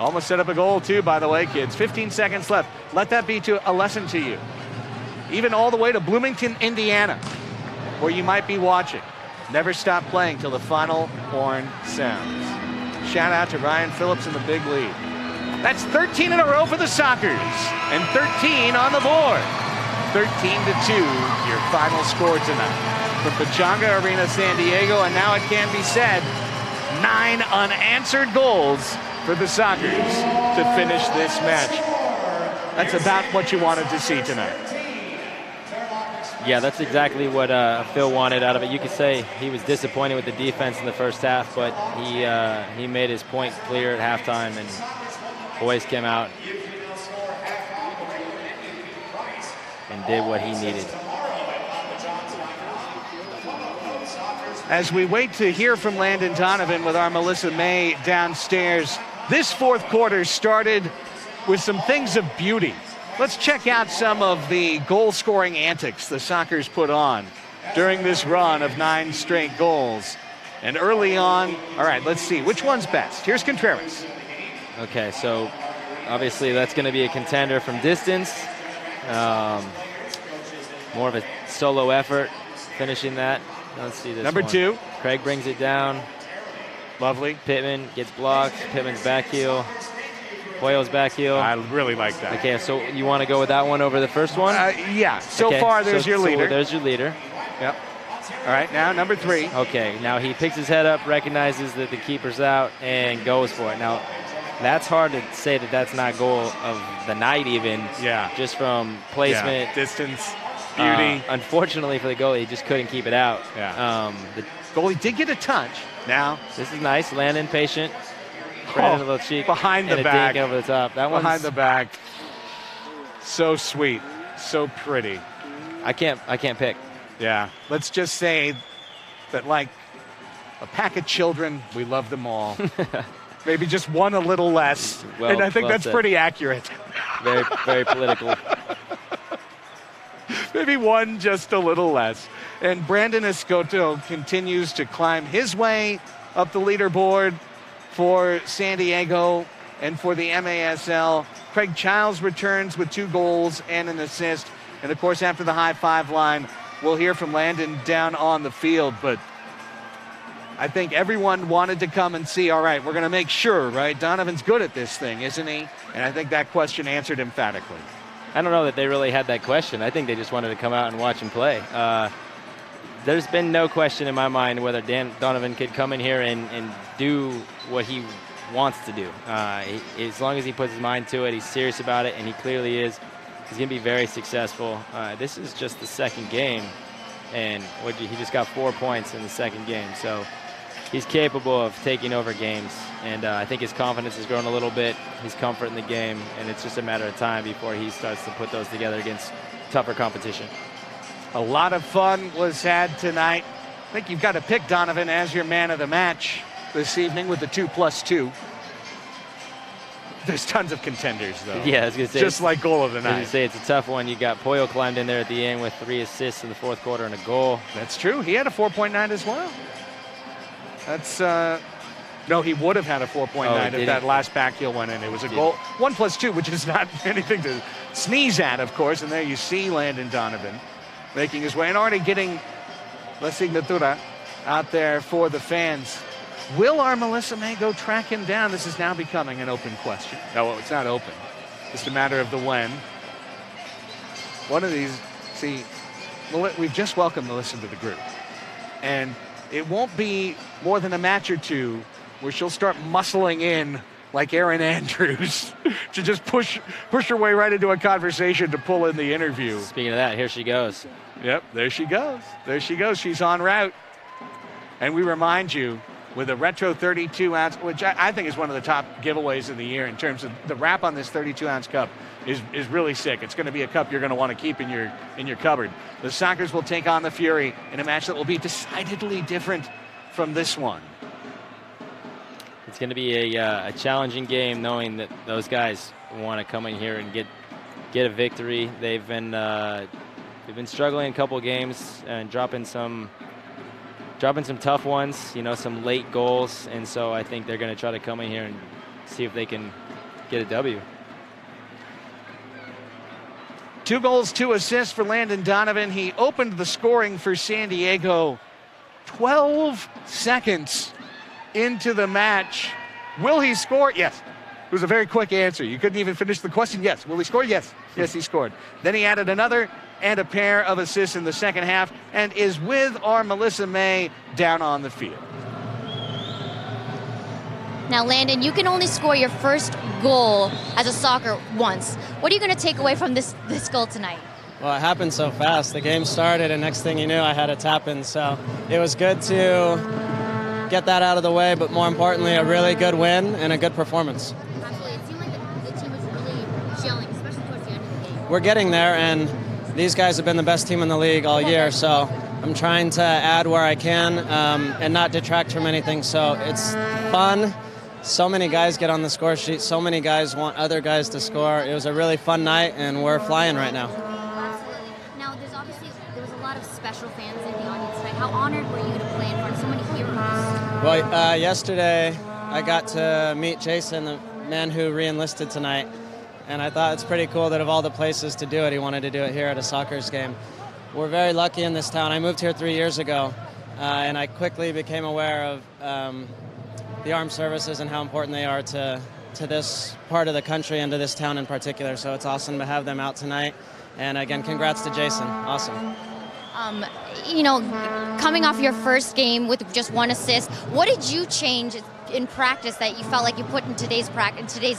Almost set up a goal, too, by the way, kids. 15 seconds left. Let that be a lesson to you. Even all the way to Bloomington, Indiana, where you might be watching. Never stop playing till the final horn sounds. Shout out to Ryan Phillips in the big lead. That's 13 in a row for the Sockers, and 13 on the board. 13-2, your final score tonight. From Pechanga Arena, San Diego, and now it can be said, 9 unanswered goals for the Sockers to finish this match. That's about what you wanted to see tonight. Yeah, that's exactly what Phil wanted out of it. You could say he was disappointed with the defense in the first half, but he made his point clear at halftime, and boys came out and did what he needed. As we wait to hear from Landon Donovan with our Melissa May downstairs, this fourth quarter started with some things of beauty. Let's check out some of the goal-scoring antics the Sockers put on during this run of 9 straight goals. And early on, all right, let's see. Which one's best? Here's Contreras. Okay, so obviously that's going to be a contender from distance. More of a solo effort finishing that. Let's see this Number one. 2. Craig brings it down. Lovely. Pittman gets blocked. Pittman's back heel. Pollo's back heel. I really like that. Okay, so you want to go with that one over the first one? Yeah. So far, there's your leader. So there's your leader. Yep. All right, now number 3. Okay, now he picks his head up, recognizes that the keeper's out, and goes for it. Now, that's hard to say that that's not goal of the night even. Yeah. Just from placement. Yeah. Distance, beauty. Unfortunately for the goalie, he just couldn't keep it out. Yeah. The goalie did get a touch. Now. This is nice. Landon patient. Brandon a little cheek. Behind the and back. A dink over the top. That one's behind the back. So sweet. So pretty. I can't pick. Yeah. Let's just say that like a pack of children, we love them all. Maybe just one a little less. Well, and I think that's said. pretty accurate. Very, very political. Maybe one just a little less. And Brandon Escoto continues to climb his way up the leaderboard for San Diego and for the MASL. Craig Childs returns with 2 goals and an assist. And, of course, after the high five line, we'll hear from Landon down on the field. But I think everyone wanted to come and see, all right, we're going to make sure, right? Donovan's good at this thing, isn't he? And I think that question answered emphatically. I don't know that they really had that question. I think they just wanted to come out and watch him play. There's been no question in my mind whether Donovan could come in here and do what he wants to do. As long as he puts his mind to it, he's serious about it, and he clearly is. He's going to be very successful. This is just the second game, and he just got 4 points in the second game. So he's capable of taking over games, and I think his confidence has grown a little bit, his comfort in the game, and it's just a matter of time before he starts to put those together against tougher competition. A lot of fun was had tonight. I think you've got to pick Donovan as your man of the match this evening with the 2+2. There's tons of contenders, though. Yeah, I was going to say. Just like goal of the night. I was going to say it's a tough one. You got Pollo climbed in there at the end with 3 assists in the fourth quarter and a goal. That's true. He had a 4.9 as well. That's no, he would have had a 4.9 if that last back heel went in. It was a goal. 1+2, which is not anything to sneeze at, of course. And there you see Landon Donovan making his way and already getting La Signatura out there for the fans. Will our Melissa May go track him down? This is now becoming an open question. No, it's not open. Just a matter of the when. One of these, see, we've just welcomed Melissa to the group. And it won't be more than a match or two where she'll start muscling in like Erin Andrews to just push her way right into a conversation to pull in the interview. Speaking of that, here she goes. Yep, there she goes. There she goes. She's en route. And we remind you, with a retro 32-ounce, which I think is one of the top giveaways of the year in terms of the wrap on this 32-ounce cup is really sick. It's going to be a cup you're going to want to keep in your cupboard. The Sockers will take on the Fury in a match that will be decidedly different from this one. It's going to be a challenging game, knowing that those guys want to come in here and get a victory. They've been struggling a couple games and dropping some dropping some tough ones, you know, some late goals, and so I think they're going to try to come in here and see if they can get a W. 2 goals, 2 assists for Landon Donovan. He opened the scoring for San Diego 12 seconds into the match. Will he score? Yes. It was a very quick answer. You couldn't even finish the question. Yes. Will he score? Yes. Yes, he scored. Then he added another and a pair of assists in the second half and is with our Melissa May down on the field. Now, Landon, you can only score your first goal as a soccer once. What are you going to take away from this goal tonight? Well, it happened so fast. The game started, and next thing you knew, I had a tap-in. So it was good to get that out of the way, but more importantly, a really good win and a good performance. Absolutely. It seemed like the team was really gelling, especially towards the end of the game. We're getting there, and these guys have been the best team in the league all year, so I'm trying to add where I can and not detract from anything. So it's fun. So many guys get on the score sheet. So many guys want other guys to score. It was a really fun night, and we're flying right now. Absolutely. Now, there was a lot of special fans in the audience tonight. How honored were you to play in front of so many heroes? Well, yesterday I got to meet Jason, the man who re-enlisted tonight, and I thought it's pretty cool that of all the places to do it, he wanted to do it here at a Sockers game. We're very lucky in this town. I moved here 3 years ago, and I quickly became aware of the armed services and how important they are to this part of the country and to this town in particular. So it's awesome to have them out tonight. And again, congrats to Jason. Awesome. You know, coming off your first game with just 1 assist, what did you change in practice that you felt like you put in today's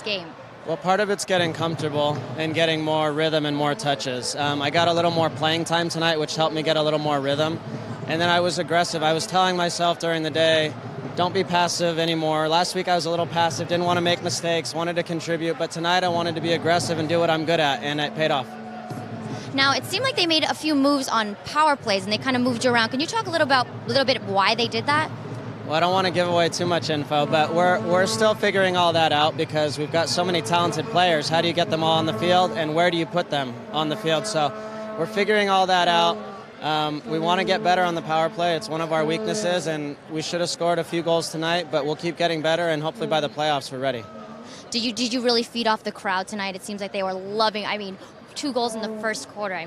game? Well, part of it's getting comfortable and getting more rhythm and more touches. I got a little more playing time tonight, which helped me get a little more rhythm. And then I was aggressive. I was telling myself during the day, don't be passive anymore. Last week I was a little passive, didn't want to make mistakes, wanted to contribute, but tonight I wanted to be aggressive and do what I'm good at, and it paid off. Now, it seemed like they made a few moves on power plays, and they kind of moved you around. Can you talk a little bit why they did that? Well, I don't want to give away too much info, but we're still figuring all that out because we've got so many talented players. How do you get them all on the field, and where do you put them on the field? So we're figuring all that out. We want to get better on the power play. It's one of our weaknesses, and we should have scored a few goals tonight, but we'll keep getting better, and hopefully by the playoffs we're ready. Did you really feed off the crowd tonight? It seems like they were loving, 2 goals in the first quarter.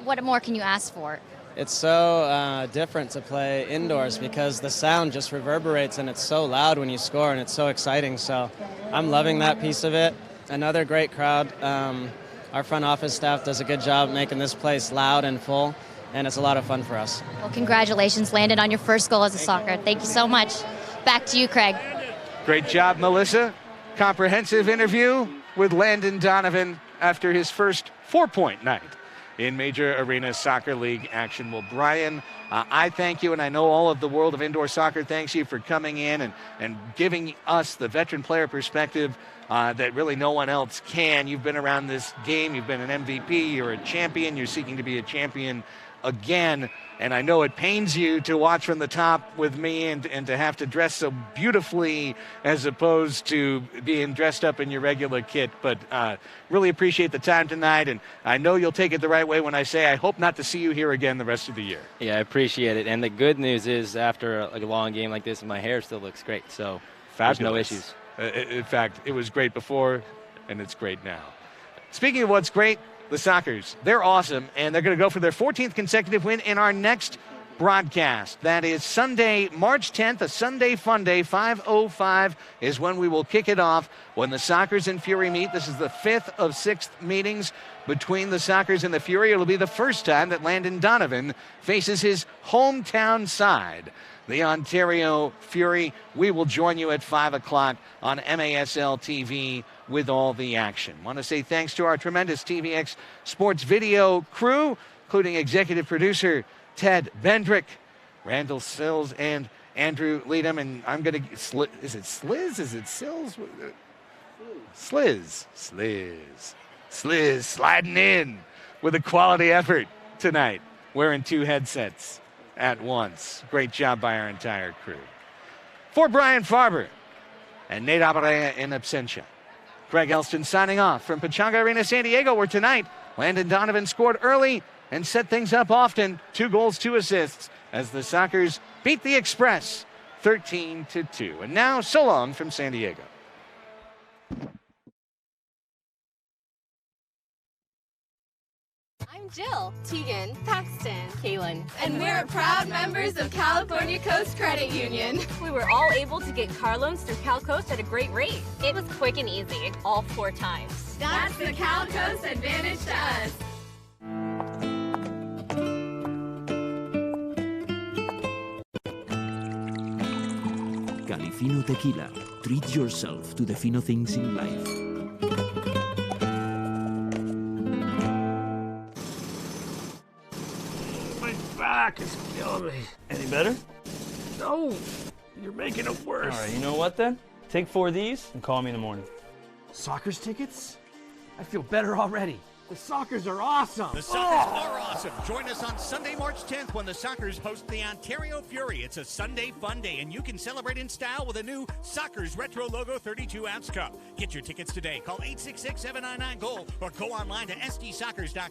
What more can you ask for? It's so different to play indoors because the sound just reverberates, and it's so loud when you score, and it's so exciting. So I'm loving that piece of it. Another great crowd. Our front office staff does a good job making this place loud and full. And it's a lot of fun for us. Well, congratulations, Landon, on your first goal as a soccer. Thank you so much. Back to you, Craig. Great job, Melissa. Comprehensive interview with Landon Donovan after his first 4-point night in Major Arena Soccer League action. Well, Brian, I thank you, and I know all of the world of indoor soccer thanks you for coming in and giving us the veteran player perspective that really no one else can. You've been around this game. You've been an MVP. You're a champion. You're seeking to be a champion again, and I know it pains you to watch from the top with me and to have to dress so beautifully as opposed to being dressed up in your regular kit, but really appreciate the time tonight, and I know you'll take it the right way when I say I hope not to see you here again the rest of the year. Yeah, I appreciate it, and the good news is after a long game like this, my hair still looks great, so Fabulous. There's no issues. In fact, it was great before, and it's great now. Speaking of what's great, the Sockers, they're awesome, and they're going to go for their 14th consecutive win in our next broadcast. That is Sunday, March 10th, a Sunday fun day. 5:05 is when we will kick it off when the Sockers and Fury meet. This is the 5th of 6 meetings between the Sockers and the Fury. It'll be the first time that Landon Donovan faces his hometown side, the Ontario Fury. We will join you at 5 o'clock on MASL TV with all the action. Want to say thanks to our tremendous TVX Sports Video crew, including executive producer Ted Bendrick, Randall Sills, and Andrew Leadham. And I'm going to, is it Sliz? Is it Sills? Sliz sliding in with a quality effort tonight, wearing 2 headsets at once. Great job by our entire crew. For Brian Farber and Nate Abarea in absentia, Greg Elston signing off from Pechanga Arena, San Diego, where tonight Landon Donovan scored early and set things up often. 2 goals, 2 assists as the Sockers beat the Express 13-2. And now, so long from San Diego. I'm Jill, Tegan, Paxton, Kaylin, and we're proud members of California Coast Credit Union. We were all able to get car loans through Cal Coast at a great rate. It was quick and easy, all 4 times. That's the Cal Coast advantage to us. Califino Tequila. Treat yourself to the fino things in life. My back is killing me. Any better? No, you're making it worse. All right, you know what then? Take 4 of these and call me in the morning. Soccer's tickets? I feel better already. The Sockers are awesome. The Sockers are awesome. Join us on Sunday, March 10th when the Sockers host the Ontario Fury. It's a Sunday fun day, and you can celebrate in style with a new Sockers Retro Logo 32-ounce cup. Get your tickets today. Call 866-799-GOAL or go online to sdsockers.com.